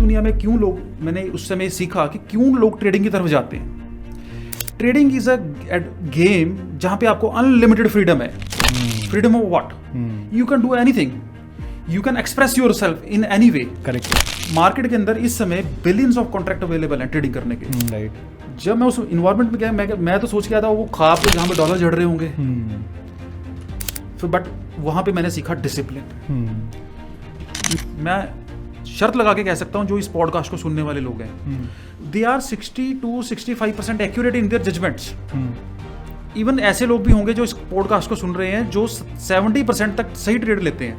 दुनिया में क्यों लोग, मैंने उस समय सीखा कि क्यों लोग ट्रेडिंग की तरफ जाते हैं। ट्रेडिंग इज अ गेम जहाँ पे आपको अनलिमिटेड फ्रीडम है। Freedom of what? You can do anything, you can express your self in any way. Correct. Market के अंदर इस समय बिलियंस ऑफ कॉन्ट्रैक्ट अवेलेबल हैं ट्रेडिंग करने के। राइट। जब मैं उस इन्वायरमेंट में गया, मैं तो सोच के आया था वो ख्वाब पे जहाँ पे डॉलर झड़ रहे होंगे। फिर बट वहाँ पे मैंने सीखा डिसिप्लिन। मैं शर्त लगा के कह सकता हूँ जो इस पॉडकास्ट को सुनने वाले लोग हैं, they are 60 to 65% accurate in their judgements. Even ऐसे लोग भी होंगे जो इस पॉडकास्ट को सुन रहे हैं जो 70% तक सही ट्रेड लेते हैं।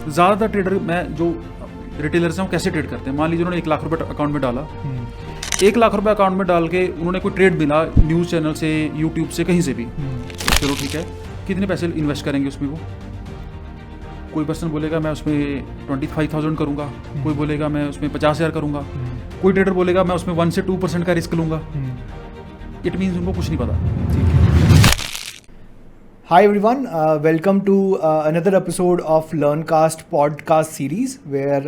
ज़्यादातर ट्रेडर, मैं जो रिटेलर्स हैं वो कैसे ट्रेड करते हैं, मान लीजिए उन्होंने 1 लाख रुपये अकाउंट में डाला, 1 लाख रुपये अकाउंट में डाल के उन्होंने कोई ट्रेड मिला न्यूज़ चैनल से, यूट्यूब से, कहीं से भी, चलो ठीक है, कितने पैसे इन्वेस्ट करेंगे उसमें? वो कोई पर्सन बोलेगा मैं उसमें 25,000 करूँगा, कोई बोलेगा मैं उसमें 50,000 करूँगा, कोई ट्रेडर बोलेगा मैं उसमें 1 से 2% का रिस्क लूँगा। इट मीन्स उनको कुछ नहीं पता। Hi everyone, welcome to another episode of LearnCast podcast series where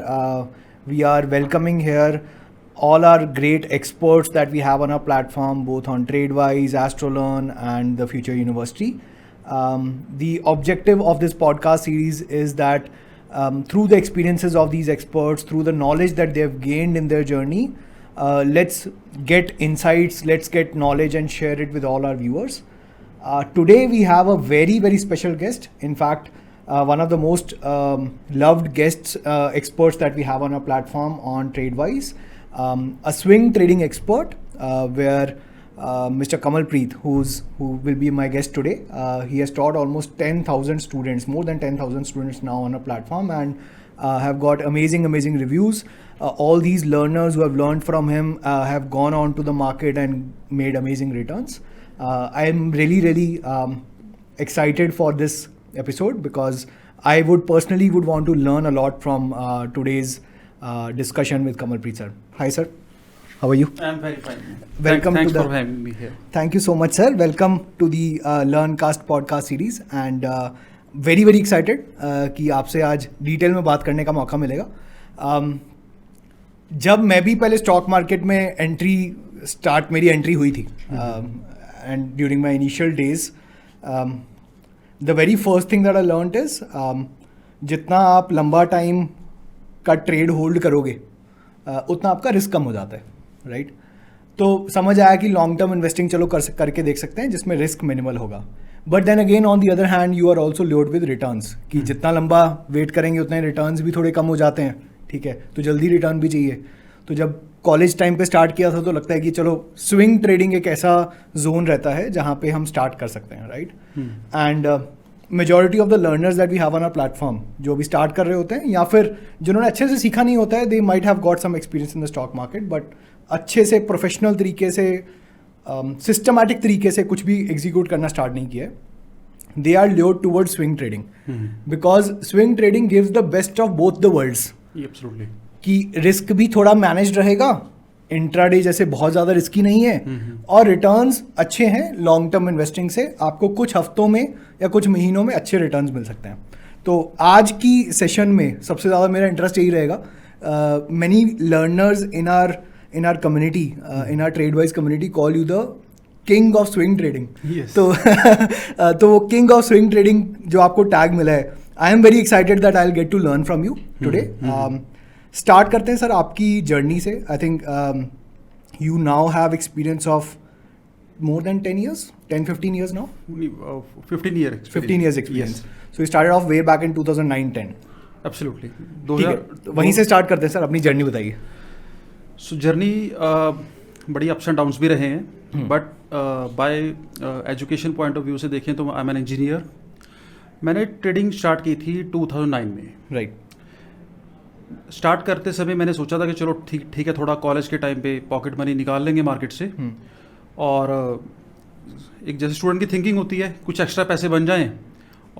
we are welcoming here all our great experts that we have on our platform, both on TradeWise, AstroLearn and the Future University. The objective of this podcast series is that through the experiences of these experts, through the knowledge that they've gained in their journey, let's get insights, let's get knowledge and share it with all our viewers. Today we have a very, very special guest. In fact, one of the most loved guests, experts that we have on our platform on TradeWise, a swing trading expert, where Mr. Kamalpreet, who will be my guest today, he has taught almost 10,000 students, more than 10,000 students now on our platform, and have got amazing reviews. All these learners who have learned from him have gone on to the market and made amazing returns. I am really excited for this episode because I would personally want to learn a lot from today's discussion with Kamalpreet sir. Hi sir, how are you? I am very fine. Welcome Thanks for having me here. Thank you so much sir. Welcome to the LearnCast podcast series and very excited कि आपसे आज detail में बात करने का मौका मिलेगा. जब मैं भी पहले स्टॉक मार्केट में मेरी एंट्री हुई थी, and during my initial days, the very first thing that I learned is जितना आप लंबा टाइम का ट्रेड होल्ड करोगे उतना आपका रिस्क कम हो जाता है, राइट? तो समझ आया कि लॉन्ग टर्म इन्वेस्टिंग चलो करके देख सकते हैं जिसमें रिस्क मिनिमल होगा. But then again on the other hand you are also load with returns कि जितना लंबा वेट करेंगे उतने रिटर्न्स भी थोड़े कम हो जाते हैं, ठीक है? तो जल्दी रिटर्न भी चाहिए. तो जब कॉलेज टाइम पे स्टार्ट किया था तो लगता है कि चलो स्विंग ट्रेडिंग एक ऐसा जोन रहता है जहाँ पे हम स्टार्ट कर सकते हैं, right? And majority of the learners that we have on our platform जो भी स्टार्ट कर रहे होते हैं या फिर जिन्होंने अच्छे से सीखा नहीं होता है, they might have got some experience in the stock market, but अच्छे से प्रोफेशनल तरीके से सिस्टमैटिक तरीके से कुछ भी एग्जीक्यूट करना स्टार्ट नहीं किया है. They are lured toward swing trading because swing trading gives the best of both the worlds. Absolutely. कि रिस्क भी थोड़ा मैनेज रहेगा, इंट्राडे जैसे बहुत ज़्यादा रिस्की नहीं है, और रिटर्न्स अच्छे हैं. लॉन्ग टर्म इन्वेस्टिंग से आपको कुछ हफ्तों में या कुछ महीनों में अच्छे रिटर्न्स मिल सकते हैं. तो आज की सेशन में सबसे ज़्यादा मेरा इंटरेस्ट यही रहेगा. Many learners in our community, in our tradewise community call you the king of swing trading. तो वो किंग ऑफ स्विंग ट्रेडिंग जो आपको टैग मिला है, I am very excited that I will get to learn from you today. Start करते हैं sir आपकी journey से. I think you now have experience of more than 10-15 years now? 15 years experience. So you started off way back in 2009-10. Absolutely. वहीं से start करते हैं sir, अपनी journey बताइए. सो जर्नी बड़ी अप्स एंड डाउन्स भी रहे हैं, but by education point of view से देखें तो आई एम एन इंजीनियर. मैंने ट्रेडिंग स्टार्ट की थी 2009 में, राइट? स्टार्ट करते समय मैंने सोचा था कि चलो ठीक है, थोड़ा कॉलेज के टाइम पे पॉकेट मनी निकाल लेंगे मार्केट से, और एक जैसे स्टूडेंट की थिंकिंग होती है कुछ एक्स्ट्रा पैसे बन जाएं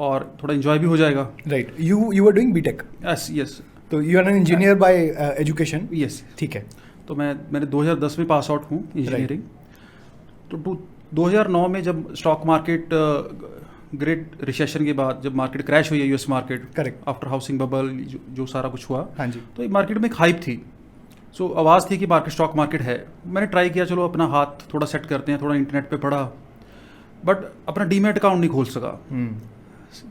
और थोड़ा एंजॉय भी हो जाएगा. Right. You are doing BTech? Yes. तो you are an engineer by education? Yes. ठीक है. तो मैंने 2010 में पास आउट हूँ इंजीनियरिंग. तो 2009 में जब स्टॉक मार्केट ग्रेट रिसेशन के बाद जब मार्केट क्रैश हुई है, US market, correct, after housing bubble, जो सारा कुछ हुआ, हाँ जी, तो मार्केट में एक हाइप थी सो आवाज़ थी कि मार्केट स्टॉक मार्केट है। मैंने ट्राई किया, चलो अपना हाथ थोड़ा सेट करते हैं, थोड़ा इंटरनेट पे पढ़ा, बट अपना डीमैट अकाउंट नहीं खोल सका।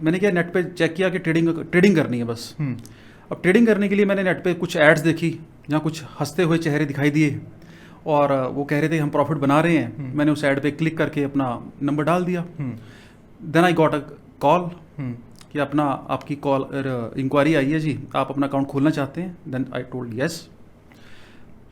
मैंने क्या नेट पे चेक किया कि ट्रेडिंग करनी है बस। अब ट्रेडिंग करने के लिए मैंने नेट पे कुछ एड्स देखी जहाँ कुछ हंसते हुए चेहरे दिखाई दिए और वो कह रहे थे हम प्रॉफिट बना रहे हैं। मैंने उस ऐड पे क्लिक करके अपना नंबर डाल दिया। Then I got a call कि अपना आपकी कॉल इंक्वायरी आई है जी, आप अपना अकाउंट खोलना चाहते हैं। Then I told yes.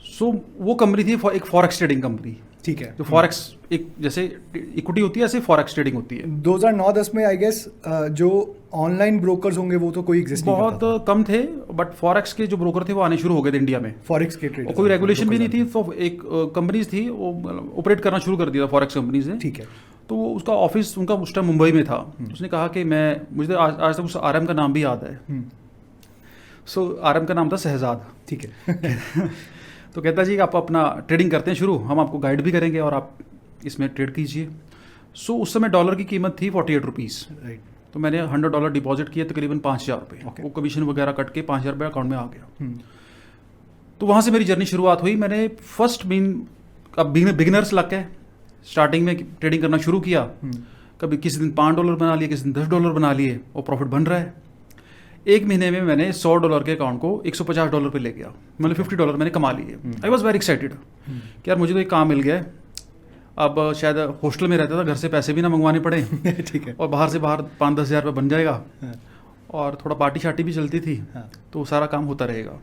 So वो कंपनी थी एक फॉरेक्स ट्रेडिंग कंपनी। ठीक है। तो फॉरेक्स एक जैसे इक्विटी होती है, ऐसे फॉरेक्स ट्रेडिंग होती है। 2009-10 में आई गेस जो ऑनलाइन ब्रोकर्स होंगे वो तो कोई एग्जिस्ट नहीं करता बहुत कम थे, बट फॉरेक्स के जो ब्रोकर थे वो आने शुरू हो गए थे इंडिया में। फॉरेक्स के ट्रेड और कोई रेगुलेशन भी नहीं थी, तो एक कंपनीज थी वो ऑपरेट करना शुरू कर दिया फॉरेक्स कंपनीज ने। ठीक है। तो वो उसका ऑफिस उनका उस टाइम मुंबई में था। उसने कहा कि मुझे आज तक उस आरएम का नाम भी याद है। सो आरएम का नाम था शहजाद। ठीक है। तो कहता जी आप अपना ट्रेडिंग करते हैं शुरू, हम आपको गाइड भी करेंगे और आप इसमें ट्रेड कीजिए। सो उस समय डॉलर की कीमत थी 48 रुपीज़। राइट। तो मैंने $100 डिपॉजिट किए, तकरीबन 5,000 रुपये। वो कमीशन वगैरह कट के 5,000 रुपये अकाउंट में आ गया। तो वहाँ से मेरी जर्नी शुरुआत हुई। मैंने अब बिगिनर्स लग गए, स्टार्टिंग में ट्रेडिंग करना शुरू किया। कभी किसी दिन $5 बना लिए, किसी दिन $10 बना लिए और प्रॉफिट बन रहा है। एक महीने में मैंने $100 के अकाउंट को $150 पे ले गया, मतलब $50 मैंने कमा लिए। आई वॉज वेरी एक्साइटेड कि यार मुझे तो एक काम मिल गया है। अब शायद हॉस्टल में रहता था, घर से पैसे भी ना मंगवाने पड़े। ठीक है। और बाहर 5-10 हज़ार रुपये बन जाएगा। और थोड़ा पार्टी शार्टी भी चलती थी। तो सारा काम होता रहेगा।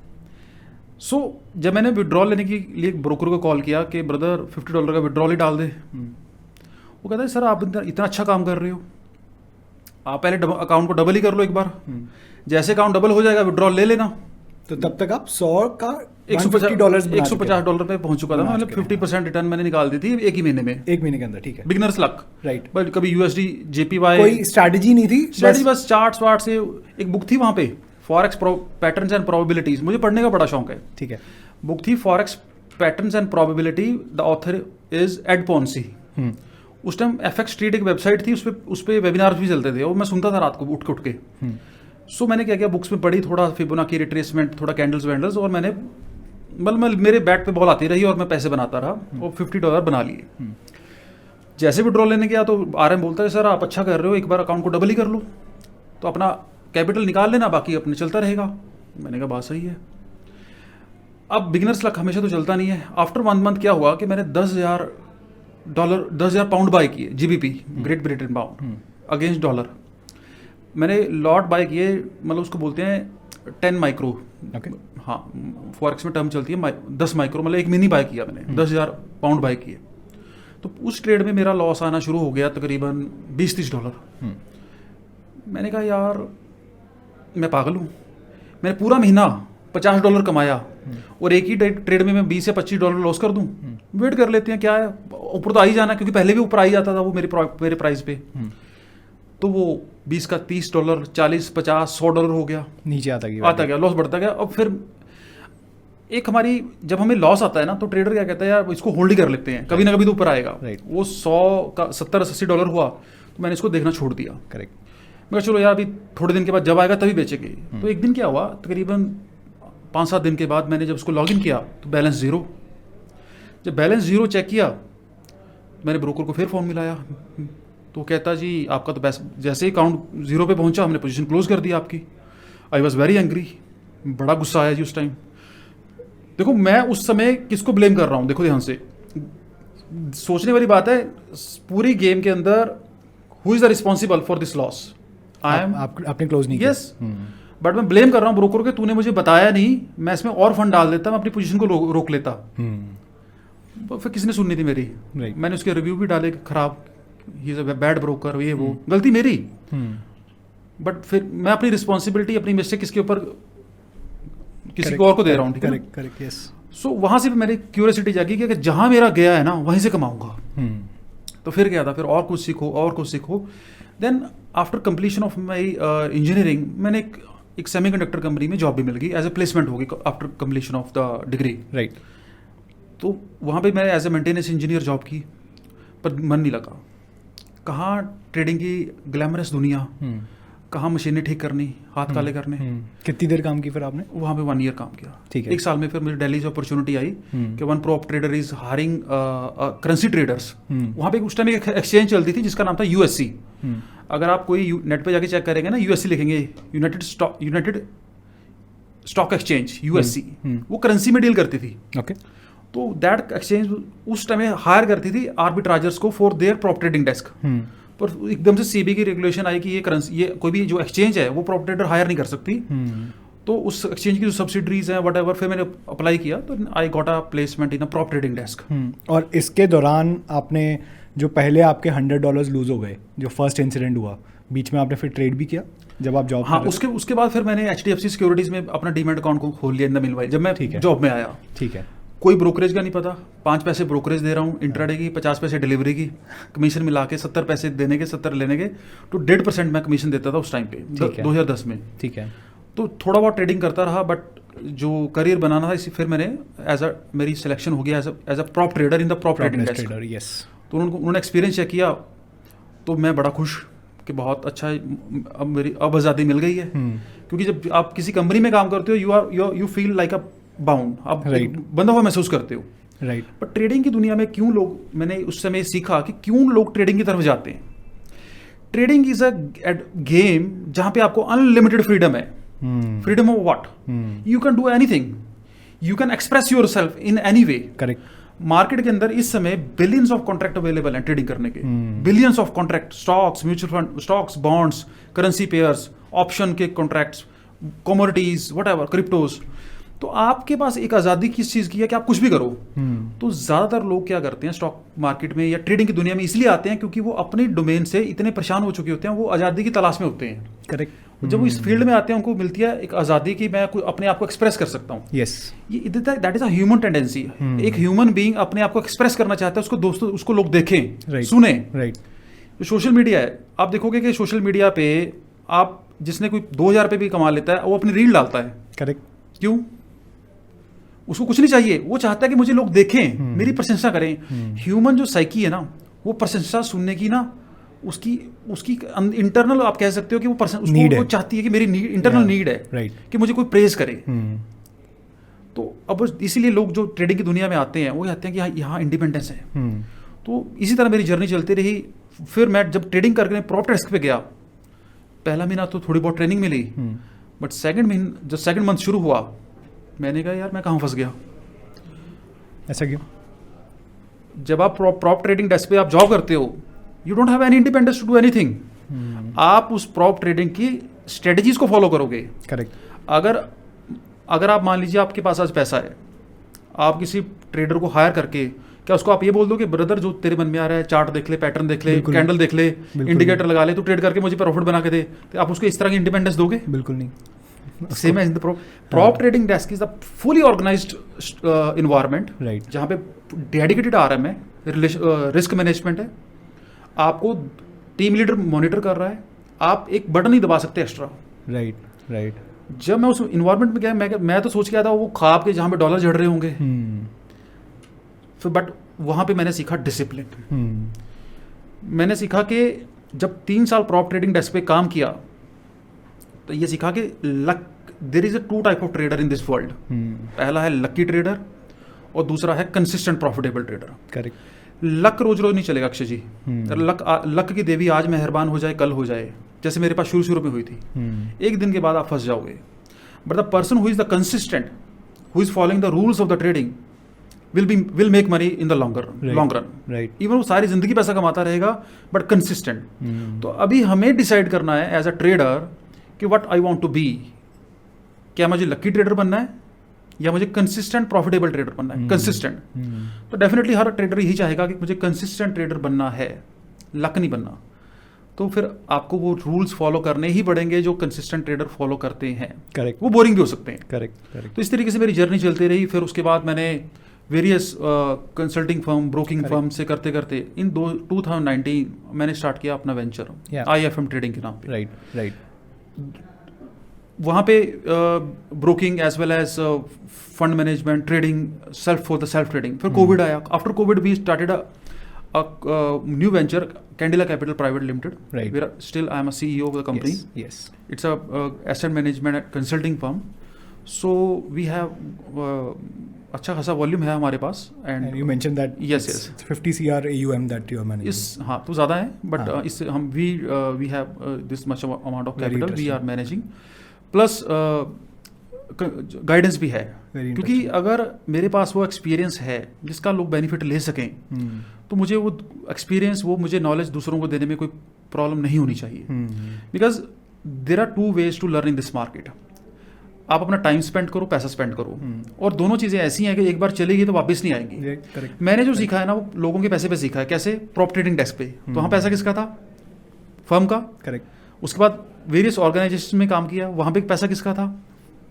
सो जब मैंने विड्रॉल लेने के लिए ब्रोकर को कॉल किया कि ब्रदर $50 का विड्रॉल ही डाल दे, वो कहता है सर आप इतना अच्छा काम कर रहे हो, आप पहले अकाउंट को डबल ही कर लो एक बार। जैसे अकाउंट डबल हो जाएगा विड्रॉल ले लेना। तो तब तक आप 100 का $150 पे पहुंच चुका था, मतलब 50% रिटर्न मैंने निकाल दी थी एक ही महीने में, एक महीने के अंदर। ठीक है। Beginners luck. राइट। बट कभी USD JPY कोई स्ट्रैटेजी नहीं थी, स्ट्रैटेजी बस चार्ट्स वार्ट से। एक बुक थी वहाँ पे, फॉरेक्स पैटर्न्स एंड प्रोबेबिलिटीज, मुझे पढ़ने का बड़ा शौक है। ठीक है। बुक थी forex patterns and probability, the author is Ed Ponsi. उस टाइम FX ट्रेड एक वेबसाइट थी, उस पर वेबिनार भी चलते थे और मैं सुनता था रात को उठ के। सो मैंने क्या किया, बुक्स में पढ़ी, थोड़ा फिबोनाची रिट्रेसमेंट, थोड़ा कैंडल्स वैंडल्स, और मैंने मतलब मेरे बैट पे बॉल आती रही और मैं पैसे बनाता रहा और $50 बना लिए। जैसे विड्रॉल लेने गया तो RM बोलता है सर आप अच्छा कर रहे हो, एक बार अकाउंट को डबल ही कर लो, तो अपना कैपिटल निकाल लेना, बाकी अपने चलता रहेगा। मैंने कहा बात सही है। अब बिगिनर्स लक हमेशा तो चलता नहीं है। आफ्टर 1 मंथ क्या हुआ कि मैंने $10,000 पाउंड बाय किए, GBP, great Britain pound, against dollar. मैंने लॉट बाय किए, मतलब उसको बोलते हैं 10 माइक्रो। हाँ, फॉरेक्स में टर्म चलती है 10 माइक्रो, मतलब एक मिनी बाय किया मैंने, 10,000 पाउंड बाय किए। तो उस ट्रेड में मेरा लॉस आना शुरू हो गया, तकरीबन $20-30। मैंने कहा यार मैं पागल हूँ, मैंने पूरा महीना $50 कमाया और एक ही ट्रेड में मैं $20 या $25 लॉस कर दूं। वेट कर लेते हैं, क्या है, ऊपर तो आ ही जाना, क्योंकि पहले भी ऊपर आ ही जाता था वो मेरे प्राइस पे। तो वो 20 का $30, 40, 50, $100 हो गया, नीचे आता गया, लॉस बढ़ता गया। अब फिर एक हमारी, जब हमें लॉस आता है ना, तो ट्रेडर क्या कहता है यार इसको होल्ड ही कर लेते हैं, कभी ना कभी तो ऊपर आएगा। वो 100 का $70-80 हुआ तो मैंने इसको देखना छोड़ दिया। करेक्ट। मैं चलो यार अभी थोड़े दिन के बाद जब आएगा तभी बेचेंगे। तो एक दिन क्या हुआ, तकरीबन 5-7 दिन के बाद मैंने जब उसको लॉगिन किया तो बैलेंस ज़ीरो। जब बैलेंस ज़ीरो चेक किया, मैंने ब्रोकर को फिर फ़ोन मिलाया, तो कहता जी आपका तो जैसे ही अकाउंट ज़ीरो पे पहुंचा हमने पोजीशन क्लोज कर दी आपकी। आई वॉज वेरी एंग्री, बड़ा गुस्सा आया जी उस टाइम। देखो मैं उस समय किसको ब्लेम कर रहा हूँ, देखो ध्यान से सोचने वाली बात है। पूरी गेम के अंदर who is the responsible for this loss? I am. आपने क्लोज नहीं किया। यस, बट मैं ब्लेम कर रहा हूँ ब्रोकर के, तूने मुझे बताया नहीं, मैं इसमें और फंड डाल देता, मैं अपनी पोजीशन को रोक लेता। फिर किसने सुननी थी मेरी? मैंने उसके रिव्यू भी डाले खराब, he is a bad broker, ये वो, गलती मेरी। बट फिर मैं अपनी रिस्पॉन्सिबिलिटी, अपनी मिस्टेक किसके ऊपर, किसी को और को दे रहा हूँ। ठीक है, करेक्ट, यस। सो वहां से मेरी क्यूरियोसिटी जागी कि जहां मेरा गया है ना वहीं से कमाऊंगा। तो फिर क्या था, फिर और कुछ सीखो और कुछ सीखो। Then after completion of my engineering मैंने एक सेमीकंडक्टर कंपनी में जॉब भी मिल गई, एज ए प्लेसमेंट होगी after completion of the degree. Right. तो वहाँ पे मैं as a maintenance engineer job की, पर मन नहीं लगा। कहाँ ट्रेडिंग की ग्लैमरस दुनिया, कहाँ मशीनें ठीक करनी, हाथ काले करने। कितनी देर काम की फिर आपने? वहाँ पे 1 ईयर काम किया। ठीक है। 1 साल में फिर मुझे दिल्ली से अपॉर्चुनिटी आई कि one prop trader is hiring currency traders. वहाँ पे उस टाइम एक एक्सचेंज चलती थी जिसका नाम था यूएससी। अगर आप कोई नेट पे जाके चेक करेंगे ना, यूएससी लिखेंगे, यूनाइटेड स्टॉक एक्सचेंज, यूएससी, वो करेंसी में डील करती थी। ओके। तो दैट एक्सचेंज उस टाइम हायर करती थी आर्बिट्राजर्स को for their prop trading desk. पर एकदम से सीबी की रेगुलेशन आई कि ये कोई भी जो एक्सचेंज है वो प्रॉप ट्रेडर हायर नहीं कर सकती। तो उस एक्सचेंज की जो सब्सिडरीज हैं व्हाटएवर, फिर मैंने अप्लाई किया तो आई गॉट अ प्लेसमेंट इन अ प्रॉप ट्रेडिंग डेस्क। और इसके दौरान आपने जो पहले आपके $100 लूज हो गए, जो फर्स्ट इंसिडेंट हुआ, बीच में आपने फिर ट्रेड भी किया जब आप जॉब? हाँ, उसके बाद फिर मैंने HDFC सिक्योरिटीज में अपना डीमैट अकाउंट को खोल लिया इन द मिलवाई, जब मैं जॉब में आया। ठीक है। कोई ब्रोकरेज का नहीं पता, 5 पैसे ब्रोकरेज दे रहा हूँ इंट्राडे की, 50 पैसे डिलीवरी की, कमीशन मिला के 70 पैसे देने के, 70 लेने के, तो 1.5% मैं कमीशन देता था उस टाइम पे, 2010 में। ठीक है। तो थोड़ा बहुत ट्रेडिंग करता रहा, बट जो करियर बनाना था इसी, फिर मैंने मेरी सिलेक्शन हो गया as a prop trader in the prop trading desk. Yes. तो उन्होंने एक्सपीरियंस चेक किया तो मैं बड़ा खुश कि बहुत अच्छा, अब मेरी आज़ादी मिल गई है। क्योंकि जब आप किसी कंपनी में काम करते हो you feel like a bound, आप बंधा हुआ महसूस करते हो। राइट। पर ट्रेडिंग की दुनिया में क्यों लोग, मैंने उस समय सीखा कि क्यों लोग ट्रेडिंग की तरफ जाते हैं। ट्रेडिंग इज अ गेम जहां पे आपको अनलिमिटेड फ्रीडम है। Freedom of what? You can do anything, you can express your self in any way. Correct. Market के अंदर इस समय बिलियंस ऑफ कॉन्ट्रैक्ट अवेलेबल हैं ट्रेडिंग करने के, billions of contract, stocks, mutual fund, stocks, bonds, currency pairs, option के contracts, commodities, whatever, cryptos. तो आपके पास एक आज़ादी किस चीज़ की है कि आप कुछ भी करो। तो ज़्यादातर लोग क्या करते हैं स्टॉक मार्केट में या ट्रेडिंग की दुनिया में इसलिए आते हैं क्योंकि वो अपने डोमेन से इतने परेशान हो चुके होते हैं, वो आज़ादी की तलाश में होते हैं। करेक्ट। जब वो इस फील्ड में आते हैं उनको मिलती है एक आज़ादी की, मैं अपने आप को एक्सप्रेस कर सकता हूँ। यस। ये that is a human tendency. एक ह्यूमन बीइंग अपने आप को एक्सप्रेस करना चाहता है, उसको दोस्तों उसको लोग देखें, सुने। राइट। जो सोशल मीडिया है, आप देखोगे कि सोशल मीडिया पे आप जिसने कोई 2000 रुपये भी कमा लेता है वो अपनी रील डालता है। करेक्ट। क्यों? उसको कुछ नहीं चाहिए, वो चाहता है कि मुझे लोग देखें, मेरी प्रशंसा करें। ह्यूमन जो साइकी है ना, वो प्रशंसा सुनने की ना, उसकी इंटरनल आप कह सकते हो कि वो चाहती है कि मेरी इंटरनल नीड है। राइट। कि मुझे कोई प्रेज करे। तो अब इसीलिए लोग जो ट्रेडिंग की दुनिया में आते हैं वो कहते हैं कि यहाँ इंडिपेंडेंस है। तो इसी तरह मेरी जर्नी चलती रही। फिर मैं जब ट्रेडिंग करके प्रॉप डेस्क पे गया, पहला महीना तो थोड़ी बहुत ट्रेनिंग मिली, बट सेकंड मंथ शुरू हुआ, मैंने कहा यार मैं कहाँ फंस गया। ऐसा क्यों? जब आप प्रॉप ट्रेडिंग डेस्क पे आप जॉब करते हो, you don't have any independence to do anything. आप उस प्रॉप ट्रेडिंग की स्ट्रेटजीज को फॉलो करोगे। करेक्ट। अगर आप मान लीजिए आपके पास आज पैसा है, आप किसी ट्रेडर को हायर करके, क्या उसको आप ये बोल दो कि ब्रदर जो तेरे मन में आ रहा है, चार्ट देख ले, पैटर्न देख ले, कैंडल देख ले, इंडिकेटर लगा ले, तो ट्रेड करके मुझे प्रॉफिट बना के दे, तो आप उसको इस तरह की इंडिपेंडेंस दोगे? बिल्कुल नहीं। Same as the prop trading desk is the fully organised environment, right, जहाँ पे डेडिकेटेड RM है, रिस्क मैनेजमेंट है, आपको टीम लीडर मॉनिटर कर रहा है, आप एक बटन नहीं दबा सकते एक्स्ट्रा। राइट। जब मैं उस इन्वायरमेंट में गया, मैं तो सोच के आया था वो ख्वाब के जहाँ पे डॉलर झड़ रहे होंगे, फिर बट वहाँ पे मैंने सीखा डिसिप्लिन। मैंने सीखा कि जब 3 साल प्रॉप ट्रेडिंग डेस्क पे काम किया तो ये सीखा कि luck, there is a 2 type of trader in this world. पहला है लकी ट्रेडर और दूसरा है consistent profitable trader. Correct. Luck रोज रोज नहीं चलेगा अक्षय जी। लक की देवी आज मेहरबान हो जाए, कल हो जाए, जैसे मेरे पास शुरू में हुई थी, एक दिन के बाद आप फंस जाओगे। But the person who is the consistent, who is following the rules of the trading will make money in the long run. Right. Even वो सारी जिंदगी पैसा कमाता रहेगा बट कंसिस्टेंट। तो अभी हमें डिसाइड करना है एज अ ट्रेडर कि what I want to be. क्या मुझे लकी ट्रेडर बनना है या मुझे कंसिस्टेंट प्रॉफिटेबल ट्रेडर बनना है? कंसिस्टेंट। तो डेफिनेटली हर ट्रेडर यही चाहेगा कि मुझे कंसिस्टेंट ट्रेडर बनना है, लक नहीं बनना। तो फिर आपको वो रूल्स फॉलो करने ही पड़ेंगे जो कंसिस्टेंट ट्रेडर फॉलो करते हैं। करेक्ट। वो बोरिंग भी हो सकते हैं। करेक्ट। तो इस तरीके से मेरी जर्नी चलती रही। फिर उसके बाद मैंने various consulting firm, broking firm से करते करते इन 2019 मैंने स्टार्ट किया अपना वेंचर, IFM ट्रेडिंग के नाम पे। राइट। वहाँ पे broking as well as fund management, trading, for the self trading. फिर कोविड आया। After Covid we started new venture, Candela Capital Private Limited. Right. Where still I am a CEO of the company. Yes. It's a asset management consulting firm. So we have अच्छा खासा volume है हमारे पास. And you mentioned that yes, it's 50 CR AUM that you are managing. इस हाँ तो ज़्यादा है, but इससे हम we have this much amount of Very capital we are interesting. managing. Plus guidance भी है, Very क्योंकि interesting. अगर मेरे पास वो एक्सपीरियंस है जिसका लोग बेनिफिट ले सकें, तो मुझे वो एक्सपीरियंस, वो मुझे नॉलेज दूसरों को देने में कोई प्रॉब्लम नहीं होनी चाहिए. Because there are 2 ways to learn in this market. आप अपना टाइम स्पेंड करो, पैसा स्पेंड करो, और दोनों चीज़ें ऐसी हैं कि एक बार चलेगी तो वापस नहीं आएंगी. Correct. मैंने जो सीखा है ना, वो लोगों के पैसे पे सीखा है. कैसे? प्रॉप ट्रेडिंग डेस्क पे. तो वहाँ पैसा किसका था? फर्म का. Correct. उसके बाद वेरियस ऑर्गेनाइजेशन में काम किया, वहाँ पे पैसा किसका था?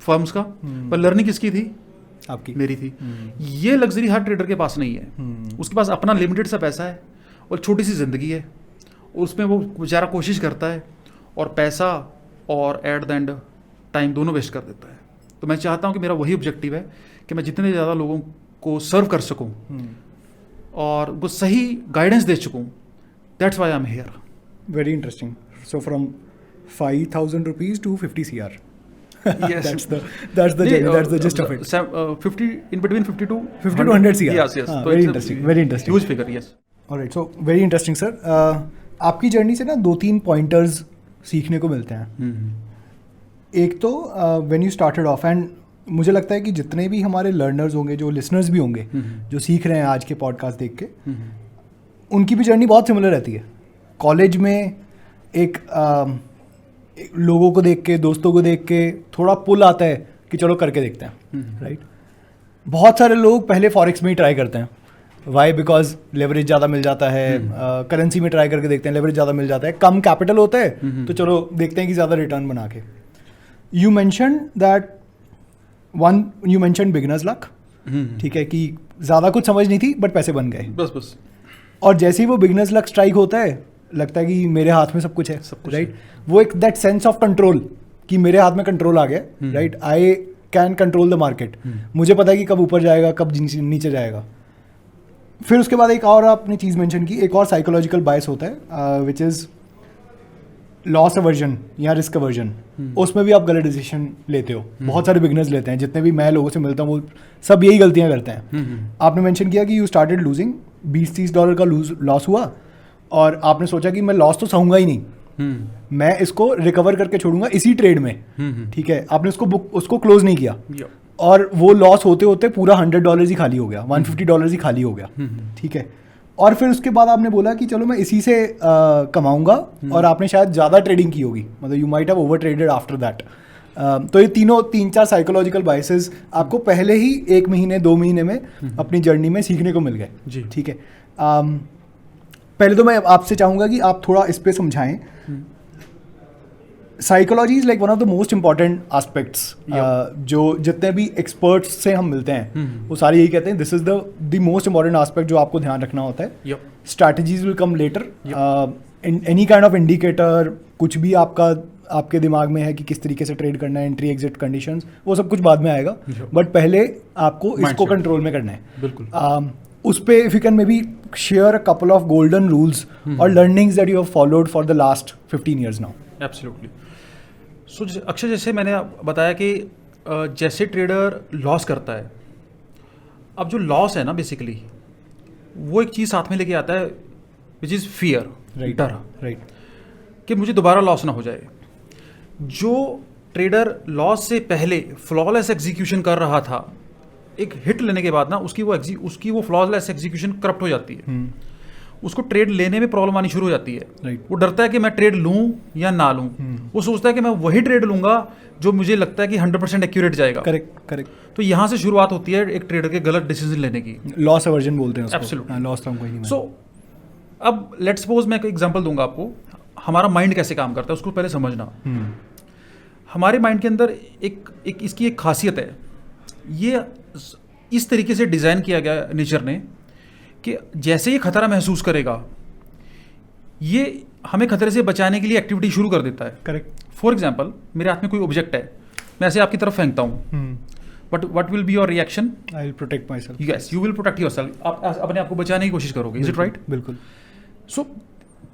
फर्म्स का. पर लर्निंग किसकी थी? आपकी. मेरी थी. ये लग्जरी हर ट्रेडर के पास नहीं है. उसके पास अपना लिमिटेड सा पैसा है और छोटी सी ज़िंदगी है, उसमें वो बेचारा कोशिश करता है और पैसा और एट द एंड टाइम दोनों वेस्ट कर देता है. तो मैं चाहता हूँ कि मेरा वही ऑब्जेक्टिव है कि मैं जितने ज़्यादा लोगों को सर्व कर सकूँ और वो सही गाइडेंस दे सकूँ. That's why I am here. Very interesting. So from 5,000 rupees to 50 CR. Yes. that's the journey, that's the gist of it. 50 in between 50 to 50 to 100 CR. Yes. हाँ, तो very it's a interesting. Very interesting. Huge figure. Yes. Alright. So very interesting, sir. आपकी journey से ना 2-3 pointers सीखने को मिलते हैं. एक तो when you started off, and मुझे लगता है कि जितने भी हमारे लर्नर्स होंगे, जो लिसनर्स भी होंगे, जो सीख रहे हैं आज के पॉडकास्ट देख के, उनकी भी जर्नी बहुत सिमिलर रहती है. कॉलेज में एक लोगों को देख के, दोस्तों को देख के थोड़ा पुल आता है कि चलो करके देखते हैं. राइट. बहुत सारे लोग पहले फॉरेक्स में ही ट्राई करते हैं. वाई? बिकॉज लेवरेज ज़्यादा मिल जाता है. करेंसी में ट्राई करके देखते हैं, लेवरेज ज़्यादा मिल जाता है, कम कैपिटल होता है, तो चलो देखते हैं कि ज़्यादा रिटर्न बना के. You mention that you mention beginners luck. ठीक है, कि ज़्यादा कुछ समझ नहीं थी बट पैसे बन गए. बस. और जैसे ही वो बिगिनर्स लक स्ट्राइक होता है, लगता है कि मेरे हाथ में सब कुछ है. राइट. वो एक दैट सेंस ऑफ कंट्रोल कि मेरे हाथ में कंट्रोल आ गया. Right. I can control the market. मुझे पता है कि कब ऊपर जाएगा, कब नीचे जाएगा. फिर उसके बाद एक और आपने चीज़ मेंशन की, एक और साइकोलॉजिकल बायस होता है, विच इज़ लॉस अवर्जन या रिस्क अवर्जन. उसमें भी आप गलत डिसीजन लेते हो. बहुत सारे बिगिनर्स लेते हैं, जितने भी मैं लोगों से मिलता हूँ वो सब यही गलतियाँ करते हैं. आपने मेंशन किया कि यू स्टार्टेड लूजिंग, $20-30 का लॉस हुआ और आपने सोचा कि मैं लॉस तो सहूँगा ही नहीं, मैं इसको रिकवर करके छोड़ूंगा इसी ट्रेड में. ठीक है. आपने उसको क्लोज नहीं किया और वो लॉस होते होते पूरा $100 ही खाली हो गया, $150 ही खाली हो गया. ठीक है. और फिर उसके बाद आपने बोला कि चलो मैं इसी से कमाऊंगा, और आपने शायद ज़्यादा ट्रेडिंग की होगी, मतलब you might have over traded after that. तो ये 3-4 साइकोलॉजिकल बायसेस आपको पहले ही 1 महीने 2 महीने में अपनी जर्नी में सीखने को मिल गए. ठीक है. पहले तो मैं आपसे चाहूँगा कि आप थोड़ा इस पे समझाएं. Psychology is like one of the most important aspects. जो जितने भी एक्सपर्ट्स से हम मिलते हैं वो सारे यही कहते हैं, this is the most important aspect जो आपको ध्यान रखना होता है. Strategies will come later. Any kind of indicator, कुछ भी आपके दिमाग में है कि किस तरीके से ट्रेड करना है, एंट्री एग्जिट कंडीशंस, वो सब कुछ बाद में आएगा. बट पहले आपको इसको कंट्रोल में करना है. बिल्कुल. उस पे if you can maybe share a couple of golden rules और learnings that you have followed for the last 15 years now. Absolutely. So Akshay, जैसे मैंने बताया कि जैसे ट्रेडर लॉस करता है, अब जो लॉस है ना बेसिकली वो एक चीज़ साथ में लेके आता है विच इज़ फियर. डर. राइट. कि मुझे दोबारा लॉस ना हो जाए. जो ट्रेडर लॉस से पहले फ्लॉलेस एग्जीक्यूशन कर रहा था, एक हिट लेने के बाद ना उसकी वो फ्लॉलेस एग्जीक्यूशन करप्ट हो जाती है. उसको ट्रेड लेने में प्रॉब्लम आनी शुरू हो जाती है. वो डरता है कि मैं ट्रेड लूं या ना लूं. वो सोचता है कि मैं वही ट्रेड लूंगा जो मुझे लगता है कि 100% एक्यूरेट जाएगा. करेक्ट. तो यहाँ से शुरुआत होती है एक ट्रेडर के गलत डिसीजन लेने की. लॉस अवर्जन बोलते हैं उसको. एब्सोल्युटली. लॉस तो हमको ही नहीं. सो अब लेट्स सपोज मैं एक एग्जांपल दूंगा आपको. हमारा माइंड कैसे काम करता है उसको पहले समझना. हमारे माइंड के अंदर एक इसकी एक खासियत है. ये इस तरीके से डिज़ाइन किया गया नेचर ने कि जैसे ही खतरा महसूस करेगा, ये हमें खतरे से बचाने के लिए एक्टिविटी शुरू कर देता है. करेक्ट. फॉर एग्जाम्पल, मेरे हाथ में कोई ऑब्जेक्ट है, मैं ऐसे आपकी तरफ फेंकता हूँ, but what will be your reaction? I will protect my self. Yes, you will protect your self. आप अपने आप को बचाने की कोशिश करोगे. Is it right? बिल्कुल. सो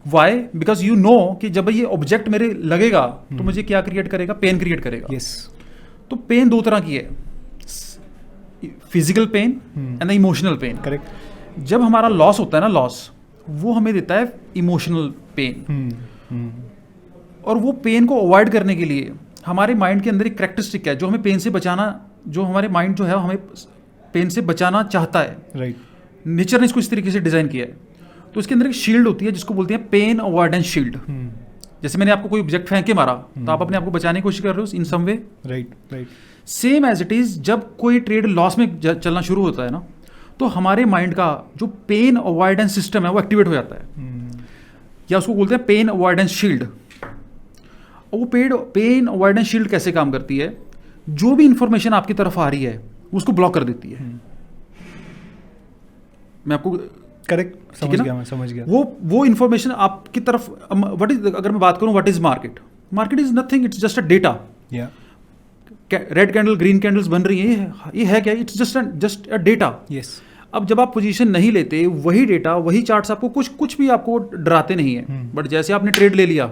वाई? बिकॉज यू नो कि जब ये ऑब्जेक्ट मेरे लगेगा तो मुझे क्या क्रिएट करेगा? पेन क्रिएट करेगा. यस. तो पेन दो तरह की है, physical pain and emotional pain. Correct. जब हमारा लॉस होता है ना, लॉस वो हमें देता है इमोशनल पेन. और वो पेन को अवॉइड करने के लिए हमारे माइंड के अंदर एक कैरेक्टरिस्टिक है जो हमें पेन से बचाना, जो हमारे माइंड जो है हमें पेन से बचाना चाहता है. राइट. नेचर ने इसको इस तरीके से डिजाइन किया है. तो इसके अंदर एक शील्ड होती है जिसको बोलते हैं पेन अवॉइडेंस शील्ड. जैसे मैंने आपको कोई ऑब्जेक्ट फेंक के मारा तो आप अपने आप को बचाने की कोशिश कर रहे हो in some way. Right. Right. Same as it is जब कोई ट्रेड लॉस में चलना शुरू होता है ना, तो हमारे माइंड का जो पेन अवॉइडेंस सिस्टम है वो एक्टिवेट हो जाता है. या उसको बोलते हैं पेन अवॉइडेंस शील्ड. और वो पेन अवॉइडेंस शील्ड कैसे काम करती है? जो भी इंफॉर्मेशन आपकी तरफ आ रही है उसको ब्लॉक कर देती है. मैं आपको करेक्ट समझ गया. मैं समझ गया. वो इंफॉर्मेशन आपकी तरफ व्हाट इज, अगर मैं बात करूं what is market, market is nothing, it's just a data. Red candle green candles बन रही है, ये है क्या? It's just a data. Yes. अब जब आप पोजीशन नहीं लेते, वही डेटा वही चार्ट्स आपको कुछ भी आपको डराते नहीं है. बट जैसे आपने ट्रेड ले लिया,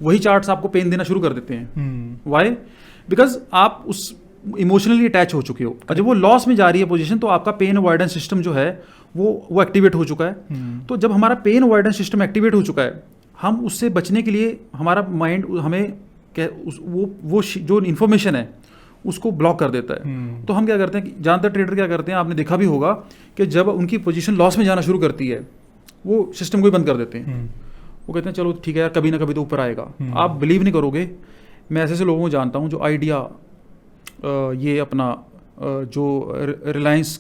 वही चार्ट्स आपको पेन देना शुरू कर देते हैं. व्हाई? बिकॉज आप उस इमोशनली अटैच हो चुके हो. और जब वो लॉस में जा रही है पोजीशन, तो आपका पेन अवॉइडेंस सिस्टम जो है वो एक्टिवेट हो चुका है. तो जब हमारा पेन अवॉइडेंस सिस्टम एक्टिवेट हो चुका है, हम उससे बचने के लिए हमारा माइंड हमें वो जो इन्फॉर्मेशन है उसको ब्लॉक कर देता है. तो हम क्या करते हैं, ज़्यादातर ट्रेडर क्या करते हैं, आपने देखा भी होगा कि जब उनकी पोजीशन लॉस में जाना शुरू करती है, वो सिस्टम को ही बंद कर देते हैं. वो कहते हैं चलो ठीक है यार, कभी ना कभी तो ऊपर आएगा. आप बिलीव नहीं करोगे, मैं ऐसे लोगों को जानता हूँ जो आइडिया, ये अपना जो रिलायंस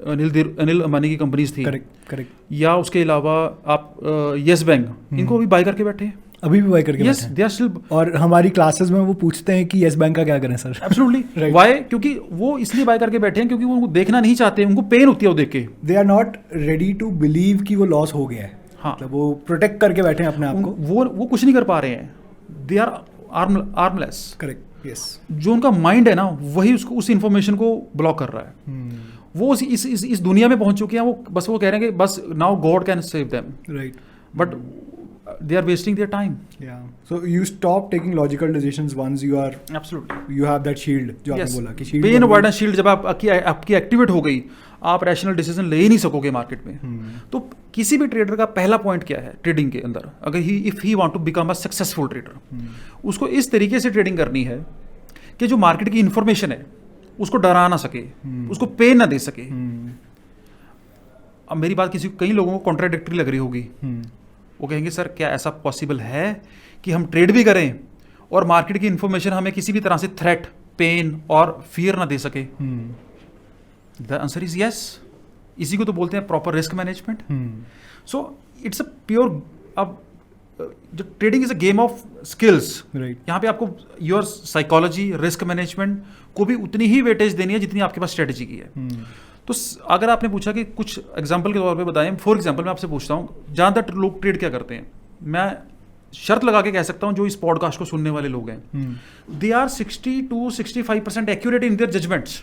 अनिल अंबानी की कंपनीज थी, करेक्ट. या उसके अलावा आप येस बैंक, इनको भी बाय करके बैठे हैं. अभी भी बाय करके yes, बैठे हैं. still, और हमारी क्लासेस में वो पूछते हैं कि येस बैंक का क्या करें सर. एब्सोल्युटली. व्हाई? क्योंकि वो इसलिए बाय करके बैठे हैं क्योंकि वो देखना नहीं चाहते, उनको पेन होती है वो देख के. They are not ready to believe कि वो लॉस हो गया है. हाँ, मतलब वो प्रोटेक्ट करके बैठे हैं अपने आप को. वो कुछ नहीं कर पा रहे हैं. They are harmless. Correct. Yes. जो उनका माइंड है ना, वही उसको उस इंफॉर्मेशन को ब्लॉक कर रहा है. वो इस दुनिया में पहुंच चुके हैं. वो कह रहे हैं कि बस now God can save them. Right. But they are wasting their time. Yeah. So you stop taking logical decisions once you are Absolutely. You have that shield जो आपने बोला कि shield. पेन अवॉइडेंस शील्ड जब आपकी activate हो गई, आप rational decision ले ही नहीं सकोगे मार्केट में. तो किसी भी ट्रेडर का पहला पॉइंट क्या है ट्रेडिंग के अंदर? अगर if he want to become a successful trader, उसको इस तरीके से ट्रेडिंग करनी है कि जो मार्केट की इंफॉर्मेशन है उसको डरा ना सके, उसको पेन ना दे सके. अब मेरी बात कई लोगों को कॉन्ट्राडिक्टरी लग रही होगी. वो कहेंगे सर क्या ऐसा पॉसिबल है कि हम ट्रेड भी करें और मार्केट की इंफॉर्मेशन हमें किसी भी तरह से थ्रेट, पेन और फियर ना दे सके? The answer is yes. इसी को तो बोलते हैं proper risk management. So it's a pure, अब जो trading is a game of skills. यहाँ पे आपको योर साइकोलॉजी, रिस्क मैनेजमेंट को भी उतनी ही वेटेज देनी है जितनी आपके पास स्ट्रेटेजी की है. तो अगर आपने पूछा कि कुछ एग्जांपल के तौर पे बताएं, फॉर एग्जांपल मैं आपसे पूछता हूँ, ज़्यादातर लोग ट्रेड क्या करते हैं, मैं शर्त लगा के कह सकता हूँ जो इस पॉडकास्ट को सुनने वाले लोग हैं, they are 60 to 65% accurate in their judgements.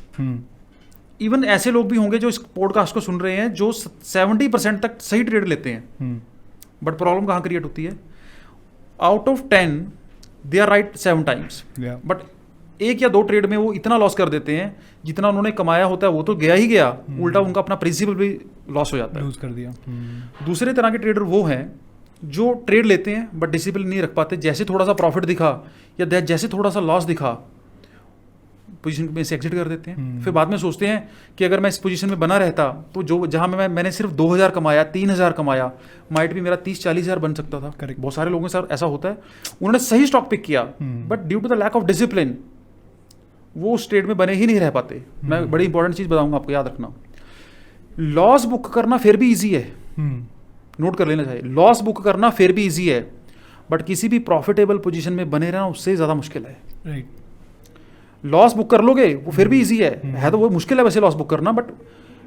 Even ऐसे लोग भी होंगे जो इस पॉडकास्ट को सुन रहे हैं जो 70% तक सही ट्रेड लेते हैं. बट प्रॉब्लम कहाँ क्रिएट होती है? Out of 10 they are right 7 times. But 1 या 2 ट्रेड में वो इतना लॉस कर देते हैं जितना उन्होंने कमाया होता है वो तो गया ही गया, उल्टा उनका अपना प्रिंसिपल भी लॉस हो जाता है. लूज कर दिया. दूसरे तरह के ट्रेडर वो हैं जो ट्रेड लेते हैं बट डिसिप्लिन नहीं रख पाते. जैसे थोड़ा सा प्रॉफिट दिखा या जैसे थोड़ा सा लॉस दिखा, पोजीशन में से एग्जिट कर देते हैं. फिर बाद में सोचते हैं कि अगर मैं इस पोजीशन में बना रहता तो जो जहां मैंने सिर्फ 2000 कमाया, 3000 कमाया, माइट भी मेरा 30-40 हज़ार बन सकता था. बहुत सारे लोगों के साथ ऐसा होता है. उन्होंने सही स्टॉक पिक किया but due to the lack of discipline वो उस ट्रेड में बने ही नहीं रह पाते. मैं बड़ी इंपॉर्टेंट चीज़ बताऊंगा आपको, याद रखना. लॉस बुक करना फिर भी ईजी है, नोट कर लेना चाहिए. लॉस बुक करना फिर भी ईजी है, बट किसी भी प्रॉफिटेबल पोजीशन में बने रहना उससे ज़्यादा मुश्किल है. राइट. लॉस बुक कर लोगे वो फिर भी ईजी है तो वो मुश्किल है वैसे लॉस बुक करना, बट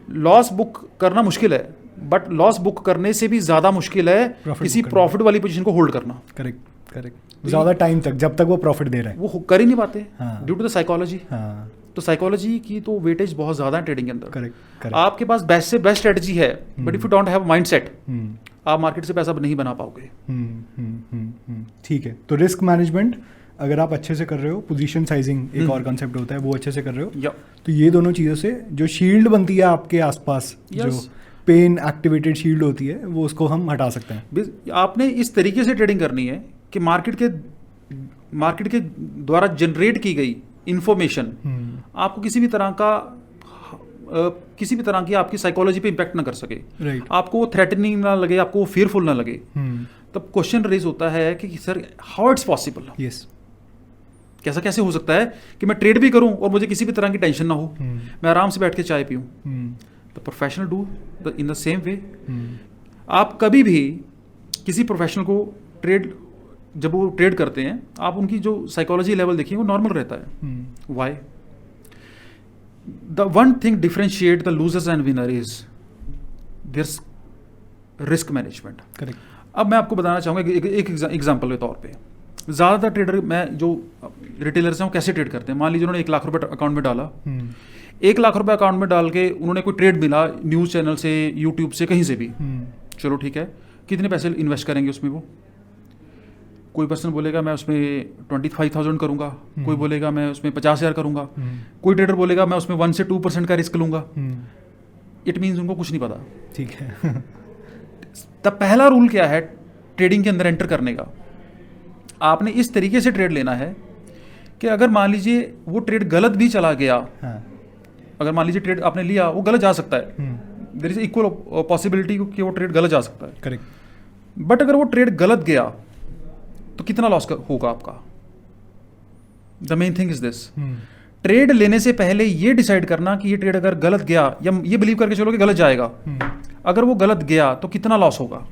लॉस बुक करना मुश्किल है, बट लॉस बुक करने से भी ज़्यादा मुश्किल है किसी प्रॉफिट वाली पोजीशन को होल्ड करना. करेक्ट. ज़्यादा टाइम तक, जब तक वो प्रॉफिट दे रहा है वो कर ही नहीं पाते ड्यू टू द साइकोलॉजी. हाँ. तो साइकोलॉजी की तो वेटेज बहुत ज़्यादा है ट्रेडिंग के अंदर। करेक्ट। आपके पास बेस्ट से बेस्ट स्ट्रेटजी है, but if you don't have mind set, आप मार्केट से पैसा नहीं बना पाओगे। ठीक है, तो रिस्क मैनेजमेंट अगर आप अच्छे से कर रहे हो, पोजीशन साइजिंग एक और कंसेप्ट होता है, वो अच्छे से कर रहे हो, तो ये दोनों चीज़ों से जो शील्ड बनती है आपके आसपास, जो पेन एक्टिवेटेड शील्ड होती है, वो उसको हम हटा सकते हैं। आपने इस तरीके से ट्रेडिंग करनी है कि मार्केट के द्वारा जनरेट की गई इंफॉर्मेशन आपको किसी भी तरह की आपकी साइकोलॉजी पे इम्पैक्ट ना कर सके। आपको वो थ्रेटनिंग ना लगे, आपको वो फियरफुल ना लगे। तब क्वेश्चन रेज होता है कि सर हाउ इट्स पॉसिबल, कैसा कैसे हो सकता है कि मैं ट्रेड भी करूं और मुझे किसी भी तरह की टेंशन ना हो, मैं आराम से बैठ के चाय पीऊं। The professional do in the same way. आप कभी भी किसी प्रोफेशनल को जब वो ट्रेड करते हैं, आप उनकी जो साइकोलॉजी लेवल देखिए वो नॉर्मल रहता है। Why? The one thing differentiate the losers and winner is their risk management. Correct. अब मैं आपको बताना चाहूँगा एक एग्जाम्पल के तौर पे, ज़्यादातर ट्रेडर मैं जो रिटेलर्स हैं वो कैसे ट्रेड करते हैं। मान लीजिए उन्होंने 1 लाख रुपए अकाउंट में डाला, 1 लाख रुपए अकाउंट में डाल के उन्होंने कोई ट्रेड मिला न्यूज़ चैनल से, यूट्यूब से, कहीं से भी, चलो ठीक है, कितने पैसे इन्वेस्ट करेंगे उसमें? वो कोई पर्सन बोलेगा मैं उसमें 25,000 करूंगा, कोई बोलेगा मैं उसमें 50,000 करूंगा, कोई ट्रेडर बोलेगा मैं उसमें 1 से 2% का रिस्क लूंगा। इट मीन्स उनको कुछ नहीं पता। ठीक है। तब पहला रूल क्या है ट्रेडिंग के अंदर एंटर करने का? आपने इस तरीके से ट्रेड लेना है कि अगर मान लीजिए वो ट्रेड गलत भी चला गया, अगर मान लीजिए ट्रेड आपने लिया वो गलत जा सकता है, देयर इज इक्वल पॉसिबिलिटी कि वो ट्रेड गलत जा सकता है। करेक्ट। बट अगर वो ट्रेड गलत गया तो कितना लॉस होगा आपका? The main thing is this, trade लेने से पहले ये डिसाइड करना कि ये ट्रेड अगर गलत गया, या ये बिलीव करके चलो कि गलत जाएगा, अगर वो गलत गया तो कितना लॉस होगा।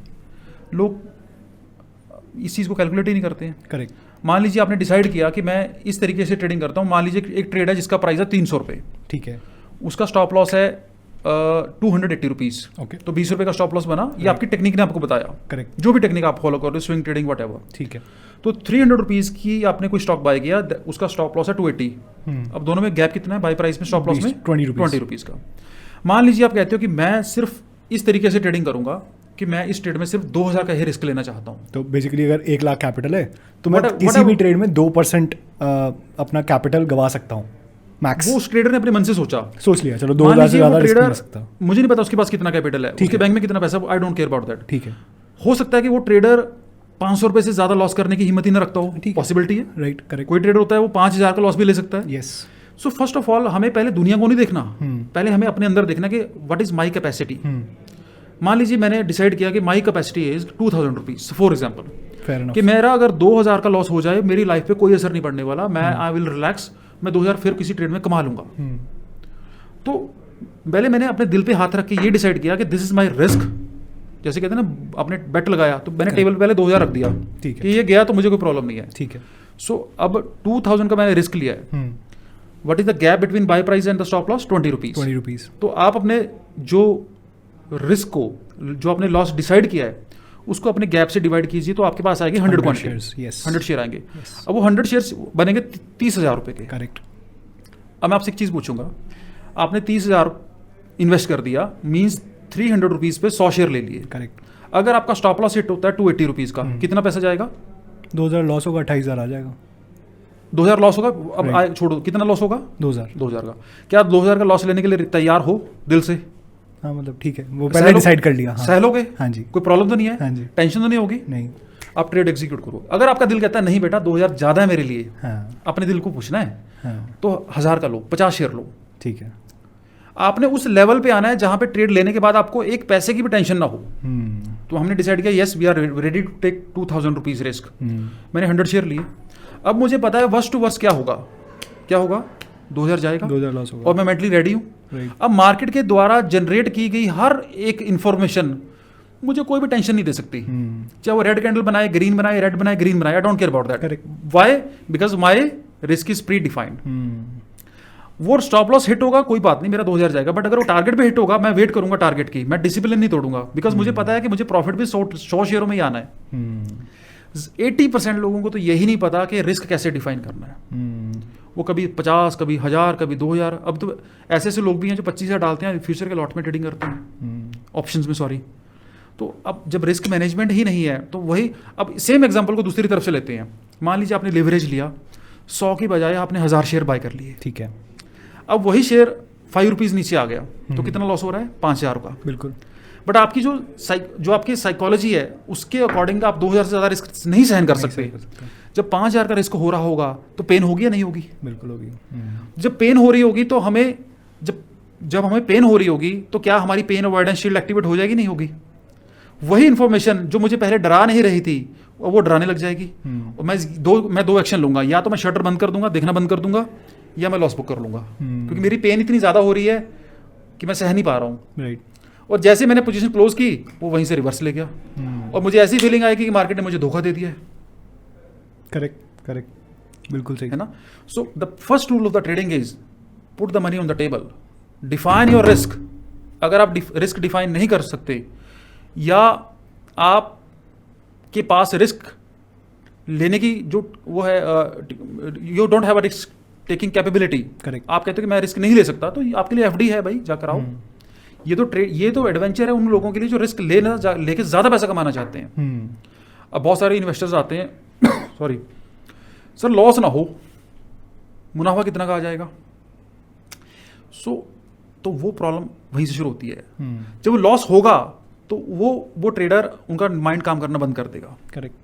लोग इस चीज़ को कैलकुलेट ही नहीं करते हैं। करेक्ट। मान लीजिए आपने डिसाइड किया कि मैं इस तरीके से ट्रेडिंग करता हूँ। मान लीजिए एक ट्रेड है जिसका प्राइस है 300 रुपये, ठीक है, उसका स्टॉप लॉस है 280 रुपीज़। ओके। तो 20 रुपये का स्टॉप लॉस बना, ये आपकी टेक्निक ने आपको बताया। करेक्ट। जो भी टेक्निक आप फॉलो कर रहे हो, स्विंग ट्रेडिंग वट एवर, ठीक है। तो 300 रुपीज़ की आपने कोई स्टॉक बाय किया, उसका स्टॉप लॉस है 280। अब दोनों में गैप कितना है बाय प्राइस में, स्टॉप लॉस में? 20 रुपीज़ का। मान लीजिए आप कहते हो कि मैं सिर्फ इस तरीके से ट्रेडिंग करूंगा कि मैं इस ट्रेड में सिर्फ 2,000 का ही रिस्क लेना चाहता हूं। तो बेसिकली अगर 1 लाख कैपिटल है तो मैं किसी भी ट्रेड में 2% अपना कैपिटल गवा सकता हूं मैक्स। वो उस ट्रेडर ने अपने मन से सोच लिया, चलो 2,000 से ज़्यादा रिस्क ले सकता। मुझे नहीं पता उसके पास कितना कैपिटल है, उसके बैंक में कितना पैसा, I don't care about that. ठीक है। हो सकता है कि वो ट्रेडर 500 रुपये से ज़्यादा लॉस करने की हिम्मत ही ना रखता हो, पॉसिबिलिटी है। राइट। करेक्ट। कोई ट्रेडर होता है वो 5,000 का लॉस भी ले सकता है। Yes. So first of all हमें पहले दुनिया को नहीं देखना, पहले हमें अपने अंदर देखना कि व्हाट इज माई कैपेसिटी। मान लीजिए मैंने डिसाइड किया कि my capacity is 2,000 rupees for example, कि मेरा अगर 2,000 का लॉस हो जाए मेरी लाइफ पे कोई असर नहीं पड़ने वाला, मैं आई विल रिलैक्स, मैं 2,000 फिर किसी ट्रेड में कमा लूंगा। तो पहले मैंने अपने दिल पे हाथ रख के ये डिसाइड किया कि दिस इज माई रिस्क। जैसे कहते हैं ना, आपने बेट लगाया तो मैंने टेबल पे पहले 2,000 रख दिया कि ये गया तो मुझे कोई प्रॉब्लम नहीं है। ठीक है। सो अब 2,000 का मैंने रिस्क लिया है। What is the gap between buy price and the stop loss? 20 rupees. तो आप अपने जो रिस्क को, जो आपने लॉस डिसाइड किया है, उसको अपने गैप से डिवाइड कीजिए तो आपके पास आएगी 100 क्वांटिटी, 100 शेयर आएंगे। अब वो 100 शेयर बनेंगे 30,000 रुपये के। करेक्ट। अब मैं आपसे एक चीज़ पूछूंगा, आपने 30,000 इन्वेस्ट कर दिया, मीन्स 300 रुपीज़ पे 100 शेयर ले लिए। करेक्ट। अगर आपका स्टॉप लॉस हिट होता है 280 रुपीज़ का, कितना पैसा जाएगा? 2,000 लॉस होगा, 28,000 आ जाएगा। 2,000 लॉस होगा। अब छोड़ो, कितना लॉस होगा? 2,000 का। क्या आप 2,000 का लॉस लेने के लिए तैयार हो दिल से? हाँ, मतलब ठीक है, वो पहले डिसाइड कर लिया। सह लोगे? हाँ जी। कोई प्रॉब्लम तो नहीं है? हाँ जी। टेंशन तो नहीं होगी? नहीं। आप ट्रेड एग्जीक्यूट करो। अगर आपका दिल कहता है नहीं बेटा 2,000 ज़्यादा है मेरे लिए, हाँ, अपने दिल को पूछना है, हाँ, तो 1,000 का लो, 50 शेयर लो। ठीक है। आपने उस लेवल पे आना है जहां पे ट्रेड लेने के बाद आपको एक पैसे की भी टेंशन ना हो। तो हमने डिसाइड किया yes we are ready to take 2,000 rupees risk. मैंने 100 शेयर लिए। अब मुझे पता है वर्स्ट टू वर्स्ट क्या होगा, 2,000 जाएगा, 2,000 लॉस होगा, और मैं मेंटली रेडी हूँ। अब मार्केट के द्वारा जनरेट की गई हर एक इंफॉर्मेशन मुझे कोई भी टेंशन नहीं दे सकती, चाहे वो रेड कैंडल बनाए, ग्रीन बनाए, रेड बनाए, ग्रीन बनाए, I don't care about that. Why? Because my risk is pre defined. वो स्टॉप लॉस हिट होगा कोई बात नहीं, मेरा 2,000 जाएगा, बट अगर वो टारगेट पे हिट होगा मैं वेट करूंगा टारगेट की, मैं डिसिप्लिन नहीं तोड़ूंगा, बिकॉज मुझे पता है कि मुझे प्रॉफिट भी 100 शेयरों में ही आना है। 80% लोगों को तो यही नहीं पता कि रिस्क कैसे डिफाइन करना है। वो कभी 50, कभी 1000, कभी 2000। अब तो ऐसे ऐसे लोग भी हैं जो 25,000 डालते हैं, फ्यूचर के लॉट में ट्रेडिंग करते हैं, ऑप्शंस में, सॉरी। तो अब जब रिस्क मैनेजमेंट ही नहीं है तो वही, अब सेम एग्जांपल को दूसरी तरफ से लेते हैं। मान लीजिए आपने लिवरेज लिया, 100 की बजाय आपने 1000 शेयर बाय कर लिए, ठीक है। अब वही शेयर 5 रुपीज़ नीचे आ गया तो कितना लॉस हो रहा है? 5000 का। बिल्कुल। बट आपकी जो आपकी साइकोलॉजी है उसके अकॉर्डिंग आप 2000 से ज़्यादा रिस्क नहीं सहन कर सकते। जब 5000 का रिस्क हो रहा होगा तो पेन होगी या नहीं होगी? बिल्कुल होगी। जब पेन हो रही होगी तो हमें जब हमें पेन हो रही होगी तो क्या हमारी पेन अवॉइडेंस शील्ड एक्टिवेट हो जाएगी? नहीं होगी। वही इन्फॉर्मेशन जो मुझे पहले डरा नहीं रही थी वो डराने लग जाएगी। और मैं दो एक्शन लूंगा, या तो मैं शटर बंद कर दूंगा, देखना बंद कर दूंगा, या मैं लॉस बुक कर लूंगा, क्योंकि मेरी पेन इतनी ज़्यादा हो रही है कि मैं सह नहीं पा रहा हूँ। राइट। और जैसे मैंने पोजीशन क्लोज की वो वहीं से रिवर्स ले गया, और मुझे ऐसी फीलिंग आई कि मार्केट ने मुझे धोखा दे दिया है। करेक्ट, बिल्कुल सही है ना। So the first rule of the trading is put the money on the table, define your risk. अगर आप रिस्क डिफाइन नहीं कर सकते या आप के पास रिस्क लेने की जो वो है, you don't have a risk taking capability, correct, आप कहते हो कि मैं रिस्क नहीं ले सकता, तो आपके लिए एफडी है भाई, जाकर आओ। ये तो एडवेंचर है उन लोगों के लिए जो रिस्क लेके ज़्यादा पैसा कमाना चाहते हैं। अब बहुत सारे इन्वेस्टर्स आते हैं सॉरी सर, लॉस ना हो, मुनाफा कितना का आ जाएगा? तो वो प्रॉब्लम वहीं से शुरू होती है। जब वो लॉस होगा तो वो ट्रेडर, उनका माइंड काम करना बंद कर देगा। Correct.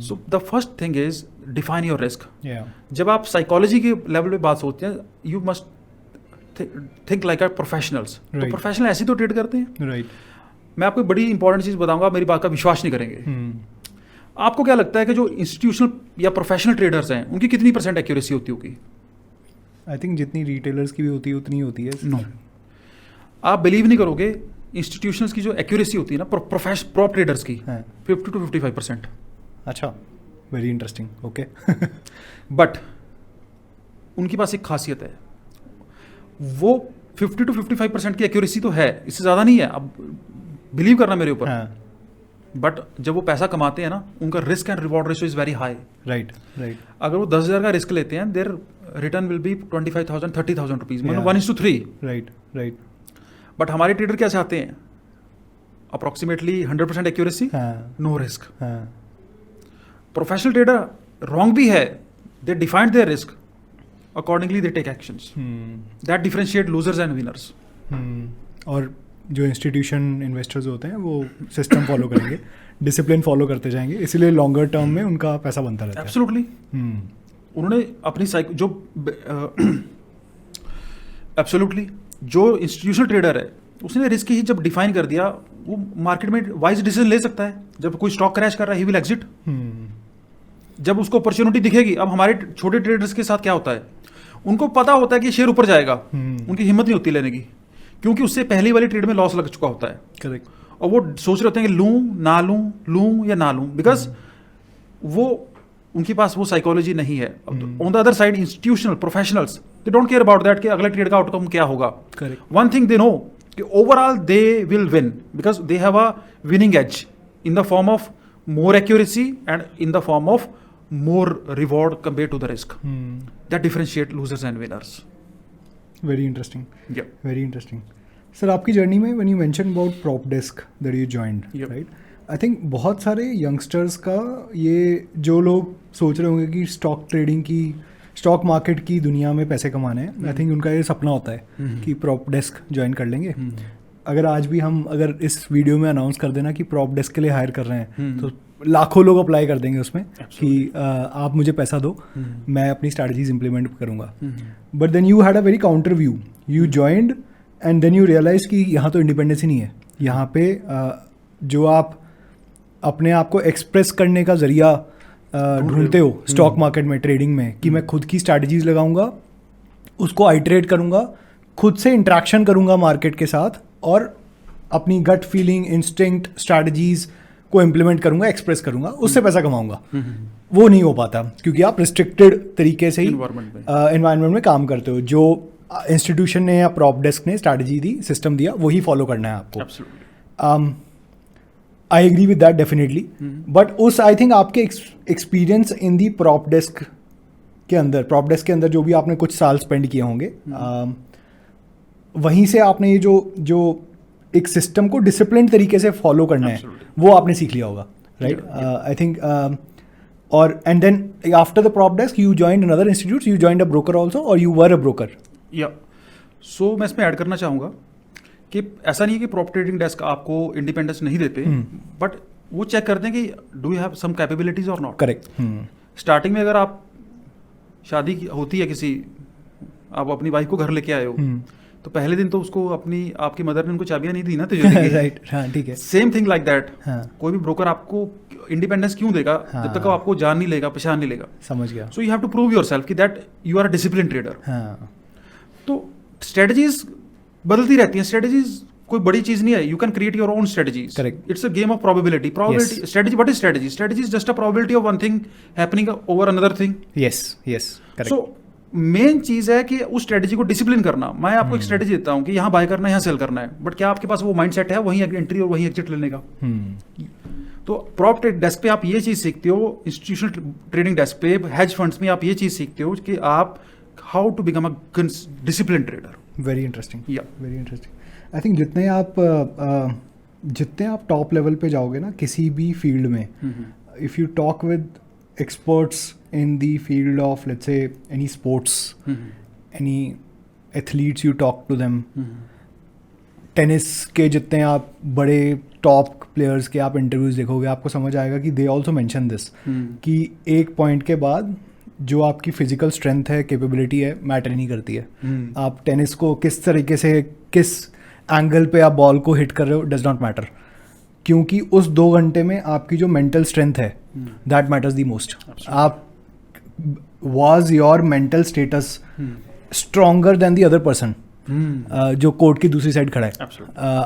So the first thing is define your risk. Yeah. जब आप साइकोलॉजी के लेवल पे बात सोचते हैं, you must think like a professionals. तो Right. प्रोफेशनल ऐसे तो ट्रेड करते हैं। राइट। मैं आपको बड़ी इंपॉर्टेंट चीज़ बताऊंगा, मेरी बात का विश्वास नहीं करेंगे। आपको क्या लगता है कि जो इंस्टीट्यूशनल या प्रोफेशनल ट्रेडर्स हैं उनकी कितनी % एक्यूरेसी होती होगी? आई थिंक जितनी रिटेलर्स की भी होती है उतनी होती है। नो, आप बिलीव नहीं करोगे, इंस्टीट्यूशनल्स की जो एक्यूरेसी होती है ना प्रॉप ट्रेडर्स की, 50 to 55%। अच्छा, वेरी इंटरेस्टिंग। ओके। बट उनके पास एक खासियत है, वो 50 to 55% की एक्यूरेसी तो है, इससे ज़्यादा नहीं है, अब बिलीव करना मेरे ऊपर। बट जब वो पैसा कमाते हैं ना, उनका risk and reward ratio is very high. Right. अगर वो 10,000 का रिस्क लेते हैं, their return will be 25,000 30,000 rupees, मतलब 1:3। राइट। बट हमारे ट्रेडर क्या चाहते हैं? Approximately 100% accuracy, no risk. Professional trader wrong भी है, they defined their risk, accordingly they take actions, that differentiate losers and winners. और जो इंस्टीट्यूशन इन्वेस्टर्स होते हैं वो सिस्टम फॉलो करेंगे, डिसिप्लिन फॉलो करते जाएंगे, इसीलिए लॉन्गर टर्म में उनका पैसा बनता रहता है। एब्सोल्युटली। उन्होंने अपनी एब्सोल्युटली जो इंस्टीट्यूशनल ट्रेडर है उसने रिस्क ही जब डिफाइन कर दिया, वो मार्केट में वाइज डिसीजन ले सकता है। जब कोई स्टॉक क्रैश कर रहा है, ही विल एग्जिट। जब उसको अपॉर्चुनिटी दिखेगी, अब हमारे छोटे ट्रेडर्स के साथ क्या होता है, उनको पता होता है कि शेयर ऊपर जाएगा, उनकी हिम्मत नहीं होती लेने की, क्योंकि उससे पहली वाली ट्रेड में लॉस लग चुका होता है। करेक्ट। और वो सोच रहे होते हैं कि लूं या ना लूं, बिकॉज वो उनके पास वो साइकोलॉजी नहीं है। On the other side institutional professionals, they don't care about that कि अगले ट्रेड का आउटकम क्या होगा। Correct. One thing they know कि overall they will win, because they have a winning edge in the form of more accuracy and in the form of more reward compared to the risk. That differentiate losers and winners. Very interesting. Yeah. Very interesting. Sir, आपकी journey में when you mentioned about prop desk that you joined, Yep. right? I think बहुत सारे youngsters का, ये जो लोग सोच रहे होंगे कि स्टॉक मार्केट की दुनिया में पैसे कमाने हैं, आई थिंक उनका ये सपना होता है कि प्रॉप डेस्क ज्वाइन कर लेंगे। अगर आज भी हम अगर इस वीडियो में अनाउंस कर देना कि प्रॉप डेस्क के लिए हायर कर रहे हैं, तो लाखों लोग अप्लाई कर देंगे उसमें कि आप मुझे पैसा दो, मैं अपनी स्ट्रैटेजीज इंप्लीमेंट करूंगा। But then you had a very counter view, you joined and then you realise कि यहाँ तो इंडिपेंडेंस ही नहीं है, यहाँ पे जो आप अपने आप को एक्सप्रेस करने का जरिया ढूंढते हो स्टॉक मार्केट में, ट्रेडिंग में, कि मैं खुद की स्ट्रैटेजीज लगाऊंगा, उसको आइटरेट करूंगा, खुद से इंट्रैक्शन करूंगा मार्केट के साथ, और अपनी गट फीलिंग, इंस्टिंक्ट, स्ट्रैटेजीज को इम्प्लीमेंट करूंगा, एक्सप्रेस करूंगा, उससे पैसा कमाऊंगा। वो नहीं हो पाता क्योंकि आप रिस्ट्रिक्टेड तरीके से ही एनवायरनमेंट में काम करते हो। जो इंस्टीट्यूशन ने या प्रॉप डेस्क ने स्ट्रैटेजी दी, सिस्टम दिया, वही फॉलो करना है आपको। I agree with that definitely. But उस आई थिंक आपके experience in the prop desk के अंदर, प्रॉप डेस्क के अंदर जो भी आपने कुछ साल स्पेंड किए होंगे, वहीं से आपने ये जो एक सिस्टम को डिसिप्लिन तरीके से फॉलो करना है, वो आपने सीख लिया होगा, राइट? आई थिंक और and then after the prop desk you joined another institute, you joined a broker also, और you were a broker? Yeah so मैं इसमें ऐड करना चाहूँगा कि ऐसा नहीं है कि प्रॉप ट्रेडिंग डेस्क आपको इंडिपेंडेंस नहीं देते, बट वो चेक करते हैं कि do you have some capabilities और नॉट। करेक्ट। स्टार्टिंग में अगर आप शादी होती है किसी, आप अपनी वाइफ को घर लेके आए हो, तो पहले दिन तो उसको आपकी मदर ने उनको चाबियां नहीं दी ना तिजोरी की। राइट, हाँ ठीक है। सेम थिंग लाइक दैट, हाँ, कोई भी ब्रोकर आपको इंडिपेंडेंस क्यों देगा जब तक वो आपको जान नहीं लेगा, पहचान नहीं लेगा। समझ गया। So you have to prove yourself कि that you are a discipline trader. हाँ, तो स्ट्रेटजीज बदलती रहती हैं, स्ट्रेटजीज कोई बड़ी चीज नहीं है, you can create your own strategies. Correct. It's a game of probability. Strategy, what is strategy? Strategy is just a probability of one thing happening over another thing. Yes yes, correct. So main चीज है कि उस strategy को discipline करना। मैं आपको एक strategy देता हूँ कि यहाँ बाय करना है, यहाँ सेल करना है, बट क्या आपके पास वो माइंडसेट है वहीं एंट्री और वहीं एग्जिट लेने का? तो प्रॉप डेस्क पे आप ये चीज सीखते हो, इंस्टीट्यूशनल ट्रेडिंग डेस्क पे, हेज फंड्स में आप ये चीज सीखते हो कि आप how to become a discipline trader. Very interesting, yeah very interesting. I think जितने आप टॉप लेवल पे जाओगे ना किसी भी फील्ड में, if you talk with experts in the field of, let's say, any sports, any athletes, you talk to them, tennis के जितने आप बड़े टॉप प्लेयर्स के आप इंटरव्यूज देखोगे, आपको समझ आएगा कि दे ऑल्सो मेंशन दिस, कि एक पॉइंट के बाद जो आपकी फिजिकल स्ट्रेंथ है, कैपेबिलिटी है, मैटर नहीं करती है। आप टेनिस को किस तरीके से, किस एंगल पे आप बॉल को हिट कर रहे हो, डज नॉट मैटर, क्योंकि उस 2 घंटे में आपकी जो मेंटल स्ट्रेंथ है, दैट मैटर्स द मोस्ट। आप was your mental status stronger than the other person, जो कोर्ट की दूसरी साइड खड़ा है,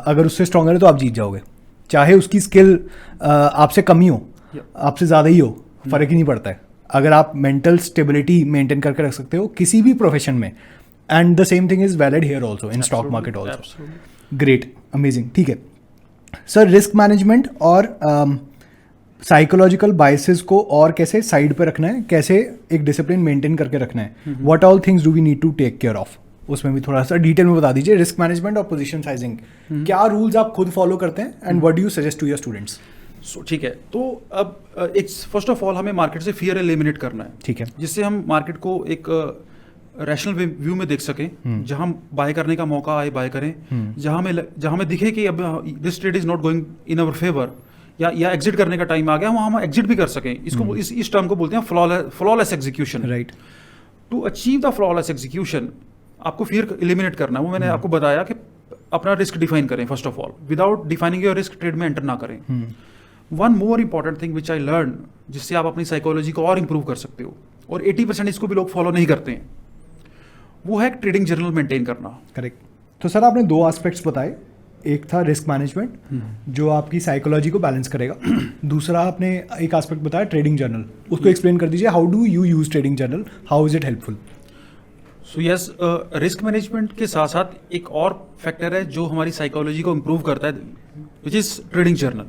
अगर उससे स्ट्रॉन्गर है तो आप जीत जाओगे, चाहे उसकी स्किल आपसे कम ही हो, आपसे ज़्यादा ही हो, फर्क ही नहीं पड़ता है, अगर आप मेंटल स्टेबिलिटी मेंटेन करके रख सकते हो किसी भी प्रोफेशन में। And the same thing is valid here also in stock market also. Great, amazing. ठीक है सर, रिस्क मैनेजमेंट और साइकोलॉजिकल बायसेस को और कैसे साइड पे रखना है, कैसे एक डिसिप्लिन मेंटेन करके रखना है, what all things do we need to take care of, उसमें भी थोड़ा सा डिटेल में बता दीजिए। रिस्क मैनेजमेंट और पोजीशन साइजिंग, क्या रूल्स आप खुद फॉलो करते हैं and what do you suggest to your students? ठीक है, तो अब एक फर्स्ट ऑफ ऑल हमें मार्केट से फियर एलिमिनेट करना है, ठीक है, जिससे हम मार्केट को एक रैशनल व्यू में देख सकें, जहां बाय करने का मौका आए बाय करें, जहां में दिखे कि अब this trade is not going in our favour, या एग्जिट करने का टाइम आ गया, वहां हम एग्जिट भी कर सकें। इसको इस टर्म को बोलते हैं flawless execution. Right. To achieve the flawless execution आपको फियर एलिमिनेट करना है। वो मैंने आपको बताया कि अपना रिस्क डिफाइन करें first of all, without defining your risk trade में एंटर ना करें। One more important thing which I learn, जिससे आप अपनी साइकोलॉजी को और इंप्रूव कर सकते हो, और 80% इसको भी लोग फॉलो नहीं करते हैं, वो है ट्रेडिंग जर्नल मेंटेन करना। करेक्ट। तो सर आपने 2 एस्पेक्ट्स बताए, एक था रिस्क मैनेजमेंट जो आपकी साइकोलॉजी को बैलेंस करेगा, दूसरा आपने एक एस्पेक्ट बताया ट्रेडिंग जर्नल, उसको एक्सप्लेन कर दीजिए। How do you use trading journal, how is it helpful? So yes, risk management के साथ साथ एक और फैक्टर है जो हमारी साइकोलॉजी को इम्प्रूव करता है, विच इज ट्रेडिंग जर्नल।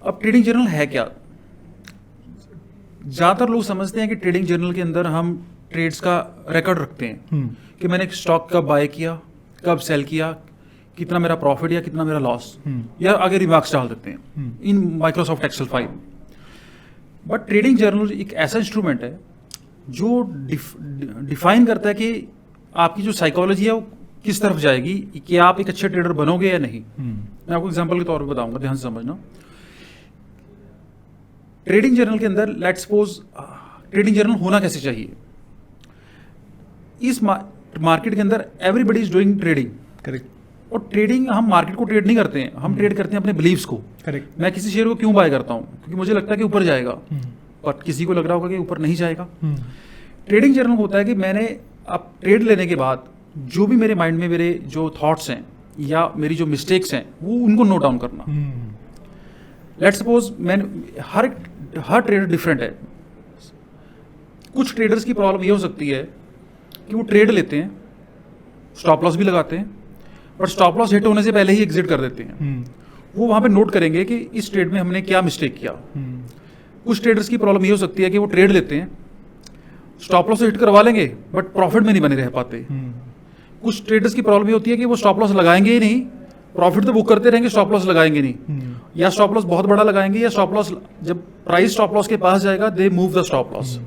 अब ट्रेडिंग जर्नल है क्या? ज़्यादातर लोग समझते हैं कि ट्रेडिंग जर्नल के अंदर हम ट्रेड्स का रिकॉर्ड रखते हैं कि मैंने स्टॉक कब बाय किया, कब सेल किया, कितना मेरा प्रॉफिट या कितना मेरा लॉस, या आगे रिमार्क्स डाल देते हैं in Microsoft Excel file. But trading journal एक ऐसा इंस्ट्रूमेंट है जो डिफाइन करता है कि आपकी जो साइकोलॉजी है वो किस तरफ जाएगी, कि आप एक अच्छे ट्रेडर बनोगे या नहीं। मैं आपको एग्जांपल के तौर पे बताऊंगा, ध्यान से समझना। ट्रेडिंग जर्नल के अंदर लेट्स सपोज ट्रेडिंग जर्नल होना कैसे चाहिए? इस मार्केट के अंदर everybody is doing trading. Correct. और ट्रेडिंग, हम मार्केट को ट्रेड नहीं करते हैं, हम ट्रेड करते हैं अपने बिलीव्स को। करेक्ट। मैं किसी शेयर को क्यों बाय करता हूँ? क्योंकि मुझे लगता है कि ऊपर जाएगा, बट किसी को लग रहा होगा कि ऊपर नहीं जाएगा। ट्रेडिंग जर्नल होता है कि मैंने अब ट्रेड लेने के बाद जो भी मेरे माइंड में मेरे जो थॉट्स हैं या मेरी जो मिस्टेक्स हैं, वो उनको नोट डाउन करना। लेट्स सपोज मैंने हर ट्रेडर डिफरेंट है। कुछ ट्रेडर्स की प्रॉब्लम ये हो सकती है कि वो ट्रेड लेते हैं, स्टॉप लॉस भी लगाते हैं, बट स्टॉप लॉस हिट होने से पहले ही एग्जिट कर देते हैं। वो वहां पे नोट करेंगे कि इस ट्रेड में हमने क्या मिस्टेक किया। कुछ ट्रेडर्स की प्रॉब्लम ये हो सकती है कि वो ट्रेड लेते हैं, स्टॉप लॉस हिट करवा लेंगे बट प्रॉफिट में नहीं बने रह पाते। कुछ ट्रेडर्स की प्रॉब्लम ये होती है कि वो स्टॉप लॉस लगाएंगे ही नहीं, प्रॉफिट तो बुक करते रहेंगे, स्टॉप लॉस लगाएंगे नहीं, या स्टॉप लॉस बहुत बड़ा लगाएंगे, या स्टॉप लॉस जब प्राइस स्टॉप लॉस के पास जाएगा they move the stop loss,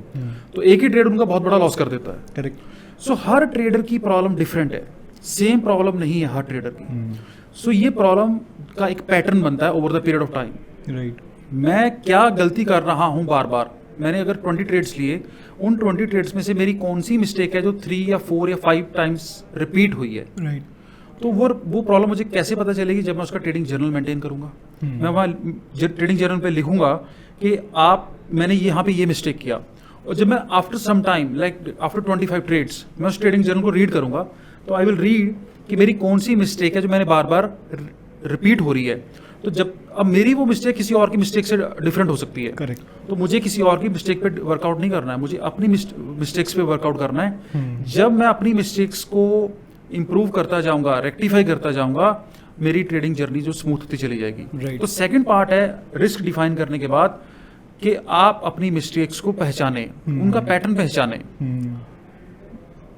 तो एक ही ट्रेड उनका बहुत बड़ा लॉस कर देता है। करेक्ट। सो हर ट्रेडर की प्रॉब्लम डिफरेंट है, सेम प्रॉब्लम नहीं है हर ट्रेडर की। सो ये प्रॉब्लम का एक पैटर्न बनता है over the period of time. Right. मैं क्या गलती कर रहा हूँ बार बार, मैंने अगर 20 ट्रेड्स लिए, उन 20 ट्रेड्स में से मेरी कौन सी मिस्टेक है जो 3 या 4 या 5 टाइम्स रिपीट हुई है। राइट। तो वो प्रॉब्लम मुझे कैसे पता चलेगी? जब मैं उसका ट्रेडिंग जर्नल मेंटेन करूंगा, मैं वहाँ ट्रेडिंग जर्नल पे लिखूंगा कि मैंने यहाँ पे ये मिस्टेक किया, और जब मैं after some time like after 25 trades मैं उस ट्रेडिंग जर्नल को रीड करूंगा, तो आई विल रीड कि मेरी कौन सी मिस्टेक है जो मैंने बार बार रिपीट हो रही है। तो जब अब मेरी वो मिस्टेक किसी और की मिस्टेक से डिफरेंट हो सकती है। करेक्ट। तो मुझे किसी और की मिस्टेक पे वर्कआउट नहीं करना है, मुझे अपनी मिस्टेक्स पे वर्कआउट करना है। जब मैं अपनी मिस्टेक्स को इंप्रूव करता जाऊंगा, रेक्टिफाई करता जाऊंगा, मेरी ट्रेडिंग जर्नी जो स्मूथ होती चली जाएगी। Right. तो सेकंड पार्ट है रिस्क डिफाइन करने के बाद कि आप अपनी मिस्टेक्स को पहचाने, उनका पैटर्न पहचाने,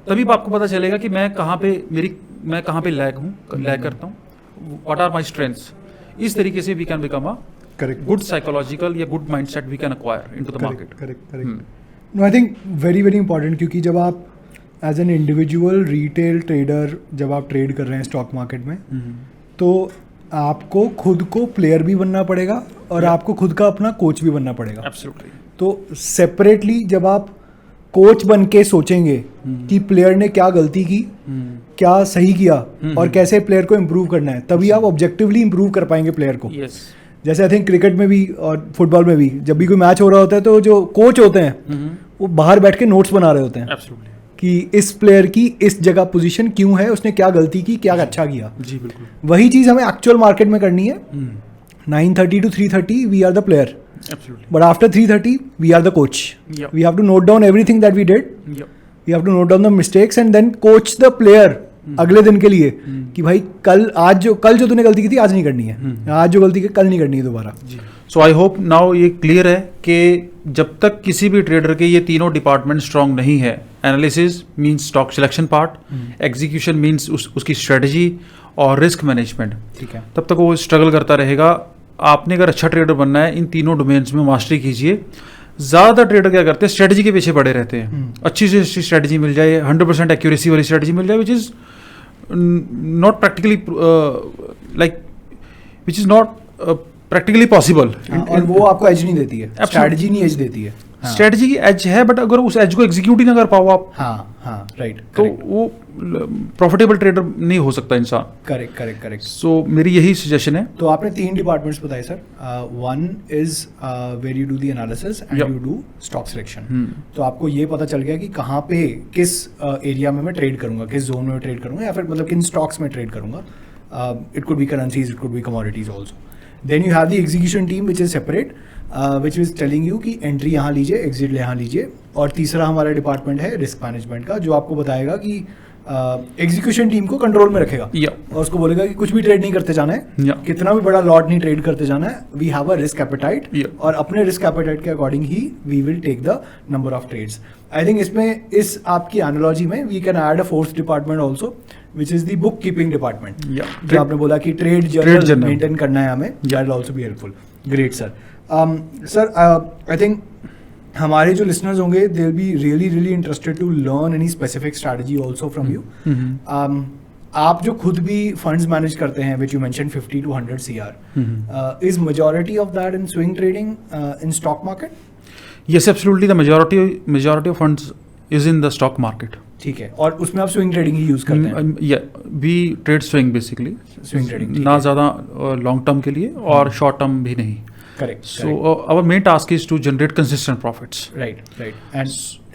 तभी आपको पता चलेगा कि मैं कहाँ पे लैग करता हूँ, व्हाट आर माई स्ट्रेंथ्स। इस तरीके से we can become a correct good psychological या good mindset we can acquire into the market. Correct. No, I think very very important, क्योंकि जब आप as an individual retail trader जब आप trade कर रहे हैं स्टॉक मार्केट में, तो आपको खुद को प्लेयर भी बनना पड़ेगा और आपको खुद का अपना कोच भी बनना पड़ेगा। एब्सोल्युटली। तो सेपरेटली जब आप कोच बन के सोचेंगे कि प्लेयर ने क्या गलती की, क्या सही किया और कैसे प्लेयर को इम्प्रूव करना है, तभी आप ऑब्जेक्टिवली इम्प्रूव कर पाएंगे प्लेयर को। यस। जैसे आई थिंक क्रिकेट में भी और फुटबॉल में भी जब भी कोई मैच हो रहा होता है तो जो कोच होते हैं वो बाहर बैठ के नोट्स बना रहे होते हैं एब्सोल्युटली कि इस प्लेयर की इस जगह पोजीशन क्यों है, उसने क्या गलती की, क्या अच्छा किया। जी बिल्कुल। वही चीज़ हमें एक्चुअल मार्केट में करनी है। 9:30 to 3:30 we are the player, absolutely. but after 3:30 we are the coach. Yep. We have to note down everything that we did. Yep. We have to note down the mistakes and then coach the player अगले दिन के लिए कि भाई कल जो तूने गलती की थी आज नहीं करनी है, आज जो गलती की कल नहीं करनी है दोबारा। सो आई होप नाउ ये क्लियर है कि जब तक किसी भी ट्रेडर के ये तीनों डिपार्टमेंट स्ट्रांग नहीं है, analysis means stock selection part, execution means उसकी स्ट्रेटजी और रिस्क मैनेजमेंट, ठीक है, तब तक वो स्ट्रगल करता रहेगा। आपने अगर अच्छा ट्रेडर बनना है, इन तीनों डोमेन्स में मास्टरी कीजिए। ज़्यादा ट्रेडर क्या करते हैं, स्ट्रेटजी के पीछे पड़े रहते हैं। अच्छी से अच्छी स्ट्रेटजी मिल जाए, 100% एक्यूरेसी वाली स्ट्रेटजी मिल जाए, which is not practically which is not practically possible, और वो आपको एज नहीं देती है, स्ट्रेटजी नहीं एज देती है। स्ट्रेटजी की एज है, बट अगर उस एज को एग्जीक्यूट ही ना कर पाओ आप, हाँ राइट, तो वो प्रॉफिटेबल ट्रेडर नहीं हो सकता इंसान। करेक्ट। सो मेरी यही सजेशन है। तो आपने 3 डिपार्टमेंट्स बताए sir. One is where you do the analysis and you do stock selection. तो आपको ये पता चल गया कि कहाँ पे किस एरिया में मैं ट्रेड करूंगा, किस जोन में ट्रेड करूंगा, या फिर मतलब किन स्टॉक्स में ट्रेड करूंगा। It could be currencies, it could be commodities also. Then you have the execution team which is separate, which is telling you कि एंट्री यहाँ लीजिए, एग्जिट यहाँ लीजिए। और तीसरा हमारा डिपार्टमेंट है रिस्क मैनेजमेंट का, जो आपको बताएगा कि एग्जीक्यूशन टीम को कंट्रोल में रखेगा और उसको बोलेगा कि कुछ भी ट्रेड नहीं करते जाना है, कितना भी बड़ा लॉट नहीं ट्रेड करते जाना है। We have a risk appetite, और अपने रिस्क एपेटाइट के अकॉर्डिंग ही we will take the number of trades. I think इसमें इस आपकी एनालॉजी में we can add a fourth department also, which is the book keeping department. जो आपने बोला कि ट्रेड जर्नल मेंटेन करना है हमें, that will also be helpful. Great sir. Sir I think हमारे जो लिसनर्स होंगे they will be really interested to learn any specific strategy also from you. आप जो खुद भी फंड्स मैनेज करते हैं, which you mention 50 to 100 CR, is majority of that in swing trading in stock market? Yes, absolutely. The majority of funds is in the stock market. ठीक है, और उसमें आप स्विंग ट्रेडिंग ही यूज करते हैं? Yeah, we trade swing basically. Swing trading ना ज़्यादा long term के लिए और शॉर्ट टर्म भी नहीं। Correct. So our main task is to generate consistent profits. Right. And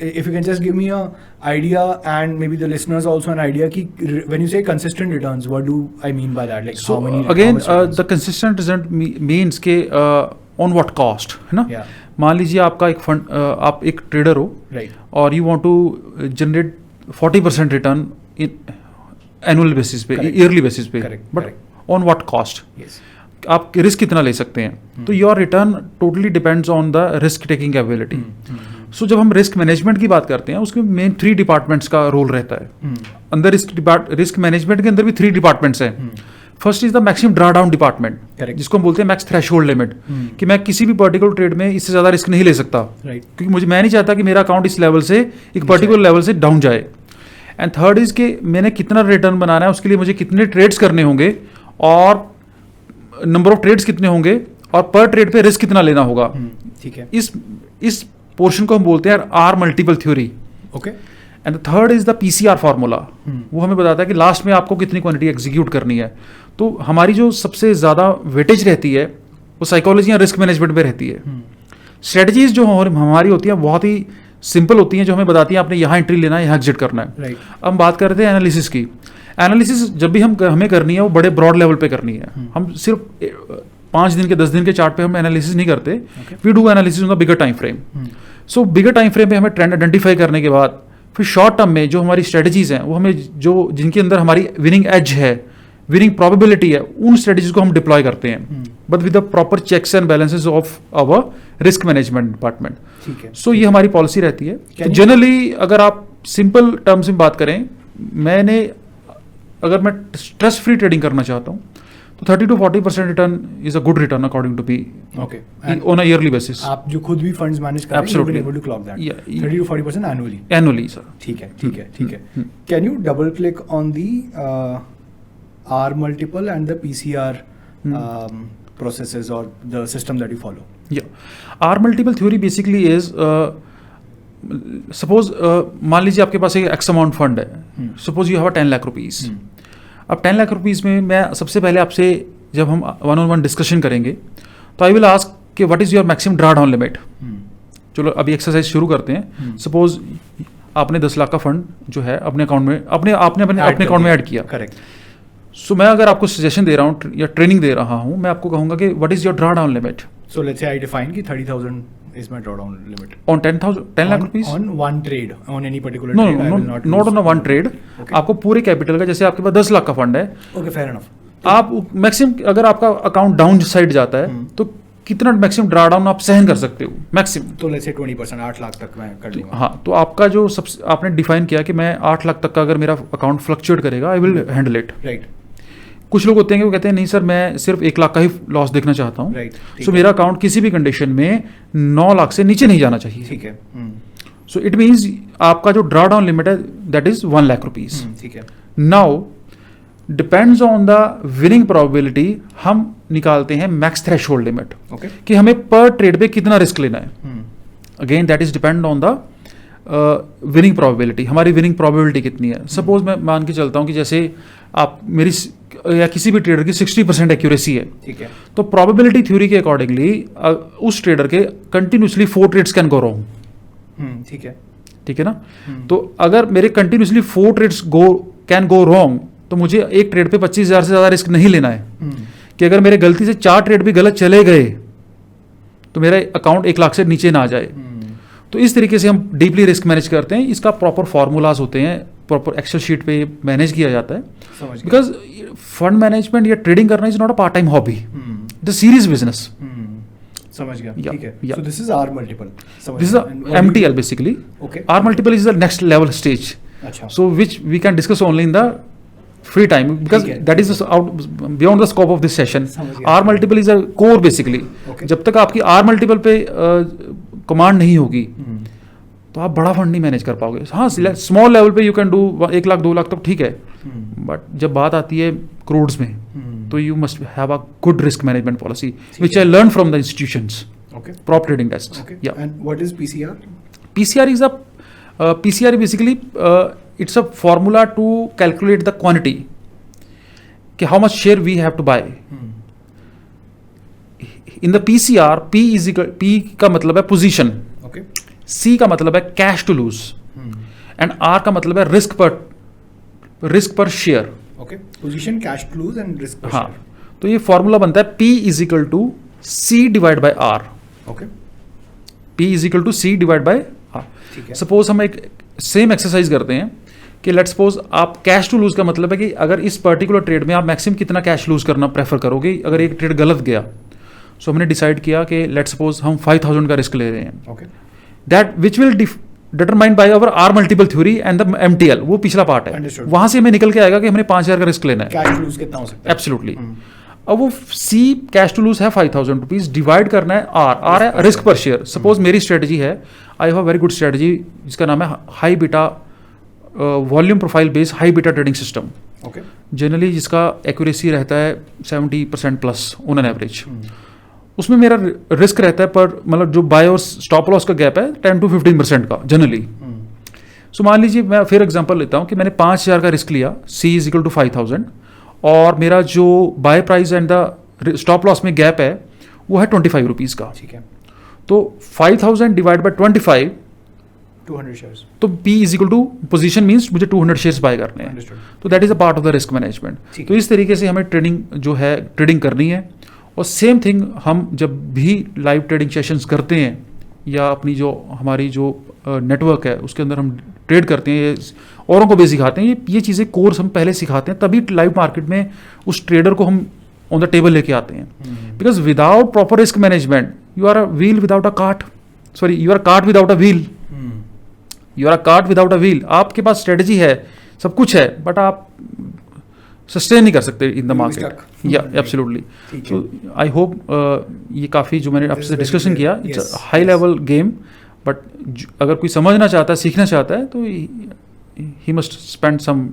if you can just give me a idea, and maybe the listeners also an idea, कि when you say consistent returns, what do I mean by that? Like so how many? Again, the consistent result means के on what cost, है ना? Yeah. मान लीजिए आपका एक fund, आप एक ट्रेडर हो, right, और you want to generate 40% return in annual basis पे, yearly basis पे, but on what cost? Yes. आप रिस्क कितना ले सकते हैं? तो your return totally depends on the risk taking ability. So जब हम रिस्क मैनेजमेंट की बात करते हैं उसमें मेन 3 डिपार्टमेंट्स का रोल रहता है। अंदर इस रिस्क मैनेजमेंट के अंदर भी 3 डिपार्टमेंट्स हैं। First is the maximum draw down department, जिसको हम बोलते हैं मैक्स थ्रेशोल्ड लिमिट, कि मैं किसी भी पर्टिकुलर ट्रेड में इससे ज्यादा रिस्क नहीं ले सकता, क्योंकि मैं नहीं चाहता कि मेरा अकाउंट इस लेवल से एक पर्टिकुलर लेवल से डाउन जाए। एंड थर्ड इज कि मैंने कितना रिटर्न बनाना है, उसके लिए मुझे कितने ट्रेड्स करने होंगे और नंबर ऑफ ट्रेड्स कितने होंगे और पर ट्रेड पे रिस्क कितना लेना होगा। ठीक है। इस पोर्शन को हम बोलते हैं R multiple theory. Okay. And the third is the PCR formula. वो हमें बताता है कि लास्ट में आपको कितनी क्वांटिटी एग्जीक्यूट करनी है। तो हमारी जो सबसे ज्यादा वेटेज रहती है वो साइकोलॉजी या रिस्क मैनेजमेंट में रहती है। स्ट्रेटजीज जो हमारी होती है बहुत ही सिंपल होती हैं, जो हमें बताती हैं आपने यहाँ एंट्री लेना है, यहाँ एग्जिट करना है। अब हम बात करते हैं एनालिसिस की। एनालिसिस जब भी हमें करनी है वो बड़े ब्रॉड लेवल पे करनी है। हम सिर्फ 5 दिन के 10 दिन के चार्ट पे हम एनालिसिस नहीं करते। We do analysis on the bigger time frame. So bigger time frame पे हमें ट्रेंड आइडेंटिफाई करने के बाद फिर शॉर्ट टर्म में जो हमारी स्ट्रेटजीज हैं वो हमें जो जिनके अंदर हमारी विनिंग एज है, विनिंग प्रोबेबिलिटी है, उन स्ट्रेटजीज को हम डिप्लॉय करते हैं, but with the proper checks and balances of our risk management department. ठीक है। सो ये हमारी पॉलिसी रहती है। तो जनरली अगर आप सिंपल टर्म्स में बात करें, अगर मैं स्ट्रेस फ्री ट्रेडिंग करना चाहता हूँ तो 30 to 40% return is a good return according to P on a yearly basis. आप जो खुद भी फंड्स मैनेज कर रहे हैं, you will be able to clock that 30 to 40% annually sir. ठीक है। Can you double click on the R multiple and the PCR processes or the system that you follow? Yeah, R multiple theory basically is suppose मान लीजिए आपके पास एक x amount fund है, suppose you have 10 lakh rupees. अब 10 lakh rupees में मैं सबसे पहले आपसे जब हम 1-on-1 डिस्कशन करेंगे तो आई विल आस्क कि what is your maximum draw down limit. चलो अभी एक्सरसाइज शुरू करते हैं। सपोज आपने 10 लाख का फंड जो है अपने अकाउंट में आपने अकाउंट में ऐड किया। करेक्ट। सो मैं अगर आपको सजेशन दे रहा हूँ या ट्रेनिंग दे रहा हूँ, मैं आपको कहूंगा कि what is your draw down limit. So let's say I define कि 30,000 is my drawdown limit. On 10 lakh rupees? On one trade, on any particular no, trade. No, I will not on a one trade. Okay. आपको पूरे capital का, जैसे आपके पास 10 लाख का fund है। Okay, fair enough. आप maximum अगर आपका अकाउंट डाउन साइड जाता है तो कितना मैक्सिमम ड्रा डाउन आप सहन कर सकते हो मैक्सिमम? तो let's say 20%, 8 लाख तक मैं कर लूंगा। हाँ, तो आपका जो आपने डिफाइन किया कि मैं 8 लाख तक का अगर मेरा अकाउंट फ्लक्चुएट करेगा, I will handle it. Right. कुछ लोग होते हैं कि वो कहते हैं नहीं सर मैं सिर्फ 1 लाख का ही लॉस देखना चाहता हूँ। सो मेरा अकाउंट किसी भी कंडीशन में 9 लाख से नीचे नहीं जाना चाहिए। ठीक है। सो इट मीन्स आपका जो ड्रा डाउन लिमिट है दैट इज 1 लाख रुपीज। ठीक है। Now depends on the winning probability हम निकालते हैं मैक्स थ्रेशोल्ड लिमिट, कि हमें पर ट्रेड पे कितना रिस्क लेना है। Again that is depend on the winning probability, हमारी विनिंग प्रोबेबिलिटी कितनी है। सपोज मैं मान के चलता हूँ कि जैसे आप मेरी या किसी भी ट्रेडर की 60% एक्यूरेसी है। ठीक है। तो प्रोबेबिलिटी थ्योरी के अकॉर्डिंगली उस ट्रेडर के continuously 4 trades can go wrong. ठीक है। ठीक है ना। तो अगर मेरे continuously 4 trades can go wrong तो मुझे एक ट्रेड पे 25,000 से ज्यादा रिस्क नहीं लेना है। कि अगर मेरे गलती से 4 ट्रेड भी गलत चले गए तो मेरा अकाउंट 1 लाख से नीचे ना आ जाए। तो इस तरीके से हम डीपली रिस्क मैनेज करते हैं। इसका प्रॉपर फॉर्मूलाज होते हैं, प्रॉपर एक्सेल शीट पे मैनेज किया जाता है। बिकॉज फंड मैनेजमेंट या ट्रेडिंग करना is not a part time hobby, the serious business. समझ गया। ठीक है। So this is R multiple. This is MTL basically. Okay. R multiple is the next level stage. अच्छा. So which we can discuss only in the free time because that is out beyond the scope of this session. R multiple is a core basically. Okay. जब तक आपकी R multiple पे command नहीं होगी तो आप बड़ा फंड नहीं मैनेज कर पाओगे। हाँ, स्मॉल लेवल पे you can do 1 lakh 2 lakh तक ठीक है, बट जब बात आती है करोड्स में तो you must have a good risk management policy which I learn from the institutions, prop trading desk. Yeah and what is PCR? PCR is PCR basically it's a formula to calculate the quantity कि how much share we have to buy. In the PCR P का मतलब है position, C का मतलब है cash to lose and R का मतलब है risk per share. Position, cash to lose and risk per share. हाँ, तो ये फॉर्मूला बनता है P is equal to C divide by R। P is equal to C divide by R। Suppose हम एक सेम एक्सरसाइज करते हैं कि लेट्स सपोज आप कैश टू लूज का मतलब है कि अगर इस पर्टिकुलर ट्रेड में आप मैक्सिमम कितना कैश लूज करना प्रेफर करोगे अगर एक ट्रेड गलत गया। सो हमने डिसाइड किया कि लेट्स सपोज हम 5,000 का रिस्क ले रहे हैं। That which will determined by our R multiple theory and the MTL, वो पिछला पार्ट है, Understood. वहां से हमें निकल के आएगा कि हमने 5,000 का रिस्क लेना है, कैश फ्लूज कितना हो सकता है? एब्सोल्युटली। अब वो C कैश टू लूज है 5,000 रुपीज, डिवाइड करना है R है रिस्क पर शेयर। सपोज मेरी स्ट्रेटजी है, I have a very good strategy जिसका नाम है high beta volume profile based high beta trading system, okay, generally जिसका एक्यूरेसी रहता है 70% प्लस ऑन एन एवरेज। उसमें मेरा रिस्क रहता है पर मतलब जो बाय और स्टॉप लॉस का गैप है 10 to 15% का जनरली। सो मान लीजिए मैं फिर एग्जांपल लेता हूँ कि मैंने 5,000 का रिस्क लिया, C इज इक्वल टू 5,000, और मेरा जो buy price and the stop loss में गैप है वो है 25 रुपीज़ का। ठीक है, तो 5,000 डिवाइड बाय 25, 200 शेयर्स, तो P is equal to position means मुझे 200 शेयर्स बाय करने हैं। अंडरस्टूड। तो that is a part of the risk management. ठीक तो इस तरीके से हमें ट्रेडिंग जो है ट्रेडिंग करनी है। और सेम थिंग हम जब भी लाइव ट्रेडिंग सेशंस करते हैं या अपनी जो हमारी जो नेटवर्क है उसके अंदर हम ट्रेड करते हैं, औरों को भी सिखाते हैं, ये चीज़ें कोर्स हम पहले सिखाते हैं, तभी लाइव मार्केट में उस ट्रेडर को हम ऑन द टेबल लेके आते हैं। Because without proper risk management you are a wheel without a cart, sorry you are cart without a wheel, you are a cart without a wheel. आपके पास strategy है, सब कुछ है, बट आप सस्टेन नहीं कर सकते in the market. Yeah absolutely. So I hope ये काफ़ी जो मैंने आपसे डिस्कशन किया, it's high level game, but अगर कोई समझना चाहता है, सीखना चाहता है, तो he must spend some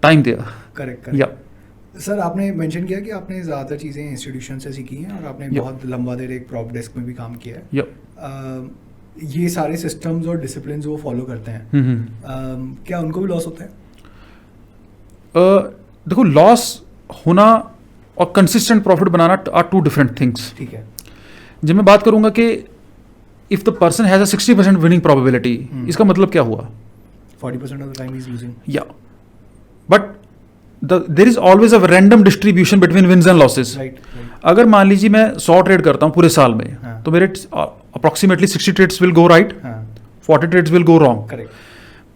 time there. Correct. Yeah sir, आपने मेंशन किया कि आपने ज़्यादातर चीज़ें इंस्टीट्यूशन से सीखी हैं और आपने बहुत लंबा देर एक प्रॉप डेस्क में भी काम किया है। ये सारे सिस्टम्स और डिसिप्लिन वो फॉलो करते हैं, क्या उनको भी लॉस होता है? देखो, लॉस होना और कंसिस्टेंट प्रॉफिट बनाना आर टू डिफरेंट थिंग्स। ठीक है। जब मैं बात करूंगा कि if the person has a 60% winning probability, इसका मतलब क्या हुआ? 40% of the time he is losing. Yeah but there is always a random distribution between wins and losses. Right. अगर मान लीजिए मैं 100 ट्रेड करता हूँ पूरे साल में, तो मेरे approximately 60 trades will go right, 40 trades will go wrong. Correct.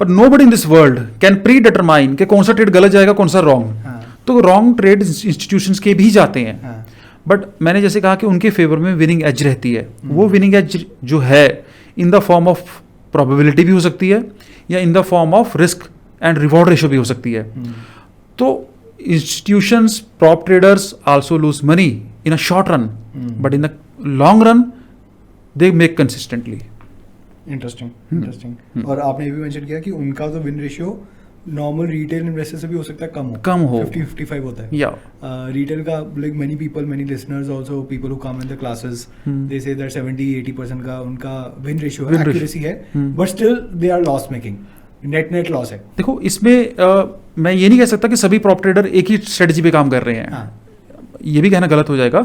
But nobody in this world can predetermine कि कौन सा ट्रेड गलत जाएगा, कौन सा रॉन्ग। तो रॉन्ग ट्रेड इंस्टीट्यूशंस के भी जाते हैं, बट मैंने जैसे कहा कि उनके फेवर में विनिंग एज रहती है। वो विनिंग एज जो है इन द फॉर्म ऑफ प्रोबेबिलिटी भी हो सकती है या इन the form of risk and reward ratio भी हो सकती है। तो institutions, prop traders also lose money in a short run, but in the long run they make consistently. Interesting. और आपने ये भी मेंशन किया कि उनका तो win ratio normal retail investor से भी हो सकता है कम हो 50-55 होता है। या रिटेल का like many listeners also, people who come in the classes, they say that 70-80% का उनका विन रेशियो है, एक्यूरेसी है, but still they are loss making, net loss है। देखो, इसमें मैं ये नहीं कह सकता कि सभी प्रॉप ट्रेडर एक ही स्ट्रेटजी पे काम कर रहे हैं। ये भी कहना गलत हो जाएगा।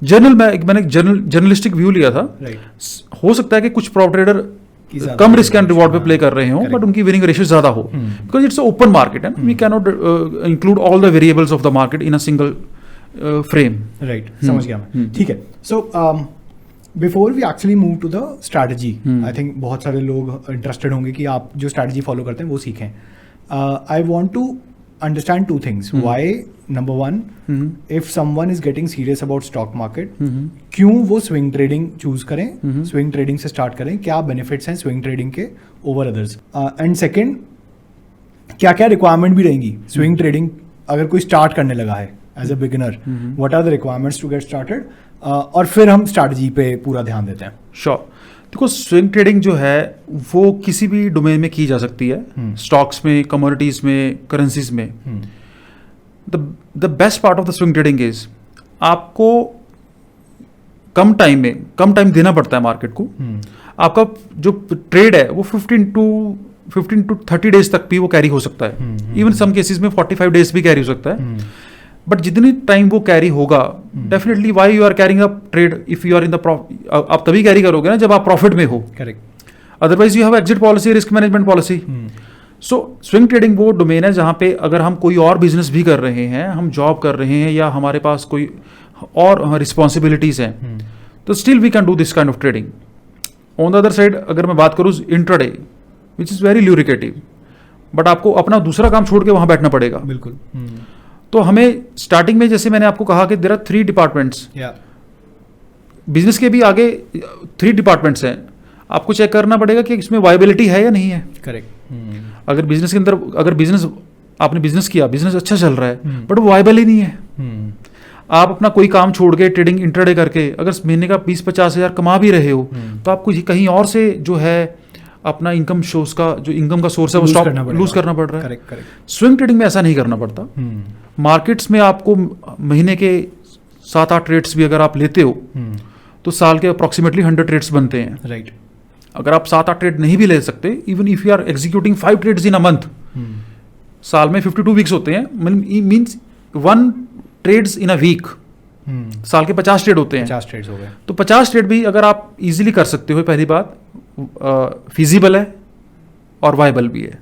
मैंने जर्नलिस्टिक व्यू लिया था। हो सकता है कि कुछ प्रॉप ट्रेडर कम रिस्क एंड रिवॉर्ड पे प्ले कर रहे हो, बट उनकी विनिंग रेशियो ज्यादा हो, बिकॉज इट्स ओपन मार्केट है। We can not include all the variables of the market in a single frame. Right, समझ गया मैं। ठीक है। So before we actually move to the strategy, I think बहुत सारे लोग इंटरेस्टेड होंगे कि आप जो स्ट्रैटेजी फॉलो करते हैं वो सीखें। I want to understand two things. Why, number one, if someone is getting serious about stock market, क्यों वो swing trading choose करें, swing trading से start करें, क्या benefits हैं swing trading के over others, and second, क्या क्या requirement भी रहेंगी swing trading अगर कोई start करने लगा है as a beginner, what are the requirements to get started, और फिर हम strategy पे पूरा ध्यान देते हैं। Sure. देखो, स्विंग ट्रेडिंग जो है वो किसी भी डोमेन में की जा सकती है, स्टॉक्स में, कमोडिटीज में, करेंसीज में। The best part of the swing trading is आपको कम टाइम देना पड़ता है मार्केट को। आपका जो ट्रेड है वो 15 to 30 डेज तक भी वो कैरी हो सकता है, इवन सम केसेस में 45 डेज भी कैरी हो सकता है। बट जितनी टाइम वो कैरी होगा, definitely why you are carrying a trade if you are in the आप तभी कैरी करोगे ना जब आप प्रॉफिट में हो। Correct. Otherwise you have exit policy, risk management policy. So swing trading वो डोमेन है जहां पे अगर हम कोई और बिजनेस भी कर रहे हैं, हम जॉब कर रहे हैं या हमारे पास कोई और रिस्पॉन्सिबिलिटीज हैं, तो still we can do this kind of trading. On the other side अगर मैं बात करूँ intraday, which is very lucrative, but आपको अपना दूसरा काम छोड़ के वहां बैठना पड़ेगा। बिल्कुल। तो हमें स्टार्टिंग में जैसे मैंने आपको कहा कि देयर आर 3 डिपार्टमेंट्स, बिजनेस के भी आगे 3 डिपार्टमेंट्स हैं। आपको चेक करना पड़ेगा कि इसमें वायबिलिटी है या नहीं है। करेक्ट। अगर बिजनेस के अंदर आपने बिजनेस किया, बिजनेस अच्छा चल रहा है बट वो वायबल ही नहीं है, आप अपना कोई काम छोड़ के ट्रेडिंग इंट्राडे करके अगर महीने का 20-50 हज़ार कमा भी रहे हो तो आपको कहीं और से जो है अपना इनकम सोर्स का जो इनकम का सोर्स है वो स्टॉप लूज करना पड़ रहा है। करेक्ट। स्विंग ट्रेडिंग में ऐसा नहीं करना पड़ता। मार्केट्स में आपको महीने के 7-8 ट्रेड्स भी अगर आप लेते हो तो साल के अप्रॉक्सीमेटली 100 ट्रेड्स बनते हैं। राइट। अगर आप 7-8 ट्रेड नहीं भी ले सकते, even if you are executing 5 trades in a month, साल में 52 वीक्स होते हैं, means 1 trades in a week, साल के 50 ट्रेड होते हैं। 50 ट्रेड्स हो गए तो 50 ट्रेड भी अगर आप इजीली कर सकते हो, पहली बात फिजिबल है और वायबल भी है।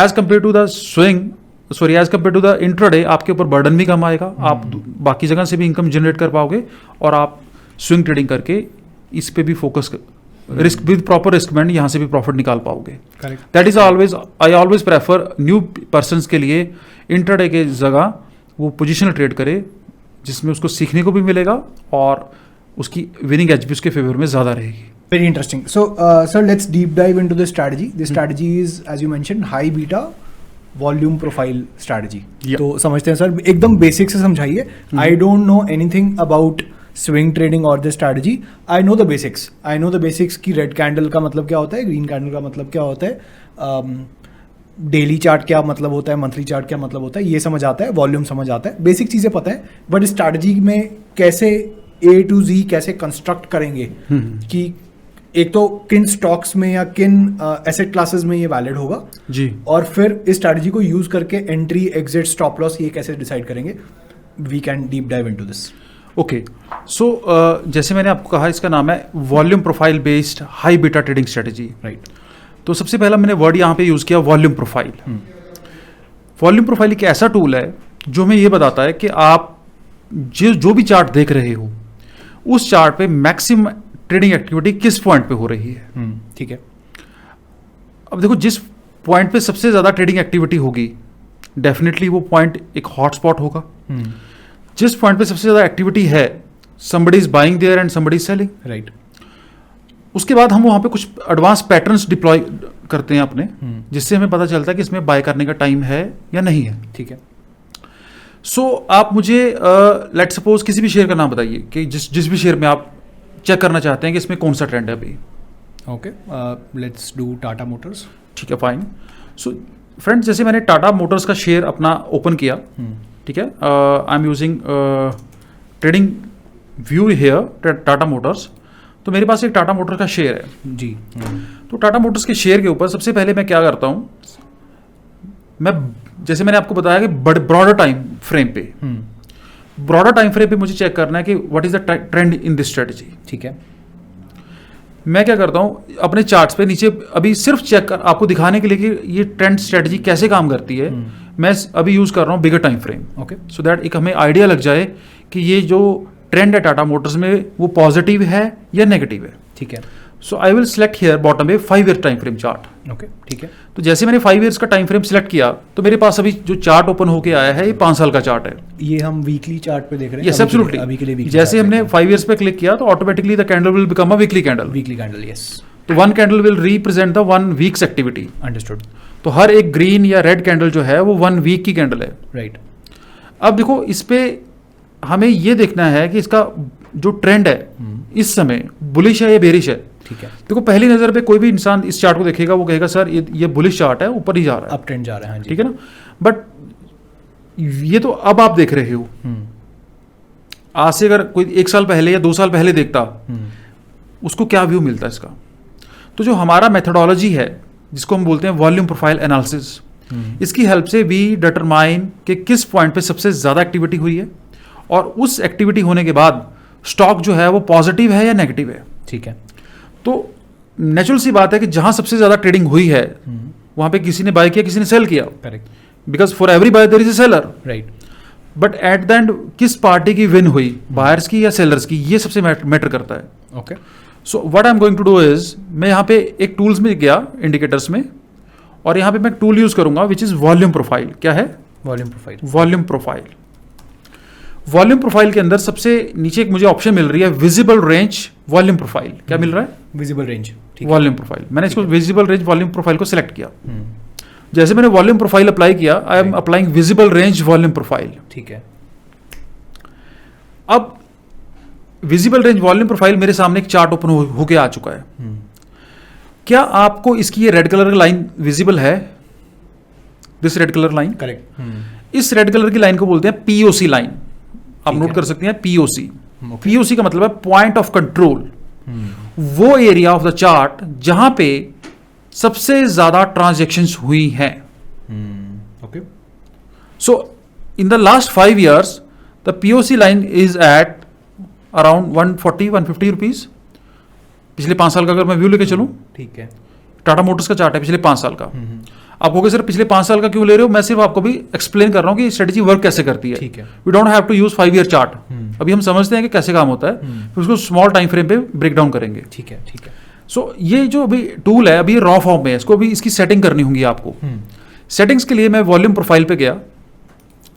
As compare to the as compare to the intraday आपके ऊपर बर्डन भी कम आएगा, आप बाकी जगह से भी इनकम जनरेट कर पाओगे और आप स्विंग ट्रेडिंग करके इस पे भी focus risk with proper risk management यहाँ से भी प्रॉफिट निकाल पाओगे। Correct. That is I always prefer new persons के लिए इंट्राडे के जगह वो पोजिशनल ट्रेड करे जिसमें उसको सीखने को भी मिलेगा और उसकी विनिंग एज भी उसके फेवर में ज़्यादा रहेगी। Very interesting. So, sir, let's deep dive into the strategy. The strategy is, as you mentioned, high beta volume profile strategy. Yeah. तो समझते हैं सर, एकदम बेसिक से समझाइए. I don't know anything about swing trading or the strategy. I know the basics. I know the basics कि red candle का मतलब क्या होता है, green candle का मतलब क्या होता है, डेली चार्ट क्या मतलब होता है, मंथली चार्ट क्या मतलब होता है, ये समझ आता है, वॉल्यूम समझ आता है, बेसिक चीज़ें पता है. बट स्ट्रैटेजी में कैसे A to Z कैसे कंस्ट्रक्ट करेंगे कि एक तो किन स्टॉक्स में या किन एसेट क्लासेस में ये वैलिड होगा जी, और फिर इस स्ट्रैटेजी को यूज करके एंट्री, एग्जिट, स्टॉप लॉस ये कैसे डिसाइड करेंगे. We can deep dive into this. Okay. So जैसे मैंने आपको कहा इसका नाम है volume profile based high beta trading strategy. Right. तो सबसे पहला मैंने वर्ड यहाँ पे यूज़ किया वॉल्यूम प्रोफाइल. वॉल्यूम प्रोफाइल एक ऐसा टूल है जो हमें ये बताता है कि आप जो भी चार्ट देख रहे हो उस चार्ट पे मैक्सिमम ट्रेडिंग एक्टिविटी किस पॉइंट पे हो रही है. ठीक है. अब देखो जिस पॉइंट पे सबसे ज़्यादा ट्रेडिंग एक्टिविटी होगी डेफिनेटली वो पॉइंट एक हॉटस्पॉट होगा. जिस पॉइंट पे सबसे ज़्यादा एक्टिविटी है somebody is buying there and somebody is selling. Right. उसके बाद हम वहाँ पे कुछ एडवांस पैटर्न्स डिप्लॉय करते हैं अपने, जिससे हमें पता चलता है कि इसमें बाय करने का टाइम है या नहीं है. ठीक है. सो आप मुझे लेट सपोज किसी भी शेयर का नाम बताइए कि जिस भी शेयर में आप चेक करना चाहते हैं कि इसमें कौन सा ट्रेंड है अभी. Okay. Let's do Tata Motors. ठीक है, फाइन. सो फ्रेंड्स जैसे मैंने टाटा मोटर्स का शेयर अपना ओपन किया, ठीक है, I am using trading view here Tata Motors. तो मेरे पास एक टाटा मोटर्स का शेयर है जी. तो टाटा मोटर्स के शेयर के ऊपर सबसे पहले मैं क्या करता हूँ, मैं जैसे मैंने आपको बताया कि ब्रॉडर टाइम फ्रेम पे, ब्रॉडर टाइम फ्रेम पे मुझे चेक करना है कि what is the trend in this strategy. ठीक है. मैं क्या करता हूँ अपने चार्ट्स पे नीचे अभी सिर्फ चेक कर आपको दिखाने के लिए कि ये ट्रेंड स्ट्रेटजी कैसे काम करती है, मैं अभी यूज कर रहा हूँ bigger time frame. Okay. So that एक हमें आइडिया लग जाए कि ये जो ट्रेंड है टाटा मोटर्स में वो पॉजिटिव है या नेगेटिव है. ठीक है. So I will select here bottom में 5 year time frame chart. Okay. ठीक है. तो जैसे मैंने 5 ईयर्स का टाइम फ्रेम सिलेक्ट किया तो मेरे पास अभी जो चार्ट ओपन होके आया है ये 5 साल का चार्ट है. ये हम वीकली चार्ट पे देख रहे हैं. Yes absolutely. अभी के लिए weekly जैसे chart हमने देख 5 ईयर्स पे क्लिक किया तो automatically the candle will become a weekly candle. Weekly candle. Yes. तो 1 candle will represent the 1 weeks activity. Understood. तो हर एक ग्रीन या रेड कैंडल जो है वो 1 वीक की कैंडल है. राइट. अब देखो इस पे हमें ये देखना है कि इसका जो ट्रेंड है इस समय बुलिश है या बेरिश है. ठीक है. देखो पहली नजर पे कोई भी इंसान इस चार्ट को देखेगा वो कहेगा सर ये बुलिश चार्ट है, ऊपर ही जा रहा है, अप ट्रेंड जा रहा है. हाँ जी. ठीक है ना. बट ये तो अब आप देख रहे हो, आज से अगर कोई 1 साल पहले या 2 साल पहले देखता उसको क्या व्यू मिलता है इसका. तो जो हमारा मेथोडोलॉजी है जिसको हम बोलते हैं वॉल्यूम प्रोफाइल एनालिसिस, इसकी हेल्प से वी डिटरमाइन कि किस पॉइंट पे सबसे ज़्यादा एक्टिविटी हुई है और उस एक्टिविटी होने के बाद स्टॉक जो है वो पॉजिटिव है या नेगेटिव है. ठीक है. तो नेचुरल सी बात है कि जहां सबसे ज़्यादा ट्रेडिंग हुई है वहां पे किसी ने बाय किया किसी ने सेल किया. Correct. Because for every buy there is a seller. Right. But at the end किस पार्टी की विन हुई, बायर्स की या सेलर्स की, ये सबसे मैटर करता है. Okay. So what I am going to do is मैं यहाँ पे एक टूल्स में गया इंडिकेटर्स में और यहाँ पे मैं टूल यूज करूंगा विच इज वॉल्यूम प्रोफाइल. क्या है volume profile? Volume profile. Volume profile के अंदर सबसे नीचे एक मुझे ऑप्शन मिल रही है विजिबल रेंज वॉल्यूम प्रोफाइल. क्या मिल रहा है? Visible range. वॉल्यूम प्रोफाइल, मैंने इसको विजिबल रेंज वॉल्यूम प्रोफाइल को सिलेक्ट किया। जैसे मैंने वॉल्यूम प्रोफाइल अप्लाई किया, I am applying visible range volume profile. ठीक है। अब विजिबल रेंज वॉल्यूम प्रोफाइल मेरे सामने एक चार्ट ओपन होके आ चुका है। क्या आपको इसकी ये रेड कलर की लाइन विजिबल है? This red colour line, correct. इस रेड कलर की लाइन को बोलते हैं पीओसी लाइन। आप नोट कर सकते हैं पीओसी। पीओसी का मतलब है पॉइंट ऑफ कंट्रोल, वो एरिया ऑफ द चार्ट जहां पे सबसे ज्यादा ट्रांजैक्शंस हुई हैं। Okay. So in the last 5 years the POC line is at around 140-150 rupees. पिछले 5 साल का अगर मैं व्यू लेके चलूं, ठीक है। टाटा मोटर्स का चार्ट है पिछले 5 साल का। आप कहोगे सर पिछले 5 साल का क्यों ले रहे हो? मैं सिर्फ आपको भी एक्सप्लेन कर रहा हूं कि स्ट्रेटेजी वर्क कैसे करती है। ठीक है। We don't have to use 5 year chart. अभी हम समझते हैं कि कैसे काम होता है, फिर उसको स्मॉल टाइम फ्रेम पे ब्रेक डाउन करेंगे। ठीक है, ठीक है। सो ये जो अभी टूल है अभी रॉ फॉर्म में है, इसको अभी इसकी सेटिंग करनी होगी आपको। सेटिंग्स के लिए मैं वॉल्यूम प्रोफाइल पे गया।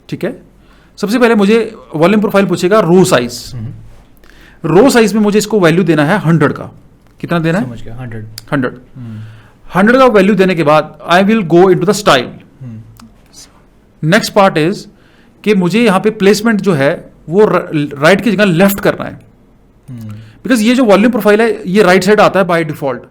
ठीक है। सबसे पहले मुझे वॉल्यूम प्रोफाइल पूछेगा रो साइज। रो साइज में मुझे इसको वैल्यू देना है 100 का। कितना देना है? समझ गया। 100 का वैल्यू देने के बाद I will go into the style. Next part is कि मुझे यहां पे प्लेसमेंट जो है वो राइट की जगह लेफ्ट करना है, बिकॉज ये जो वॉल्यूम प्रोफाइल है ये राइट साइड आता है बाय डिफॉल्ट।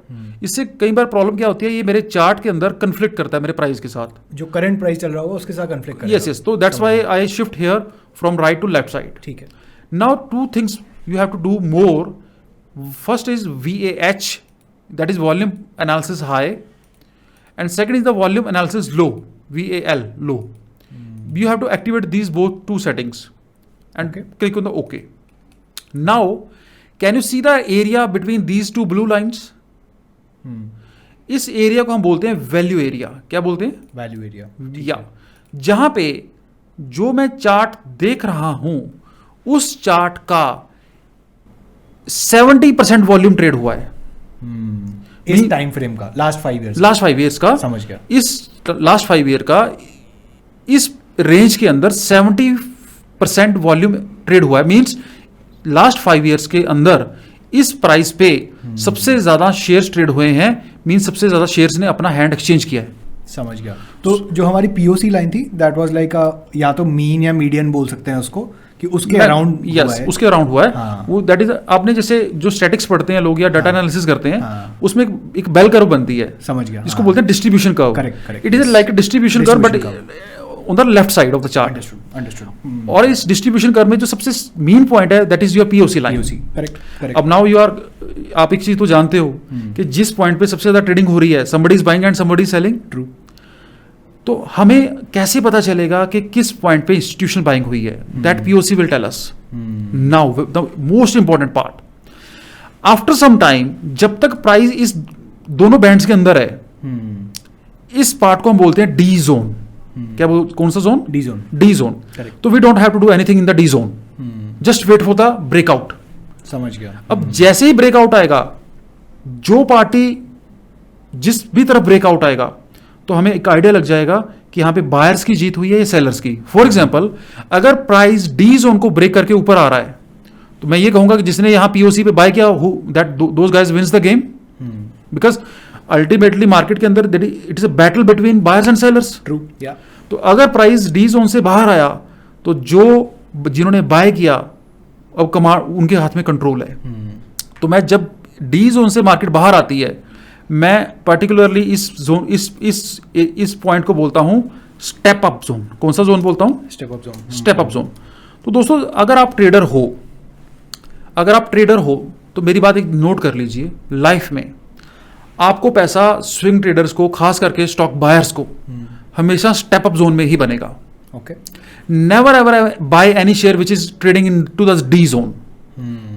इससे कई बार प्रॉब्लम क्या होती है, ये मेरे चार्ट के अंदर कंफ्लिक्ट करता है मेरे प्राइस के साथ, जो करंट प्राइस चल रहा होगा उसके साथ कंफ्लिक्ट करेगा। यस। तो that's why I shift here from right to left side. ठीक है। Now 2 things you have to do more. First is VAH, that is volume analysis high, and second is the volume analysis low, VAL, low. You have to activate these both 2 settings and click on the OK. Now can you see the area between these 2 blue lines? इस area को हम बोलते हैं value area. क्या बोलते हैं? Value area. या जहां पे जो मैं चार्ट देख रहा हूं उस चार्ट का 70% वॉल्यूम ट्रेड हुआ है इस टाइम फ्रेम का, लास्ट 5 years का। समझ गया। इस लास्ट 5 year का इस रेंज के अंदर 70% वॉल्यूम ट्रेड हुआ है। मींस लास्ट 5 years के अंदर इस प्राइस पे सबसे ज्यादा शेयर्स ट्रेड हुए हैं। मींस सबसे ज्यादा शेयर्स ने अपना हैंड एक्सचेंज किया है। समझ गया। तो जो हमारी पीओसी लाइन थी दैट वाज लाइक या तो मीन या मीडियन बोल सकते हैं उसको, कि उसके अराउंड यस उसके अराउंड हुआ है। हाँ। वो दैट इज आपने जैसे जो स्टैटिक्स पढ़ते हैं लोग या डाटा एनालिसिस करते हैं, उसमें एक बेल कर्व बनती है। समझ गया। जिसको बोलते हैं distribution curve. Correct. It is like a distribution curve but on the left side of the chart. Understood. और इस डिस्ट्रीब्यूशन कर्व में जो सबसे मेन पॉइंट है that is your POC line. Correct. अब नाउ यू आर, आप एक चीज तो जानते हो कि जिस पॉइंट पे सबसे ज्यादा ट्रेडिंग हो रही है, somebody is buying and somebody is selling। True. तो हमें कैसे पता चलेगा कि किस पॉइंट पे इंस्टीट्यूशनल बाइंग हुई है? That POC will tell us. Now the most important part, after some time जब तक प्राइस इस दोनों बैंड्स के अंदर है, इस पार्ट को हम बोलते हैं डी जोन। क्या कौन सा zone? D zone. D zone. तो we don't have to do anything in the D zone, just wait for the breakout. समझ गया। अब जैसे ही ब्रेकआउट आएगा, जो पार्टी जिस भी तरफ ब्रेकआउट आएगा, तो हमें एक आइडिया लग जाएगा कि यहां पे बायर्स की जीत हुई है या सेलर्स की। फॉर एग्जांपल, अगर प्राइस डी जोन को ब्रेक करके ऊपर आ रहा है, तो मैं ये कहूंगा कि जिसने यहां पीओसी पे बाय किया, that those guys wins the game, because ultimately market के अंदर it is a battle between buyers and sellers. True. या तो अगर प्राइस डी जोन से बाहर आया, तो जो जिन्होंने बाय किया अब कमांड उनके हाथ में कंट्रोल है। तो मैं जब डी जोन से मार्केट बाहर आती है, मैं पर्टिकुलरली इस जोन इस पॉइंट को बोलता हूं स्टेप अप जोन। कौन सा जोन बोलता हूं? Step up zone. Step up zone. तो दोस्तों, अगर आप ट्रेडर हो तो मेरी बात एक नोट कर लीजिए, लाइफ में आपको पैसा स्विंग ट्रेडर्स को, खास करके स्टॉक बायर्स को, हमेशा स्टेप अप जोन में ही बनेगा। Okay. Never ever buy any share which is trading in to the D zone,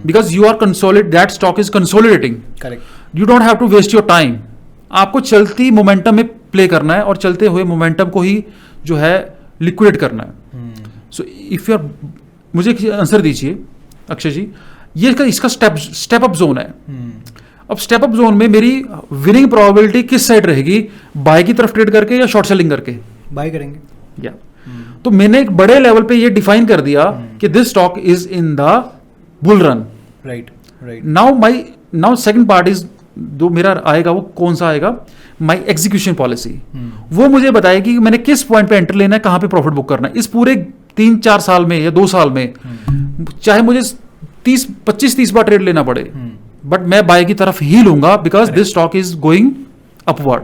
because you are consolidate, that stock is consolidating. Correct. You don't have to waste your time. आपको चलती momentum में play करना है और चलते हुए momentum को ही जो है लिक्विडेट करना है। सो इफ यू आर, मुझे आंसर दीजिए अक्षय जी, ये इसका स्टेप अप जोन है। अब स्टेप अप जोन में मेरी विनिंग प्रोबेबिलिटी किस साइड रहेगी? बाय की तरफ ट्रेड करके या शॉर्ट सेलिंग करके? बाय करेंगे। या तो मैंने एक बड़े लेवल पे ये डिफाइन कर दिया कि this stock is in the bull run. Right. Now second part is जो मेरा आएगा वो कौन सा आएगा, माई एग्जीक्यूशन पॉलिसी, वो मुझे बताएगी कि मैंने किस पॉइंट पे एंटर लेना है, कहाँ पे प्रॉफिट बुक करना है। इस पूरे 3-4 साल में या 2 साल में चाहे मुझे 25-30 बार ट्रेड लेना पड़े, बट मैं बाय की तरफ ही लूंगा, because this stock is going upward,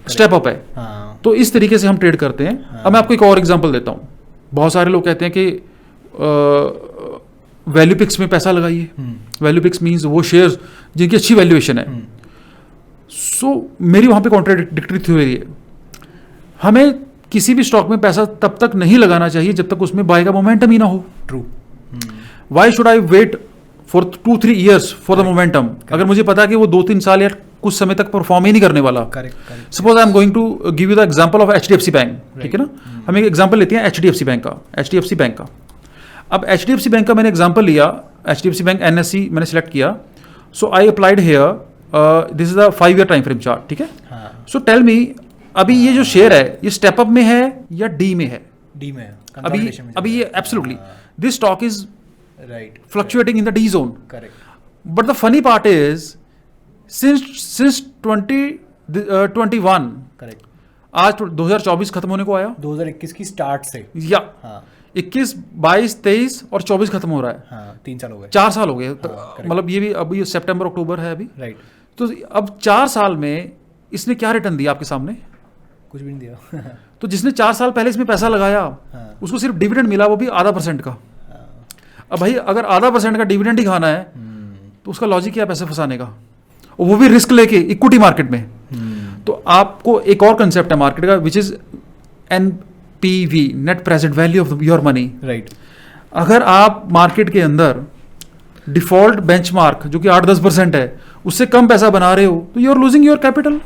step up है। तो इस तरीके से हम ट्रेड करते हैं। अब मैं आपको एक और एग्जांपल देता हूँ। बहुत सारे लोग कहते हैं कि वैल्यू पिक्स में पैसा लगाइए। वैल्यू पिक्स मींस वो शेयर्स जिनकी अच्छी वैल्यूएशन है। सो मेरी वहां पे कॉन्ट्राडिक्टरी थ्योरी है। हमें किसी भी स्टॉक में पैसा तब तक नहीं लगाना चाहिए जब तक उसमें बाय का मोमेंटम ही ना हो। True. Why should I wait for 2-3 years for the momentum, अगर मुझे पता है कि वो 2-3 साल या कुछ समय तक परफॉर्म ही नहीं करने वाला। Suppose I am going to give you the example of HDFC bank, ठीक है ना। हम एक एग्जांपल लेते हैं HDFC बैंक का। अब HDFC बैंक का मैंने एग्जांपल लिया, HDFC बैंक NSE मैंने सेलेक्ट किया। So I applied here, this is a 5 year time frame chart, ठीक है। सो टेल मी, अभी ये जो शेयर है ये स्टेप अप में है या डी में है? डी में है। अभी ये absolutely this stock is right fluctuating in the D zone. Correct. But the funny part is since 2021, correct, आज 2024 खत्म होने को आया, 2021 की स्टार्ट से, या 21, 22, 23 और 24 खत्म हो रहा है। 3 साल हो गए, 4 साल हो गए। मतलब ये भी अभी सितंबर अक्टूबर है अभी, राइट। तो अब 4 साल में इसने क्या रिटर्न दिया आपके सामने? कुछ भी नहीं दिया। तो जिसने 4 साल पहले इसमें पैसा लगाया, उसको सिर्फ डिविडेंड मिला, वो भी 0.5% का। अब भाई अगर 0.5% का डिविडेंड ही खाना है तो उसका लॉजिक क्या है पैसे फंसाने का, और वो भी रिस्क लेके इक्विटी मार्केट में। तो आपको एक और कंसेप्ट है मार्केट का, which is NPV, net present value of your money, right. अगर आप मार्केट के अंदर डिफॉल्ट बेंचमार्क जो कि 8-10% है उससे कम पैसा बना रहे हो तो you are losing your capital.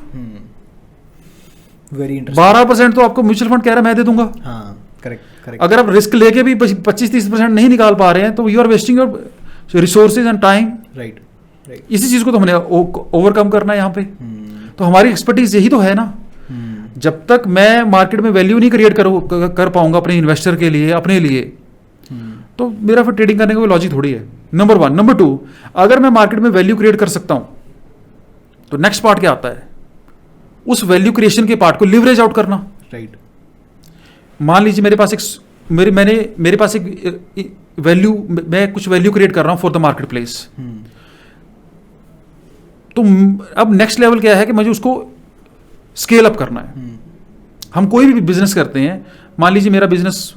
Very interesting. 12% तो आपको म्यूचुअल फंड कह रहा है मैं दे दूंगा। करेक्ट। अगर आप रिस्क लेके भी 25-30% नहीं निकाल पा रहे हैं तो you are wasting your resources and time, right. इसी चीज को तो हमने ओवरकम करना है यहाँ पे। तो हमारी एक्सपर्टीज यही तो है ना। जब तक मैं मार्केट में वैल्यू नहीं क्रिएट कर पाऊंगा अपने इन्वेस्टर के लिए, अपने लिए, तो मेरा फिर ट्रेडिंग करने का कोई लॉजिक थोड़ी है। नंबर 1। नंबर 2, अगर मैं मार्केट में वैल्यू क्रिएट कर सकता हूं तो नेक्स्ट पार्ट क्या आता है? उस वैल्यू क्रिएशन के पार्ट को लिवरेज आउट करना, राइट। मान लीजिए मेरे पास एक वैल्यू, मैं कुछ वैल्यू क्रिएट कर रहा हूं फॉर द मार्केट प्लेस। तो अब नेक्स्ट लेवल क्या है कि मुझे उसको स्केल अप करना है। हम कोई भी बिजनेस करते हैं, मान लीजिए मेरा बिजनेस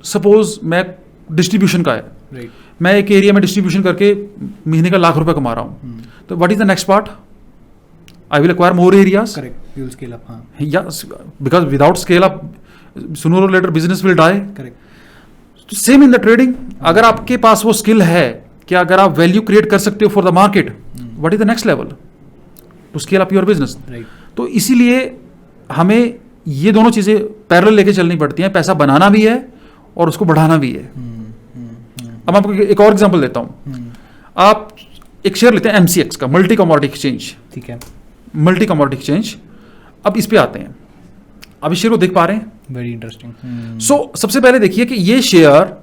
सपोज मैं डिस्ट्रीब्यूशन का है, right. मैं एक एरिया में डिस्ट्रीब्यूशन करके महीने का लाख रुपए कमा रहा हूं। तो what is the next part? I will acquire more areas, correct, you will scale up. Yes, because without scale up sooner और later business will die. Correct. Same in the trading, अगर आपके पास वो स्किल है कि अगर आप value create कर सकते हो for the market, what is the next level to scale up your business. तो इसीलिए हमें ये दोनों चीजें पैरेलल लेके चलनी पड़ती हैं, पैसा बनाना भी है और उसको बढ़ाना भी है। अब आपको एक और एग्जांपल देता हूं। आप एक शेयर लेते हैं MCX का, मल्टी कमोडिटी एक्सचेंज, ठीक है, मल्टी कमोडिटी एक्सचेंज। अब इस पे आते हैं, अब इस शेयर को देख पा रहे हैं? Very interesting. सो सबसे पहले देखिए कि ये शेयर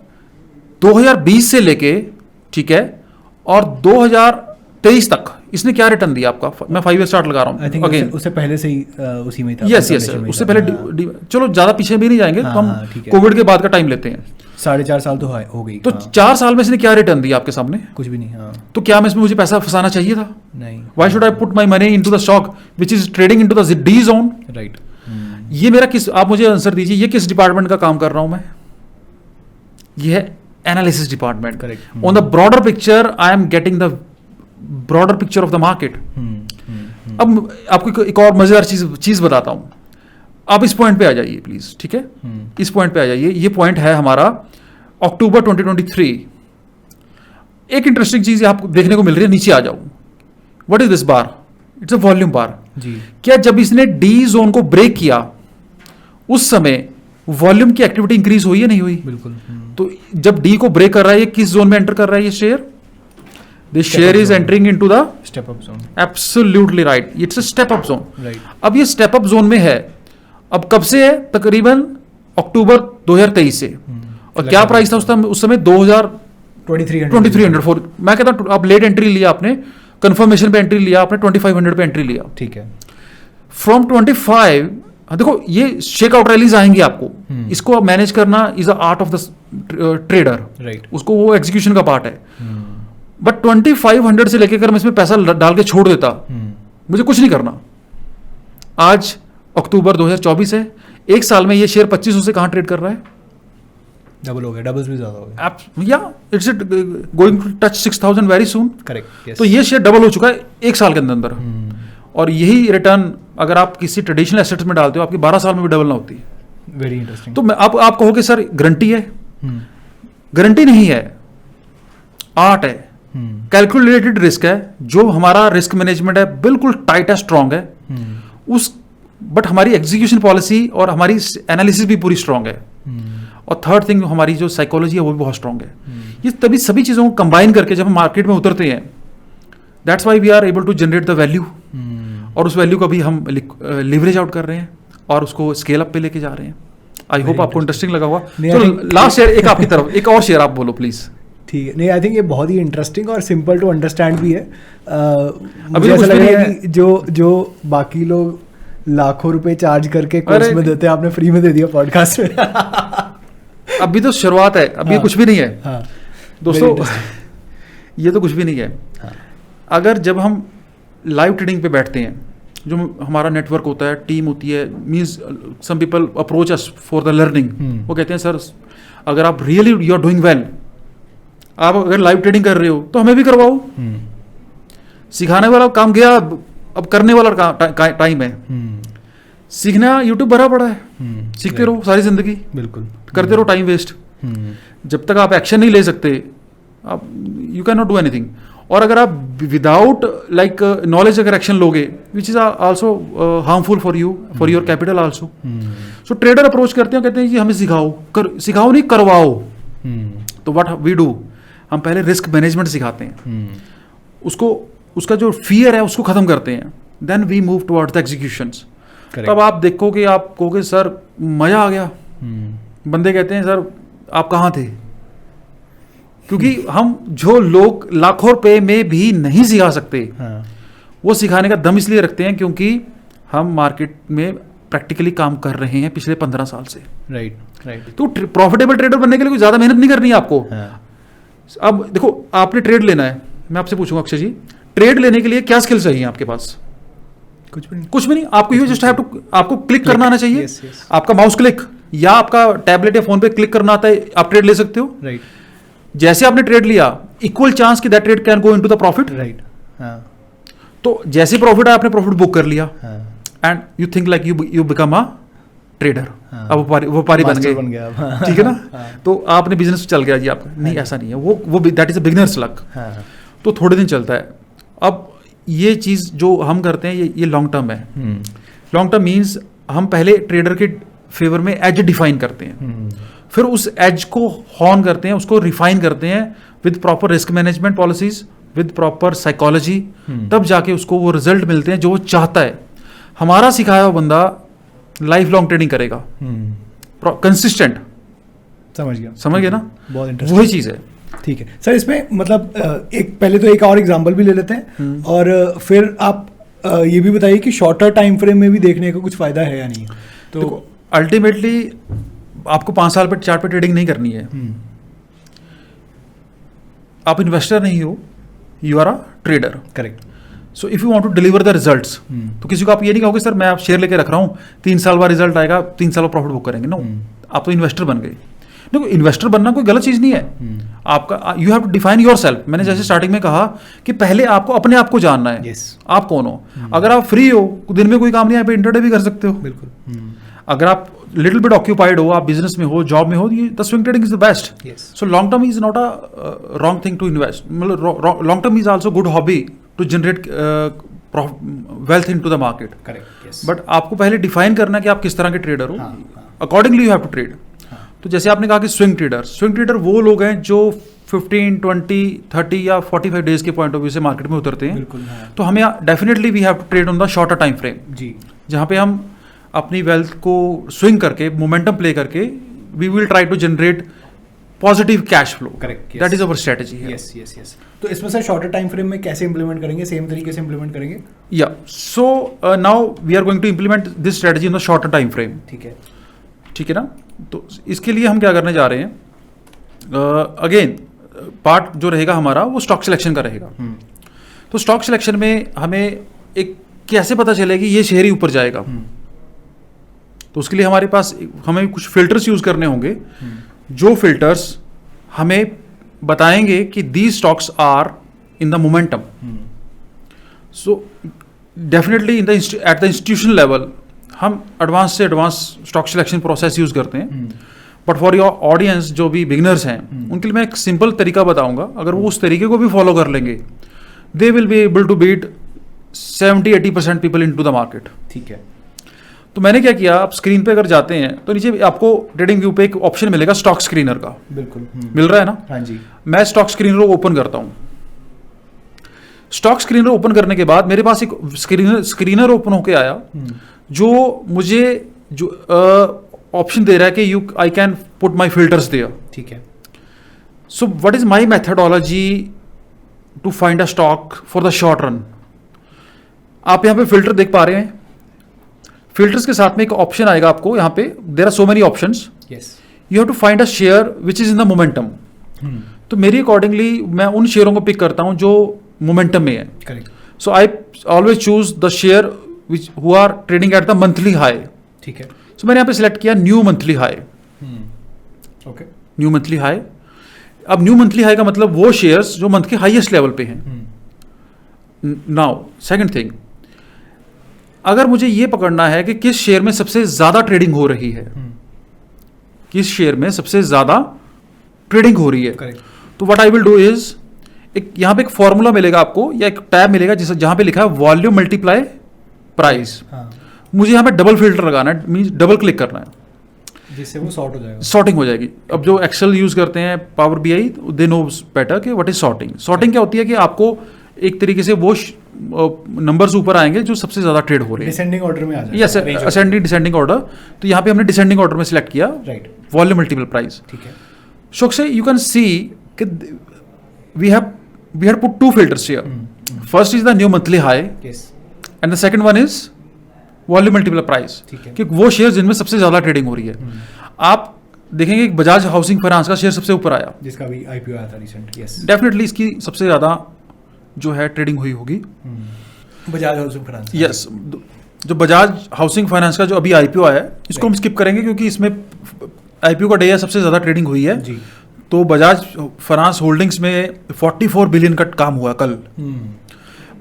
2020 से लेके, ठीक है, और 2023 तक इसने क्या रिटर्न दिया आपका? मैं 5 ईयर स्टार्ट लगा रहा हूं। अगेन उससे पहले से ही उसी में था। यस, उससे पहले चलो ज्यादा पीछे भी नहीं जाएंगे, तो हम कोविड के बाद का टाइम लेते हैं। 4.5 साल तो हो गई। तो 4 साल में इसने क्या रिटर्न दिया आपके सामने? कुछ भी नहीं। तो क्या मैं इसमें मुझे पैसा फंसाना चाहिए था? नहीं। Why should I put my money into the stock which is trading into the D zone, right. ये मेरा किस, आप मुझे आंसर दीजिए, ये किस डिपार्टमेंट का काम कर रहा हूं मैं? ये है analysis department. Correct. On the broader picture I am getting the broader picture of the market. अब आपको एक और मजेदार चीज बताता हूं। आप इस पॉइंट पे आ जाइए प्लीज, ठीक है। इस पॉइंट पे आ जाइए। ये पॉइंट है हमारा अक्टूबर 2023। एक इंटरेस्टिंग चीज आपको देखने को मिल रही है, नीचे आ जाओ। What is this bar? It's a volume bar जी। क्या जब इसने डी जोन को ब्रेक किया उस समय वॉल्यूम की एक्टिविटी इंक्रीज हुई है, नहीं हुई? बिल्कुल। तो जब डी को ब्रेक कर रहा है, ये किस जोन में एंटर कर रहा है ये share? This share is entering into the step up zone. Absolutely right. It's a step up zone. Right. अब ये step up zone में है। अब कब से है? तकरीबन अक्टूबर 2023 से। और क्या प्राइस था उस समय? 2300। मैं कहता हूँ आप लेट एंट्री लिया आपने, कंफर्मेशन पे एंट्री लिया आपने, 2500 पे एंट्री लिया, ठीक है। फ्रॉम 25 देखो ये शेक आउट रैलीज आएंगी आपको, इसको मैनेज करना is a art of the trader, right. उसको वो एग्जीक्यूशन का पार्ट है। बट 2500 से लेके अगर मैं इसमें पैसा डाल के छोड़ देता, मुझे कुछ नहीं करना। आज अक्टूबर 2024 है, एक साल में ये शेयर 2500 से कहां ट्रेड कर रहा है? डबल हो गया, डबल्स भी ज्यादा हो गया। या it's going to touch 6000 very soon. Correct. तो ये शेयर डबल हो चुका है एक साल के अंदर। और यही रिटर्न अगर आप किसी ट्रेडिशनल एसेट्स में डालते हो, आपकी 12 साल में भी डबल ना होती है। Very interesting. तो मैं आप कहोगे सर गारंटी है, गारंटी नहीं है, आर्ट है, कैलकुलेटेड रिस्क है। जो हमारा रिस्क मैनेजमेंट है बिल्कुल टाइट है, स्ट्रांग है उस, बट हमारी एग्जीक्यूशन पॉलिसी और हमारी एनालिसिस भी पूरी स्ट्रांग है। और थर्ड थिंग, हमारी जो साइकोलॉजी है वो भी बहुत स्ट्रांग है। ये तभी सभी चीज़ों को कंबाइन करके जब हम मार्केट में उतरते हैं, that's why we are able to generate the value. और उस वैल्यू का भी हम लिवरेज आउट कर रहे हैं और उसको स्केल अप पे लेके जा रहे हैं। आई होप आपको इंटरेस्टिंग लगा हुआ। तो लास्ट शेयर एक आपकी तरफ, एक और शेयर आप बोलो प्लीज। ठीक है। नहीं, आई थिंक ये बहुत ही इंटरेस्टिंग और सिंपल टू अंडरस्टैंड भी है। अभी मुझे कुछ ऐसा भी लग नहीं रहा है। है कि जो बाकी लोग लाखों रुपए चार्ज करके कोर्स में देते हैं, आपने फ्री में दे दिया पॉडकास्ट में। अभी तो शुरुआत है, अभी हाँ, कुछ भी नहीं है। हाँ, दोस्तों ये तो कुछ भी नहीं है। हाँ, अगर जब हम लाइव ट्रेडिंग पे बैठते हैं, जो हमारा नेटवर्क होता है, टीम होती है, means some people approach us for the learning. वो कहते हैं सर अगर आप really you are doing well, आप अगर लाइव ट्रेडिंग कर रहे हो तो हमें भी करवाओ। सिखाने वाला काम गया, अब करने वाला टाइम है। सीखना यूट्यूब भरा पड़ा है, सीखते रहो सारी जिंदगी, बिल्कुल करते रहो, टाइम वेस्ट। जब तक आप एक्शन नहीं ले सकते, आप you can not do anything. और अगर आप विदाउट लाइक नॉलेज अगर एक्शन लोगे, which is also harmful for you, for your capital also. So trader approach करते हैं, कहते हैं कि हमें सिखाओ, सिखाओ नहीं करवाओ। तो व्हाट वी डू, हम पहले रिस्क मैनेजमेंट सिखाते हैं, उसको उसका जो फियर है उसको खत्म करते हैं, then we move towards the executions. तब आप देखोगे, आप कहोगे सर मजा आ गया। बंदे कहते हैं सर आप कहाँ थे, क्योंकि हम जो लोग लाखों रुपए में भी नहीं सिखा सकते, वो सिखाने का दम इसलिए रखते हैं क्योंकि हम मार्केट में प्रैक्टिकली काम कर रहे हैं पिछले 15 साल से। राइट। तो प्रॉफिटेबल ट्रेडर बनने के लिए कोई ज्यादा मेहनत नहीं करनी है आपको। अब देखो, आपने ट्रेड लेना है, मैं आपसे पूछूंगा अक्षय जी, ट्रेड लेने के लिए क्या स्किल चाहिए आपके पास? कुछ भी नहीं। आपको यू जस्ट हैव टू, आपको क्लिक करना आना चाहिए। Yes, yes. आपका माउस क्लिक या आपका टैबलेट या फोन पे क्लिक करना आता है, आप ट्रेड ले सकते हो। राइट। जैसे आपने ट्रेड लिया, इक्वल चांस कि that trade can go into the profit. Right. तो जैसे प्रॉफिट आया, आपने प्रॉफिट बुक कर लिया, and you think like you become a trader. अब व्यापारी बन गए, ठीक है ना। तो आपने बिजनेस चल गया जी आपका। नहीं, ऐसा नहीं है, वो that is a beginners luck. तो थोड़े दिन चलता है। अब ये चीज जो हम करते हैं, ये लॉन्ग टर्म है। लॉन्ग टर्म मीन्स हम पहले ट्रेडर के फेवर में एज डिफाइन करते हैं, फिर उस एज को हॉर्न करते हैं, उसको रिफाइन करते हैं with proper risk management policies, with proper psychology, तब जाके उसको वो रिजल्ट मिलते हैं जो वो चाहता है। हमारा सिखाया हुआ बंदा लाइफ लॉन्ग ट्रेडिंग करेगा, कंसिस्टेंट। समझ गए ना, बहुत इंटरेस्टिंग, वही चीज है। ठीक है सर। इसमें मतलब एक पहले तो एक और एग्जांपल भी ले लेते हैं, और फिर आप ये भी बताइए कि शॉर्टर टाइम फ्रेम में भी देखने का कुछ फायदा है या नहीं। तो अल्टीमेटली आपको 5 साल पे चार्ट पे ट्रेडिंग नहीं करनी है। आप इन्वेस्टर नहीं हो, you are a trader. Correct. So if you want to deliver the results, तो किसी को आप ये नहीं कहोगे सर मैं आप शेयर लेके रख रहा हूँ, 3 साल बाद रिजल्ट आएगा, 3 साल में प्रॉफिट बुक करेंगे। नो, आप तो इन्वेस्टर बन गए। देखो, इन्वेस्टर बनना कोई गलत चीज नहीं है। आपका you have to define yourself. मैंने जैसे स्टार्टिंग में कहा कि पहले आपको अपने आप को जानना है। yes. आप कौन हो। अगर आप फ्री हो, दिन में कोई काम नहीं है, आप इंटरडे भी कर सकते हो। बिल्कुल। अगर आप लिटिल बिट ऑक्यूपाइड हो, आप बिजनेस में हो, जॉब में हो, the swing trading is the best. So long term is not a wrong thing to invest. मतलब long term is also good hobby to generate wealth in to the market. Correct. But आपको पहले define करना कि आप किस तरह के trader हो, accordingly you have to trade. तो जैसे आपने कहा कि स्विंग ट्रेडर वो लोग हैं जो 15, 20, 30 या 45 डेज के पॉइंट ऑफ व्यू से मार्केट में उतरते हैं। बिल्कुल। तो हमें definitely we have to trade on the shorter time frame जी, जहाँ पे हम अपनी वेल्थ को स्विंग करके, मोमेंटम प्ले करके, we will try to generate positive cash flow. Correct. That is our strategy. Yes yes yes. तो इसमें सर शॉर्टर टाइम फ्रेम में कैसे इंप्लीमेंट करेंगे? सेम तरीके से इंप्लीमेंट करेंगे? या so now we are going to implement this strategy in the shorter time frame. ठीक है ना. तो इसके लिए हम क्या करने जा रहे हैं, अगेन पार्ट जो रहेगा हमारा वो स्टॉक सिलेक्शन का रहेगा. तो स्टॉक सिलेक्शन में हमें एक कैसे पता चलेगा कि ये शेयर ही ऊपर जाएगा. तो उसके लिए हमारे पास हमें कुछ फिल्टर्स यूज करने होंगे. जो फिल्टर्स हमें बताएंगे कि these stocks are in the momentum. So definitely at the institutional level हम एडवांस से advance stock selection process use करते हैं. बट फॉर योर ऑडियंस जो भी बिगिनर्स हैं उनके लिए मैं एक सिंपल तरीका बताऊंगा. अगर वो उस तरीके को भी फॉलो कर लेंगे they will be able to beat 70-80% people in to the market. ठीक है. तो मैंने क्या किया, आप स्क्रीन पे अगर जाते हैं तो नीचे आपको ट्रेडिंग व्यू पे एक ऑप्शन मिलेगा स्टॉक स्क्रीनर का. बिल्कुल. मिल रहा है ना. हाँ जी. मैं स्टॉक स्क्रीनर को ओपन करता हूं. स्टॉक स्क्रीनर ओपन करने के बाद मेरे पास एक स्क्रीनर ओपन होके आया जो मुझे जो ऑप्शन दे रहा है कि I can put my filters there. ठीक है. So what is my methodology to find a stock for the short run. आप यहां पे फिल्टर देख पा रहे हैं. फिल्टर्स के साथ में एक ऑप्शन आएगा आपको यहाँ पे. There are so many options. You have to find a share which is in the momentum. तो मेरी अकॉर्डिंगली मैं उन शेयरों को पिक करता हूं जो मोमेंटम में है. Correct. So I always choose the share which who are trading at the monthly high. ठीक है. सो मैंने यहाँ पे सिलेक्ट किया new monthly high. Okay. New monthly high. अब न्यू मंथली हाई का मतलब वो शेयर्स जो मंथ के हाईएस्ट लेवल पे हैं. नाउ सेकंड थिंग, अगर मुझे ये पकड़ना है कि किस शेयर में सबसे ज्यादा ट्रेडिंग हो रही है, किस शेयर में सबसे ज्यादा ट्रेडिंग हो रही है, तो what I will do is एक यहां पे एक फॉर्मूला मिलेगा आपको या एक टैब मिलेगा जिस जहां पे लिखा है वॉल्यूम मल्टीप्लाई प्राइस. मुझे यहां पे डबल फिल्टर लगाना है, मींस डबल क्लिक करना है जिससे वो सॉर्ट हो जाएगा. सॉर्टिंग हो जाएगी. अब जो एक्सेल यूज करते हैं power BI they know better कि व्हाट इज सॉर्टिंग. सॉर्टिंग क्या होती है कि आपको एक तरीके से वो नंबर्स ऊपर आएंगे जो सबसे ज्यादा ट्रेड हो रहे हैं. डिसेंडिंग ऑर्डर में आ जाएगा. Yes, ascending descending order. तो यहाँ पे हमने डिसेंडिंग ऑर्डर में सिलेक्ट किया. राइट. Volume multiple price. ठीक है. शोक से यू कैन सी कि we had put two filters here. First is the new monthly high and the second one is volume multiple price. कि वो शेयर जिनमें सबसे ज्यादा ट्रेडिंग हो रही है. आप देखेंगे कि बजाज हाउसिंग फाइनेंस का शेयर सबसे ऊपर आया, जिसका भी आईपीओ आया था रिसेंट. यस. डेफिनेटली इसकी सबसे ज्यादा जो है ट्रेडिंग हुई होगी. Bajaj housing finance. यस. जो बजाज हाउसिंग फाइनेंस का जो अभी आईपीओ आया है इसको हम स्किप करेंगे क्योंकि इसमें आईपीओ का डे है, सबसे ज्यादा ट्रेडिंग हुई है जी. तो बजाज फाइनेंस होल्डिंग्स में 44 बिलियन का काम हुआ कल.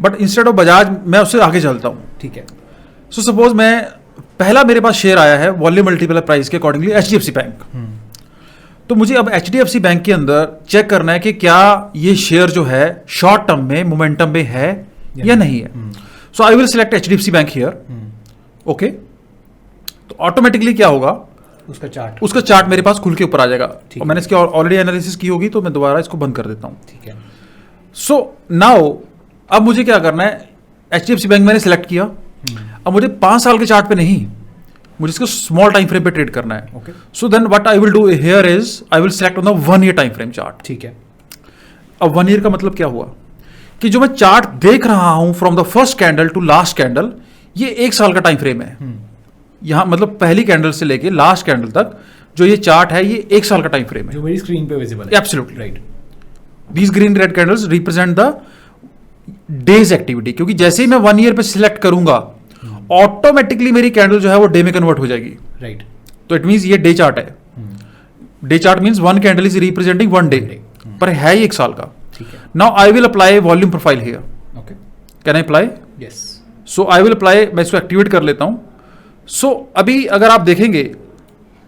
बट इंस्टेड ऑफ बजाज मैं उससे आगे चलता हूँ. ठीक है. सो सपोज मैं पहला मेरे पास शेयर आया है वॉल्यूम मल्टीप्लाई प्राइस के अकॉर्डिंगली एचडीएफसी बैंक. तो मुझे अब एचडीएफसी बैंक के अंदर चेक करना है कि क्या ये शेयर जो है शॉर्ट टर्म में मोमेंटम में है या नहीं है. So I will select HDFC bank here. Okay. तो ऑटोमेटिकली क्या होगा, उसका चार्ट मेरे पास खुल के ऊपर आ जाएगा. और मैंने इसकी ऑलरेडी एनालिसिस की होगी तो मैं दोबारा इसको बंद कर देता हूं. ठीक है. सो नाउ अब मुझे क्या करना है, एचडीएफसी बैंक मैंने सिलेक्ट किया. अब मुझे 5 साल के चार्ट पे नहीं, मुझे इसको स्मॉल टाइम फ्रेम पे ट्रेड करना है. So then what I will do here is I will select on the 1 year time frame chart. ठीक है. अब 1 ईयर का मतलब क्या हुआ कि जो मैं चार्ट देख रहा हूं from the first candle to last candle, ये 1 साल का टाइम फ्रेम है. यहां मतलब पहली कैंडल से लेके लास्ट कैंडल तक जो ये चार्ट है ये 1 साल का टाइम फ्रेम है जो मेरी स्क्रीन पे विजिबल है. Absolutely right. These green red candles represent the days activity, क्योंकि जैसे ही मैं 1 ईयर पे सिलेक्ट करूंगा ऑटोमेटिकली मेरी कैंडल जो है वो डे में कन्वर्ट हो जाएगी. राइट. तो इट मींस ये डे चार्ट है. Day chart means 1 candle is representing 1 day, पर है ही 1 साल का. Now I will apply volume profile here. Okay. Can I apply? Yes. So I will apply. मैं इसको एक्टिवेट कर लेता हूं. सो अभी अगर आप देखेंगे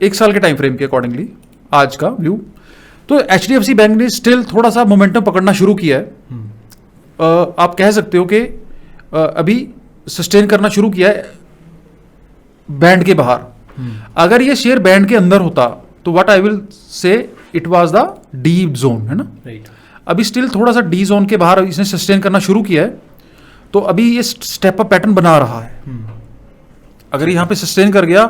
1 साल के टाइम फ्रेम के अकॉर्डिंगली आज का व्यू, तो एचडीएफसी बैंक ने स्टिल थोड़ा सा मोमेंटम पकड़ना शुरू किया है. आप कह सकते हो कि अभी सस्टेन करना शुरू किया है बैंड के बाहर. अगर ये शेयर बैंड के अंदर होता तो what I will say it was the D zone, है ना. राइट. अभी स्टिल थोड़ा सा डी जोन के बाहर इसने सस्टेन करना शुरू किया है, तो अभी ये स्टेप अप पैटर्न बना रहा है. अगर यहाँ पे सस्टेन कर गया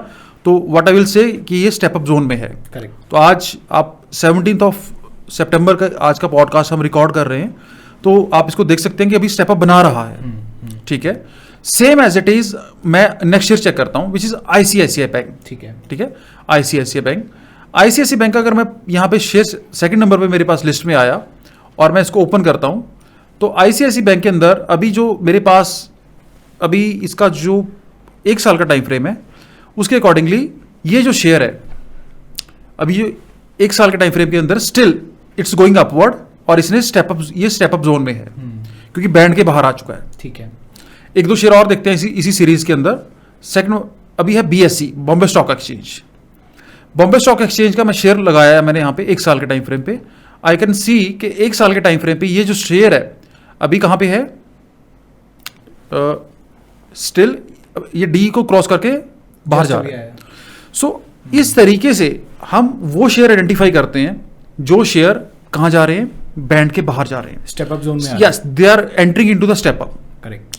तो व्हाट आई विल से कि ये स्टेप अप जोन में है. करेक्ट. तो आज आप 17 सितंबर का आज का पॉडकास्ट हम रिकॉर्ड कर रहे हैं, तो आप इसको देख सकते हैं कि अभी स्टेप अप बना रहा है, ठीक है। सेम एज इट इज मैं नेक्स्ट ईयर चेक करता हूं, विच इज आईसीआईसीआई बैंक, ठीक है, आईसीआईसीआई बैंक का अगर मैं यहाँ पे शेयर सेकंड नंबर पे मेरे पास लिस्ट में आया और मैं इसको ओपन करता हूं, तो आईसीआईसीआई बैंक के अंदर अभी जो मेरे पास अभी इसका जो 1 साल का टाइम फ्रेम है उसके अकॉर्डिंगली ये जो शेयर है अभी जो 1 साल के टाइम फ्रेम के अंदर स्टिल इट्स गोइंग अपवर्ड, और इसने स्टेप अप जोन में है क्योंकि बैंड के बाहर आ चुका है, ठीक है। 1-2 शेयर और देखते हैं इसी सीरीज के अंदर। सेकंड अभी है BSc, Bombay stock exchange. Bombay stock exchange का मैं शेयर लगाया है मैंने यहाँ पे 1 साल के टाइम फ्रेम पे। आई कैन सी कि 1 साल के टाइम फ्रेम पे ये जो शेयर है अभी कहाँ पे है, स्टिल ये डी को क्रॉस करके बाहर जा रहा है। सो इस तरीके से हम वो शेयर आइडेंटिफाई करते हैं जो शेयर कहाँ जा रहे हैं, बैंड के बाहर जा रहे हैं, स्टेप अप जोन में। Yes, they are entering into the step up. Correct.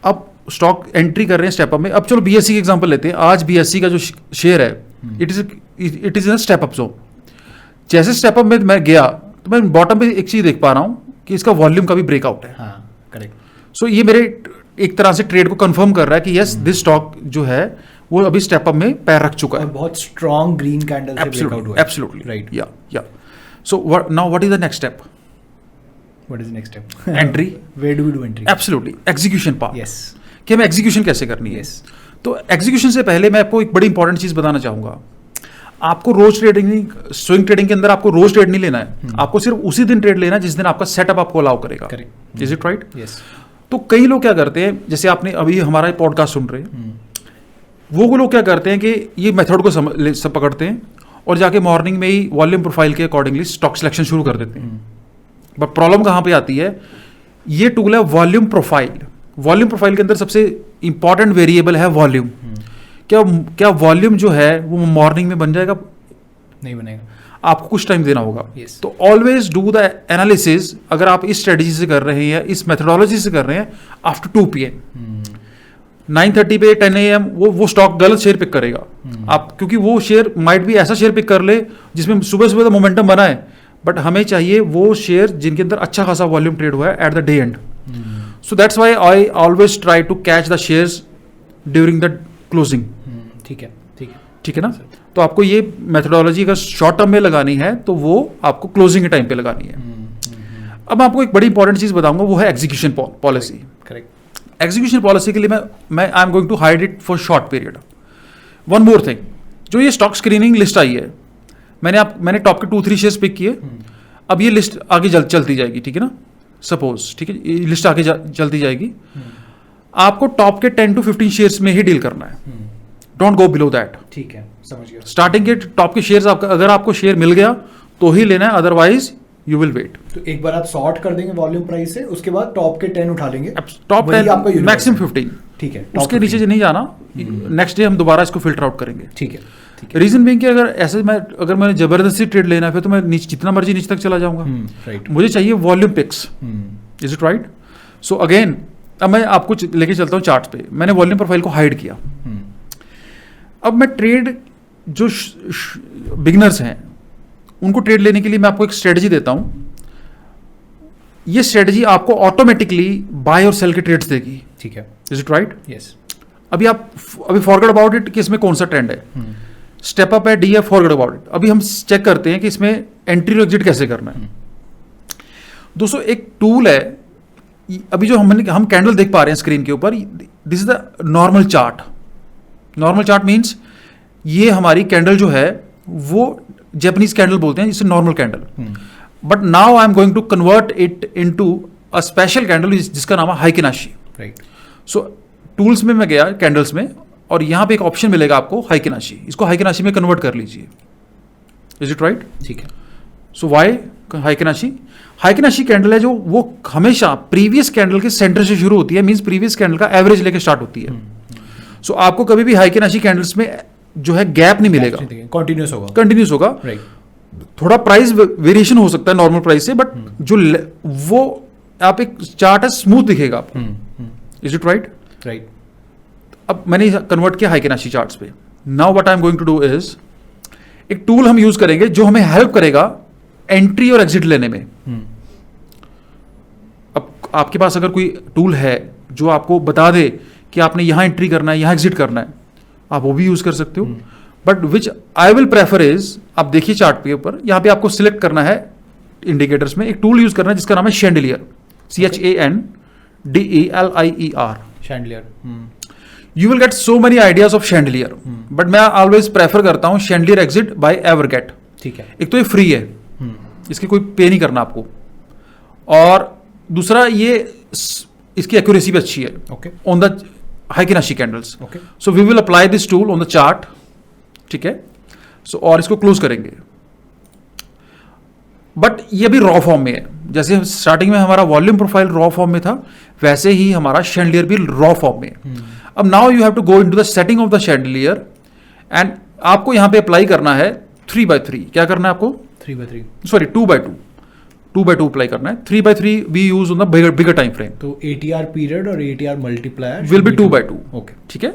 अब स्टॉक एंट्री कर रहे हैं स्टेप अप में। अब चलो बीएससी का एग्जांपल लेते हैं। आज बीएससी का जो शेयर है it is in step up zone. जैसे स्टेप अप में मैं गया तो मैं बॉटम पे एक चीज देख पा रहा हूं कि इसका वॉल्यूम का भी ब्रेकआउट है। हाँ, करेक्ट। सो ये मेरे एक तरह से ट्रेड को कंफर्म कर रहा है कि यस दिस स्टॉक जो है वो अभी स्टेप अप में पैर रख चुका है। बहुत स्ट्रॉन्ग ग्रीन कैंडल से ब्रेकआउट हुआ है। Absolutely right. Yeah so now what is the next step? What is the next step? Entry. Where do we do entry? Absolutely. Execution part. Yes. कि हमें एग्जीक्यूशन कैसे करनी है। Yes. तो execution से पहले मैं आपको एक बड़ी इंपॉर्टेंट चीज बताना चाहूंगा। आपको रोज ट्रेडिंग नहीं, स्विंग ट्रेडिंग के अंदर आपको रोज ट्रेड नहीं लेना है। आपको सिर्फ उसी दिन ट्रेड लेना है जिस दिन आपका सेटअप आपको अलाउ करेगा। Correct. Is it right? Yes. तो कई लोग क्या करते हैं, जैसे आपने अभी हमारा पॉडकास्ट सुन रहे हैं, वो लोग क्या करते हैं कि ये मेथड को सब पकड़ते हैं और जाके मॉर्निंग में ही वॉल्यूम प्रोफाइल के अकॉर्डिंगली स्टॉक सिलेक्शन शुरू कर देते हैं। बट प्रॉब्लम कहाँ पे आती है, ये टूल है वॉल्यूम प्रोफाइल। वॉल्यूम प्रोफाइल के अंदर सबसे इंपॉर्टेंट वेरिएबल है वॉल्यूम। क्या वॉल्यूम जो है वो मॉर्निंग में बन जाएगा? नहीं बनेगा, आपको कुछ टाइम देना होगा। Yes. तो ऑलवेज डू द एनालिसिस। अगर आप इस स्ट्रेटेजी से कर रहे हैं या इस मेथोडोलॉजी से कर रहे हैं आफ्टर 2 PM 9:30 पे 10 AM वो स्टॉक गलत शेयर पिक करेगा। आप क्योंकि वो शेयर माइट भी ऐसा शेयर पिक कर ले जिसमें सुबह सुबह तो मोमेंटम बना है, बट हमें चाहिए वो शेयर जिनके अंदर अच्छा खासा वॉल्यूम ट्रेड हुआ है at the day end. So that's why I always try to catch the shares during the closing. ठीक है, ठीक है, ठीक है ना। तो आपको ये मेथोडोलॉजी अगर शॉर्ट टर्म में लगानी है तो वो आपको क्लोजिंग के टाइम पे लगानी है। अब मैं आपको एक बड़ी इंपॉर्टेंट चीज बताऊंगा, वो है execution policy. Correct. Execution policy के लिए मैं I am going to hide it for short period. One more thing, जो ये स्टॉक स्क्रीनिंग लिस्ट आई है, मैंने टॉप के 2-3 शेयर्स पिक किए। अब ये लिस्ट आगे चलती जाएगी, ठीक है ना, सपोज, ठीक है, ये लिस्ट आगे चलती जाएगी। आपको टॉप के 10 to 15 शेयर्स में ही डील करना है, डोंट गो बिलो दैट। ठीक है, समझ गया। स्टार्टिंग के टॉप के शेयर्स अगर आपको शेयर मिल गया तो ही लेना है, अदरवाइज यू विल वेट। तो एक बार आप सॉर्ट कर देंगे वॉल्यूम प्राइस से, उसके बाद टॉप के 10 उठा लेंगे। टॉप 10 मैक्सिमम 15, ठीक है, उसके नीचे से नहीं जाना। नेक्स्ट डे हम दोबारा इसको फिल्टर आउट करेंगे। ठीक है, ठीक है। रीजन बीइंग कि अगर मैंने जबरदस्ती ट्रेड लेना है फिर तो मैं जितना मर्जी नीचे तक चला जाऊंगा। राइट। मुझे चाहिए volume peaks. Is it right? So again अब मैं आपको लेके चलता हूँ चार्ट पे। मैंने वॉल्यूम प्रोफाइल को हाइड किया। अब मैं ट्रेड जो बिगिनर्स हैं उनको ट्रेड लेने के लिए मैं आपको एक स्ट्रेटजी देता हूं। ये स्ट्रेटजी आपको ऑटोमेटिकली बाय और सेल के ट्रेड्स देगी। ठीक है। Is it right? यस। अभी फॉरगेट अबाउट इट कि इसमें कौन सा ट्रेंड है, स्टेप अप है, डी है, फॉरगेट अबाउट इट। अभी हम चेक करते हैं कि इसमें एंट्री और एग्जिट कैसे करना है। दोस्तों एक टूल है, अभी जो हम कैंडल देख पा रहे हैं स्क्रीन के ऊपर, this is the normal chart. Normal chart means ये हमारी कैंडल जो है वो जैपनीज कैंडल बोलते हैं, जिसे normal candle. But now I am going to convert it into a special candle जिसका नाम है हाइकिनाशी। राइट। सो टूल्स में मैं गया कैंडल्स में, और यहां पे एक ऑप्शन मिलेगा आपको हाइकिनाशी। इसको हाइकिनाशी में कन्वर्ट कर लीजिए। Is it right? ठीक है। सो वाई हाइकिनाशी? हाइकिनाशी कैंडल है जो वो हमेशा प्रीवियस कैंडल के सेंटर से शुरू होती है, मींस प्रीवियस कैंडल का एवरेज लेके स्टार्ट होती है। सो आपको कभी भी हाइकिनाशी कैंडल्स में जो है गैप नहीं मिलेगा, कंटिन्यूस होगा। राइट। थोड़ा प्राइस वेरिएशन हो सकता है नॉर्मल प्राइस से, बट जो वो आप एक चार्ट है स्मूथ दिखेगा आपको। Is it right? एक टूल हम यूज करेंगे जो हमें हेल्प करेगा एंट्री और एग्जिट लेने में। अब आपके पास अगर कोई टूल है जो आपको बता दे कि आपने यहां एंट्री करना है, यहां एग्जिट करना है, आप वो भी यूज कर सकते हो। But which I will prefer is, आप देखिए चार्ट पे ऊपर, यहां पे आपको सिलेक्ट करना है इंडिकेटर्स में, एक टूल यूज करना है जिसका नाम है chandelier, CHANDELIER। Chandelier. You will get so many ideas of chandelier, but मैं ऑलवेज प्रेफर करता हूं शैंडिलियर एग्जिट बाय एवरगेट। ठीक है। एक तो ये फ्री है, इसकी कोई पे नहीं करना आपको, और दूसरा ये इसकी एक्यूरेसी भी अच्छी है okay on the Heikin Ashi candles. Okay so we will apply this tool on the chart, ठीक है। सो और इसको क्लोज करेंगे, बट ये भी रॉ फॉर्म में है। जैसे स्टार्टिंग में हमारा वॉल्यूम प्रोफाइल रॉ फॉर्म में था, वैसे ही हमारा शैंडलियर भी रॉ फॉर्म में है। अब now you have to go into the setting of the chandelier, and आपको यहां पे अप्लाई करना है 3x3। क्या करना है आपको? 3x3, सॉरी 2x2 अप्लाई करना है। 3x3 we use on the bigger time frame. तो ATR पीरियड और ATR multiplier will be 2x2। Okay ठीक है।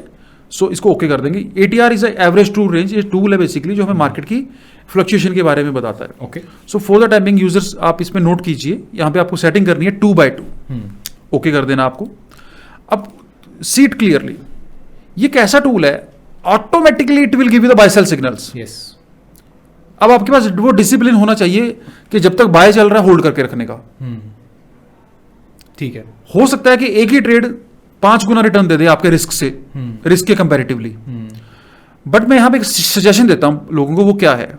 सो इसको ओके कर देंगे। ATR is average true range, ये टूल है बेसिकली जो हमें मार्केट की फ्लक्चुएशन के बारे में बताता है। Okay so for the timing users आप इसमें नोट कीजिए, यहाँ पे आपको सेटिंग करनी है 2x2। ओके कर देना आपको। अब सीट क्लियरली, ये कैसा टूल है, automatically it will give you the buy sell signals. Yes. अब आपके पास वो डिसिप्लिन होना चाहिए कि जब तक बाय चल रहा है होल्ड करके रखने का। ठीक है। हो सकता है कि एक ही ट्रेड 5 गुना रिटर्न दे दे आपके रिस्क से, रिस्क के कंपैरेटिवली। बट मैं यहां पे एक सजेशन देता हूं लोगों को, वो क्या है,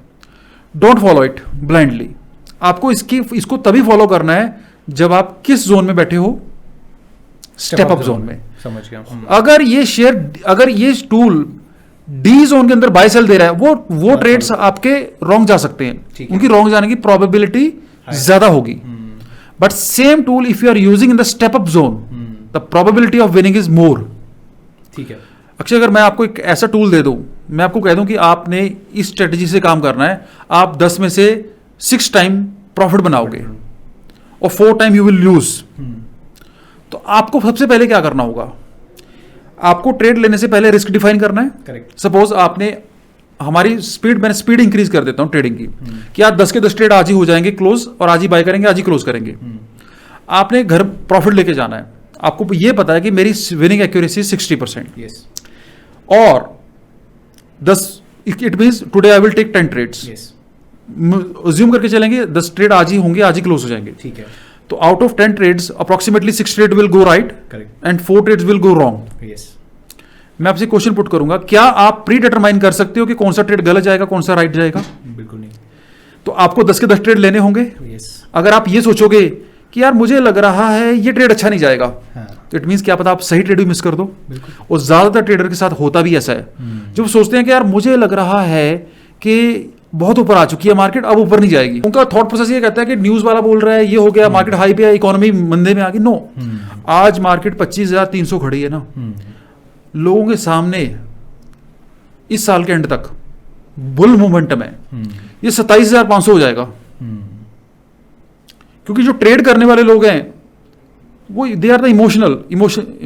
डोंट फॉलो इट ब्लाइंडली। आपको इसको तभी फॉलो करना है जब आप किस जोन में बैठे हो, स्टेप अप जोन में। समझ गया। अगर ये टूल डी जोन के अंदर बाय सेल दे रहा है, वो ट्रेड्स आपके रॉन्ग जा सकते हैं, उनकी रॉन्ग जाने की प्रोबेबिलिटी ज्यादा होगी। But same tool if you are using in the step up zone, the probability of winning is more. ठीक है। अक्षय, अगर मैं आपको एक ऐसा टूल दे दूं, मैं आपको कह दूं कि आपने इस स्ट्रेटजी से काम करना है, आप 10 में से 6 टाइम प्रॉफिट बनाओगे और 4 टाइम यू विल लूज, तो आपको सबसे पहले क्या करना होगा, आपको ट्रेड लेने से पहले रिस्क डिफाइन करना है। करेक्ट। सपोज आपने मैंने स्पीड इंक्रीज कर देता हूं ट्रेडिंग की, कि आज 10 के 10 ट्रेड आज ही हो जाएंगे क्लोज, और आज ही बाय करेंगे, आज ही क्लोज करेंगे। आपने घर प्रॉफिट लेके जाना है, आपको ये पता है कि मेरी विनिंग एक्यूरेसी 60%। यस। और 10, it means today I will take 10 trades. Yes. Assume करके चलेंगे 10 ट्रेड आज ही होंगे, आज ही क्लोज हो जाएंगे। ठीक है। तो out of 10 trades approximately 6 trade will go right correct. And 4 trades will go wrong. Yes. मैं आपसे क्वेश्चन पुट करूंगा, क्या आप प्री डिटरमाइन कर सकते हो कि कौन सा ट्रेड गलत जाएगा, कौन सा राइट जाएगा? बिल्कुल नहीं। तो आपको 10 के 10 ट्रेड लेने होंगे। यस। अगर आप ये सोचोगे कि यार मुझे लग रहा है ये ट्रेड अच्छा नहीं जाएगा, हाँ। तो इट मीन्स क्या पता आप सही ट्रेड भी मिस कर दो। बिल्कुल। और ज्यादातर ट्रेडर के साथ होता भी ऐसा है, जो सोचते हैं कि यार मुझे लग रहा है कि बहुत ऊपर आ चुकी है मार्केट, अब ऊपर नहीं जाएगी। उनका थॉट प्रोसेस ये कहता है कि न्यूज वाला बोल रहा है ये हो गया, मार्केट हाई पे है, इकोनॉमी मंदे में आ गई। नो, आज मार्केट 25,300 खड़ी है ना, लोगों के सामने इस साल के एंड तक बुल मोमेंटम है, ये 27,500 हो जाएगा। क्योंकि जो ट्रेड करने वाले लोग हैं वो they are the emotion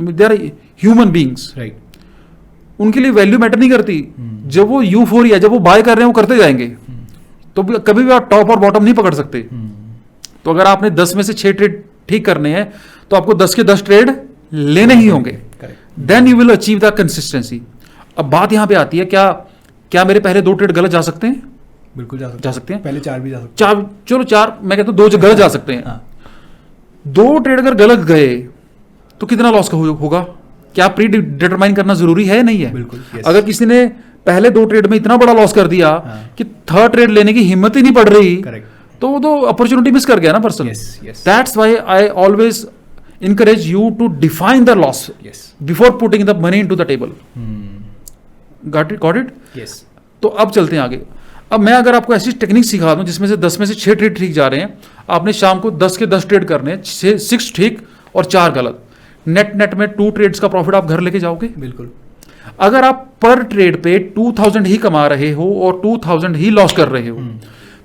they are human beings, right. उनके लिए वैल्यू मैटर नहीं करती। जब वो यूफोरिया, जब वो बाय कर रहे हैं वो करते जाएंगे, तो कभी भी आप टॉप और बॉटम नहीं पकड़ सकते। तो अगर आपने 10 में से 6 ट्रेड ठीक करने हैं, तो आपको 10 के 10 ट्रेड लेने ही होंगे, then you will achieve the consistency. अब बात यहां पे आती है, क्या मेरे पहले 2 ट्रेड गलत जा सकते हैं? बिल्कुल जा सकते हैं। पहले 4 भी जा सकते हैं। 4, चलो 4, मैं कहता हूं 2 गलत जा सकते हैं। हाँ। 2 ट्रेड अगर गलत गए तो कितना लॉस होगा? क्या प्री डिटरमाइन करना जरूरी है? नहीं है। बिल्कुल। yes। अगर किसी ने पहले 2 ट्रेड में इतना बड़ा लॉस कर दिया कि 3rd ट्रेड लेने की हिम्मत ही नहीं पड़ रही, तो वो तो अपॉर्चुनिटी मिस कर गया ना person. That's why I always encourage you to define the loss before putting the money into the table. Got it? Yes. तो अब चलते हैं आगे। अब मैं अगर आपको ऐसी टेक्निक सिखा दूं जिसमें से 10 में से 6 ट्रेड ठीक जा रहे हैं, आपने शाम को 10 के 10 ट्रेड करने हैं, 6 ठीक और 4 गलत, नेट में 2 ट्रेड्स का प्रॉफिट आप घर लेके जाओगे। बिल्कुल। अगर आप पर ट्रेड पे 2000 ही कमा रहे हो और 2000 ही लॉस कर रहे हो,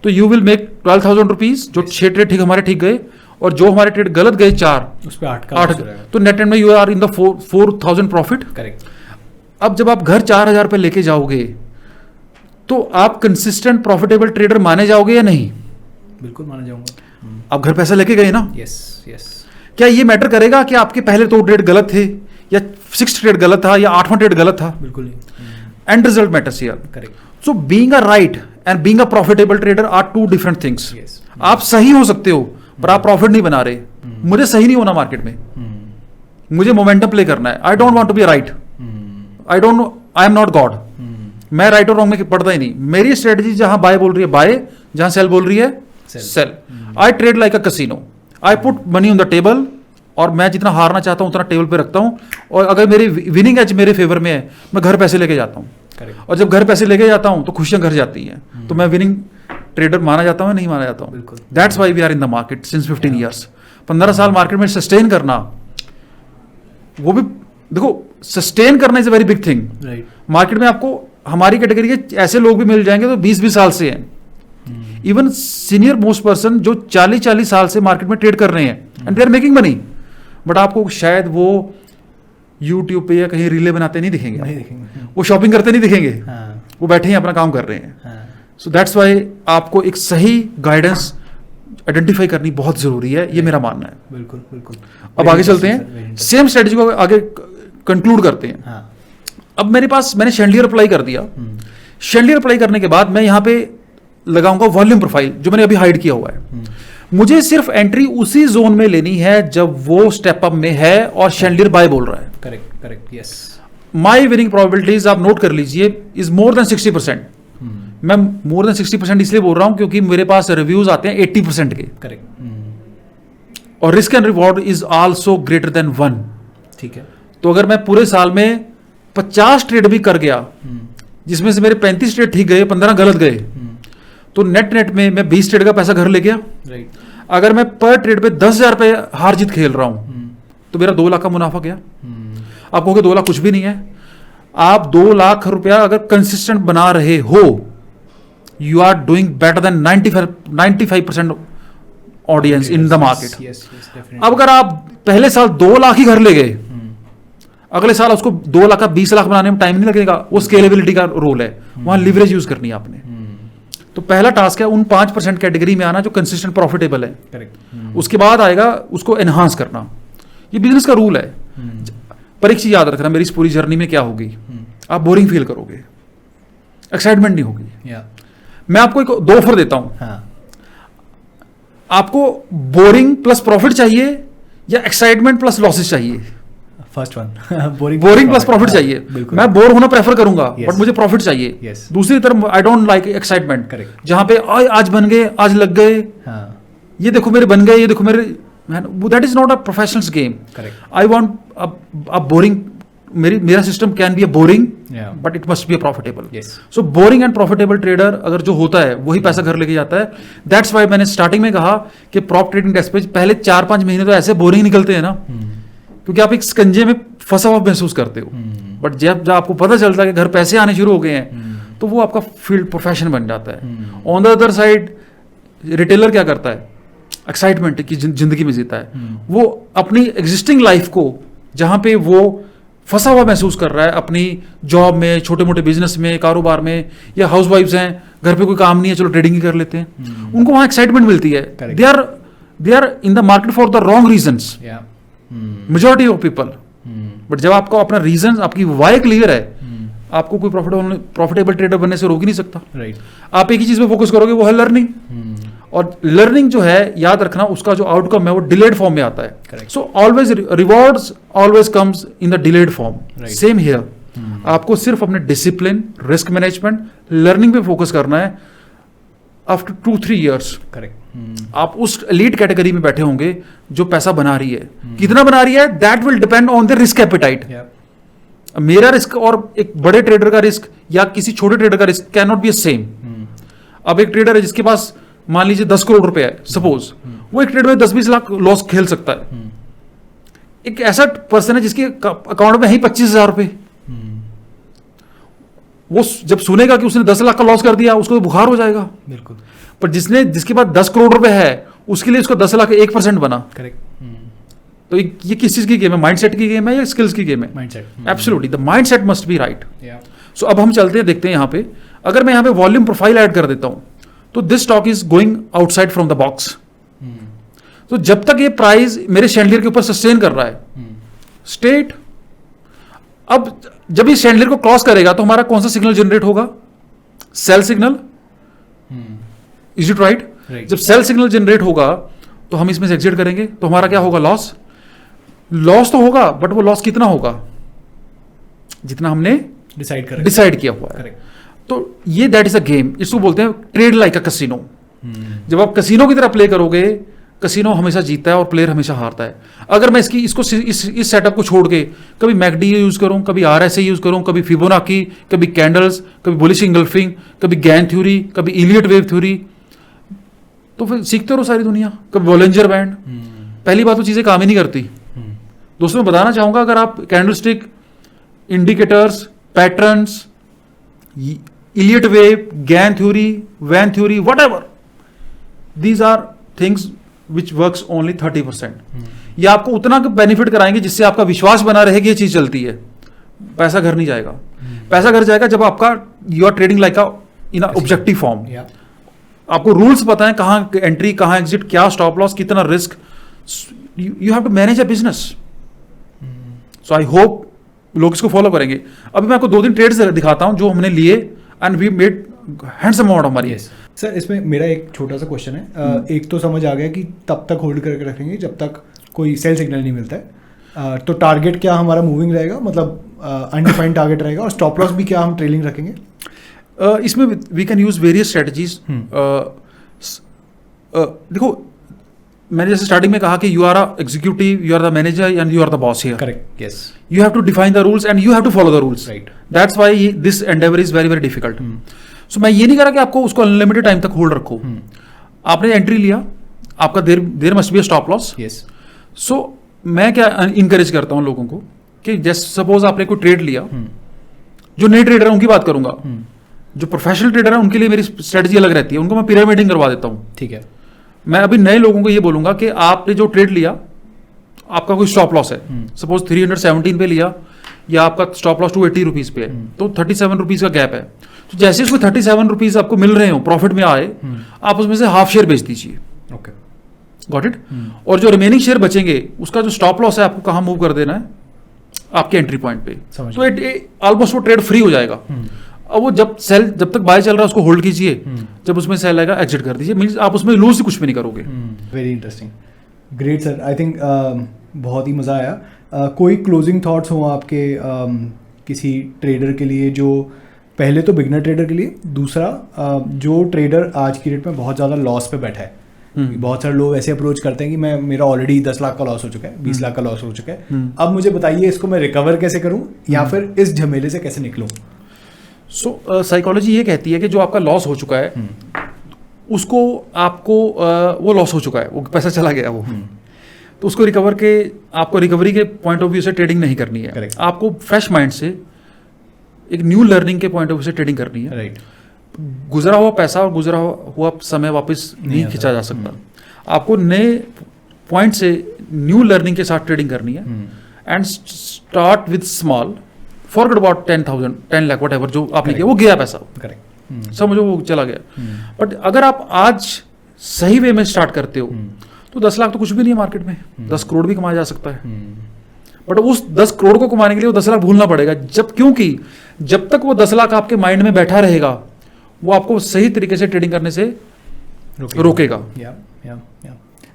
तो यू विल मेक 12,000 रुपीज। जो 6 ट्रेड ठीक हमारे ठीक गए और जो हमारे ट्रेड गलत गए 4, उस पे 8 तो नेट एंड में you are in the 4,000 profit. Correct. अब जब आप घर 4,000 पे लेके जाओगे तो आप कंसिस्टेंट प्रॉफिटेबल ट्रेडर माने जाओगे या नहीं? बिल्कुल माना जाऊंगा। आप घर पैसा लेके गए ना? Yes yes. क्या ये मैटर करेगा कि आपके पहले 2 ट्रेड गलत थे या 6 ट्रेड गलत था या 8वां ट्रेड गलत था? बिल्कुल नहीं। End result matters here. Correct. So being a right and being a profitable trader are 2 different things. Yes. आप सही हो सकते हो पर आप प्रॉफिट नहीं बना रहे। मुझे सही नहीं होना मार्केट में, मुझे मोमेंटम प्ले करना है। I don't want to be right, I am not God. मैं राइट और रॉन्ग में पढ़ता ही नहीं। मेरी स्ट्रेटजी जहां बाय बोल रही है बाय, जहां सेल बोल रही है sell. I trade like a casino. I put money on the table और मैं जितना हारना चाहता हूं उतना टेबल पे रखता हूं, और अगर मेरी विनिंग एज मेरे फेवर में है मैं घर पैसे लेके जाता हूं। करेक्ट। और जब घर पैसे लेके जाता हूं तो खुशियां घर जाती हैं। तो मैं विनिंग ट्रेडर माना जाता हूं, नहीं माना जाता हूं? बिल्कुल। That's why we are in the market since 15 years. 15 साल मार्केट में सस्टेन करना, वो भी देखो, सस्टेन करना is a very big thing. Right. Market में आपको हमारी कैटेगरी के ऐसे लोग भी मिल जाएंगे तो 20-20 साल से हैं। इवन सीनियर मोस्ट पर्सन जो 40-40 साल से मार्केट में ट्रेड कर रहे हैं and they are making money, but आपको शायद वो यूट्यूब पे या कहीं रीले बनाते नहीं दिखेंगे, नहीं दिखेंगे। वो शॉपिंग करते नहीं दिखेंगे, हाँ। वो बैठे हैं अपना काम कर रहे हैं। हाँ। सो दैट्स वाई आपको एक सही गाइडेंस आइडेंटिफाई करनी बहुत जरूरी है, ये मेरा मानना है। बिल्कुल बिल्कुल। अब आगे चलते हैं, सेम स्ट्रेटजी को आगे कंक्लूड करते हैं। हाँ। अब मेरे पास, मैंने शैंडलियर अप्लाई कर दिया। शैंडलियर अप्लाई करने के बाद मैं यहाँ पे लगाऊंगा वॉल्यूम प्रोफाइल जो मैंने अभी हाइड किया हुआ है। मुझे सिर्फ एंट्री उसी जोन में लेनी है जब वो स्टेप अप में है और शैंडलियर बाय बोल रहा है। Correct correct. यस। माई विनिंग प्रोबेबिलिटीज आप नोट कर लीजिए इज मोर देन 60%। मैं मोर देन 60% इसलिए बोल रहा हूं क्योंकि मेरे पास रिव्यूज आते हैं 80% के। करेक्ट। और risk and reward is also greater than 1। ठीक है। तो अगर मैं पूरे साल में 50 ट्रेड भी कर गया, जिसमें से मेरे 35 ट्रेड ठीक गए, 15 गलत गए, तो नेट नेट में मैं 20 ट्रेड का पैसा घर ले गया। राइट। अगर मैं पर ट्रेड पे 10,000 रुपए हार जीत खेल रहा हूं तो मेरा 2 लाख का मुनाफा गया। आप कहोगे 2 लाख कुछ भी नहीं है। आप 2 लाख रुपया अगर कंसिस्टेंट बना रहे हो, you are doing better than 95% audience in the market. अब अगर आप पहले साल 2 लाख ही घर ले गए, अगले साल उसको 2 लाख का 20 लाख बनाने में टाइम नहीं लगेगा। वो स्केलेबिलिटी का रोल है, वहां लिवरेज यूज करनी है आपने। तो पहला टास्क है उन 5% कैटेगरी में आना जो कंसिस्टेंट प्रॉफिटेबल है। करेक्ट। उसके बाद आएगा उसको एनहांस करना। ये बिजनेस का रूल है। पर एक चीज याद रखना, मेरी इस पूरी जर्नी में क्या होगी, आप बोरिंग फील करोगे, एक्साइटमेंट नहीं होगी। या। मैं आपको एक 2 ऑफर देता हूं। हाँ। आपको बोरिंग प्लस प्रॉफिट चाहिए या एक्साइटमेंट प्लस लॉसेस चाहिए? First one. Boring plus profit चाहिए। बिल्कुल। मैं बोर होना प्रेफर करूंगा, Yes. बट मुझे प्रॉफिट चाहिए। Yes. दूसरी तरफ I don't like excitement, Correct. जहां पे आज बन गए, आज लग गए, हाँ। ये देखो मेरे बन गए, ये देखो मेरे, that is not a professionals game. Correct. I want a boring, मेरा system can be a boring Yeah. But it must be a profitable. Yes. So boring and profitable trader अगर जो होता है वही पैसा घर लेके जाता है। दैट्स वाई मैंने स्टार्टिंग में कहा कि प्रॉप ट्रेडिंग डेस्क पे पहले 4-5 महीने तो ऐसे बोरिंग निकलते हैं ना, क्योंकि आप एक स्कंजे में फंसा हुआ महसूस करते हो। बट जब आपको पता चलता है कि घर पैसे आने शुरू हो गए हैं तो वो आपका फील्ड प्रोफेशन बन जाता है। On the other side retailer क्या करता है, एक्साइटमेंट की जिंदगी में जीता है। वो अपनी एग्जिस्टिंग लाइफ को, जहां पे वो फंसा हुआ महसूस कर रहा है अपनी जॉब में, छोटे मोटे बिजनेस में, कारोबार में, या हाउस वाइफ्स हैं, घर पे कोई काम नहीं है, चलो ट्रेडिंग ही कर लेते हैं, उनको वहां एक्साइटमेंट मिलती है। They are in the market for the wrong reasons, majority of people. But जब आपको अपना रीजन, आपकी वाई क्लियर है, आपको कोई प्रॉफिटेबल ट्रेडर बनने से रोक ही नहीं सकता। राइट। आप एक ही चीज पे फोकस करोगे, वो है लर्निंग। और लर्निंग जो है, याद रखना, उसका जो आउटकम है वो डिलेड फॉर्म में आता है। Correct. So always rewards always comes in the delayed form. Right. Same here. आपको सिर्फ अपने डिसिप्लिन, रिस्क मैनेजमेंट, लर्निंग पे फोकस करना है। After 2-3 years correct. आप उस एलीट कैटेगरी में बैठे होंगे जो पैसा बना रही है। कितना बना रही है, that will depend on the risk appetite. मेरा रिस्क और एक बड़े ट्रेडर का रिस्क या किसी छोटे ट्रेडर का risk can not be same. अब एक ट्रेडर है जिसके पास मान लीजिए 10 करोड़ रुपए है, सपोज, वो एक ट्रेड में 10-20 लाख लॉस खेल सकता है। एक ऐसा पर्सन है जिसके अकाउंट में है ही 25,000 रुपए, वो जब सुनेगा कि उसने 10 लाख का लॉस कर दिया, उसको तो बुखार हो जाएगा। बिल्कुल। पर जिसके पास 10 करोड़ रुपए है, उसके लिए उसका 10 लाख 1% बना। करेक्ट। तो ये किस चीज की गेम है, माइंडसेट की गेम है या स्किल्स की गेम है? Mindset. Absolutely, the mindset must be right. Yeah. सो अब हम चलते हैं, देखते हैं यहाँ पे अगर मैं यहाँ पे वॉल्यूम प्रोफाइल ऐड कर देता हूँ तो this stock is going outside from the box. तो जब तक ये प्राइस मेरे शैंडलियर के ऊपर सस्टेन कर रहा है स्टेट, अब जब ये शैंडलियर को क्रॉस करेगा तो हमारा कौन सा सिग्नल जनरेट होगा? Sell signal. Is it right? जब सेल सिग्नल जनरेट होगा तो हम इसमें से एग्जिट करेंगे, तो हमारा क्या होगा? लॉस। लॉस तो होगा, बट वो लॉस कितना होगा? जितना हमने डिसाइड किया हुआ है। तो ये दैट इज अ गेम, इसको बोलते हैं ट्रेड लाइक अ कसिनो। जब आप कसिनो की तरह प्ले करोगे, कसिनो हमेशा जीतता है और प्लेयर हमेशा हारता है। अगर मैं इस सेटअप को छोड़ के कभी मैकडी यूज करूं, कभी आरएसए यूज करूं, कभी फिबोनाची, कभी कैंडल्स, कभी बुलिश इंगल्फिंग, कभी गैन थ्योरी, कभी इलियट वेव थ्योरी, तो फिर सीखते रहो सारी दुनिया। कभी बॉलिंजर बैंड। पहली बात तो चीजें काम ही नहीं करती। दोस्तों मैं बताना चाहूंगा, अगर आप candlestick, indicators, patterns, Elliott wave, Gann theory, van theory, whatever, these are things which works only 30%। ये आपको उतना बेनिफिट कराएंगे जिससे आपका विश्वास बना रहे कि ये चीज चलती है। पैसा घर नहीं जाएगा। पैसा घर जाएगा जब आपका you are trading like in objective form. आपको रूल्स पता है, कहां एंट्री, कहां एग्जिट, क्या स्टॉप लॉस, कितना risk. You have to manage a business. So I hope लोग इसको फॉलो करेंगे। अभी मैं आपको 2-3 ट्रेड्स दिखाता हूं जो हमने लिए and we made handsome amount of money. Sir इसमें मेरा एक छोटा सा क्वेश्चन है। एक तो समझ आ गया कि तब तक होल्ड करके रखेंगे जब तक कोई सेल सिग्नल नहीं मिलता है। तो टारगेट क्या हमारा मूविंग रहेगा, मतलब अनडिफाइंड टारगेट रहेगा, और स्टॉप लॉस भी क्या हम ट्रेलिंग रखेंगे? इसमें we can use various strategies. देखो, मैंने जैसे स्टार्टिंग में कहा कि you are a executive, you are the manager and you are the boss here. Correct, yes. You have to define the rules and you have to follow the rules. Right. That's why this endeavour is very very difficult. So मैं ये नहीं कह रहा कि आपको उसको unlimited time तक hold रखो। आपने एंट्री लिया, आपका there must be a stop loss. Yes. So मैं क्या इनकरेज करता हूं लोगों को कि जैसे सपोज आपने कोई ट्रेड लिया, जो नए ट्रेडर है उनकी बात करूंगा, जो प्रोफेशनल ट्रेडर है उनके लिए मेरी स्ट्रेटजी अलग रहती है, उनको मैं पिरामिडिंग करवा देता हूं। ठीक है। मैं अभी नए लोगों को ये बोलूंगा कि आपने जो ट्रेड लिया, आपका कोई स्टॉप लॉस है, सपोज 317 पे लिया, या आपका स्टॉप लॉस 280 रुपीज पे है, तो 37 रुपीज का गैप है। तो जैसे उसको 37 रुपीज आपको मिल रहे हो, प्रॉफिट में आए, आप उसमें से हाफ शेयर बेच दीजिए। Okay, got it. और जो रिमेनिंग शेयर बचेंगे, उसका जो स्टॉप लॉस है आपको कहां मूव कर देना है? आपके एंट्री पॉइंट पे। तो ऑलमोस्ट वो ट्रेड फ्री हो जाएगा। अब वो जब तक बाय चल रहा है उसको होल्ड कीजिए, जब उसमें सेल आएगा एग्जिट कर दीजिए। मींस आप उसमें लूज कुछ भी नहीं करोगे। Very interesting, great sir. I think बहुत ही मज़ा आया। कोई क्लोजिंग थॉट्स हो आपके किसी ट्रेडर के लिए, जो पहले तो बिगनर ट्रेडर के लिए, दूसरा जो ट्रेडर आज की डेट में बहुत ज़्यादा लॉस पे बैठा है? बहुत सारे लोग ऐसे अप्रोच करते हैं कि मेरा ऑलरेडी 10 लाख का लॉस हो चुका है, 20 लाख का लॉस हो चुका है, अब मुझे बताइए इसको मैं रिकवर कैसे करूं, या फिर इस झमेले से कैसे निकलूं? सो साइकोलॉजी ये कहती है कि जो आपका लॉस हो चुका है, उसको आपको वो लॉस हो चुका है, वो पैसा चला गया वो, तो उसको आपको रिकवरी के पॉइंट ऑफ व्यू से ट्रेडिंग नहीं करनी है। Correct. आपको फ्रेश माइंड से एक न्यू लर्निंग के पॉइंट ऑफ व्यू से ट्रेडिंग करनी है। राइट। गुजरा हुआ पैसा और गुजरा हुआ समय वापस नहीं खींचा जा सकता। आपको नए पॉइंट से न्यू लर्निंग के साथ ट्रेडिंग करनी है, and start with small, forget about 10,000, 10 lakh, whatever जो आपने किया, वो गया पैसा। करेक्ट, समझो वो चला गया। बट अगर आप आज सही वे में स्टार्ट करते हो, तो 10 लाख तो कुछ भी नहीं है मार्केट में। 10 करोड़ भी कमाया जा सकता है। बट उस 10 करोड़ को कमाने के लिए वो 10 लाख भूलना पड़ेगा, क्योंकि जब तक वो 10 लाख आपके माइंड में बैठा रहेगा, वो आपको सही तरीके से ट्रेडिंग करने से रोकेगा।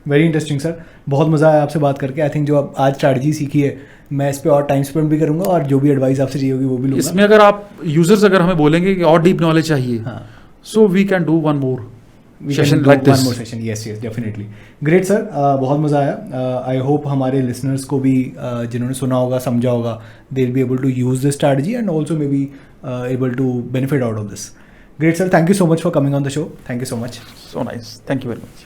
वेरी इंटरेस्टिंग सर, बहुत मज़ा आया आपसे बात करके। आई थिंक जो आप आज स्ट्रैटेजी सीखी है, मैं इस पे और टाइम स्पेंड भी करूंगा, और जो भी एडवाइस आपसे चाहिए होगी वो भी लूंगा। इसमें अगर आप यूजर्स अगर हमें बोलेंगे कि और डीप नॉलेज चाहिए, so we can do one more session like this. One more session, yes definitely. Great sir, बहुत मज़ा आया। आई होप हमारे लिसनर्स को भी, जिन्होंने सुना होगा, समझा होगा, they will be able to use this strategy and also may be able to benefit out of this. Great sir, thank you so much for coming on the show. Thank you so much. So nice. Thank you very much.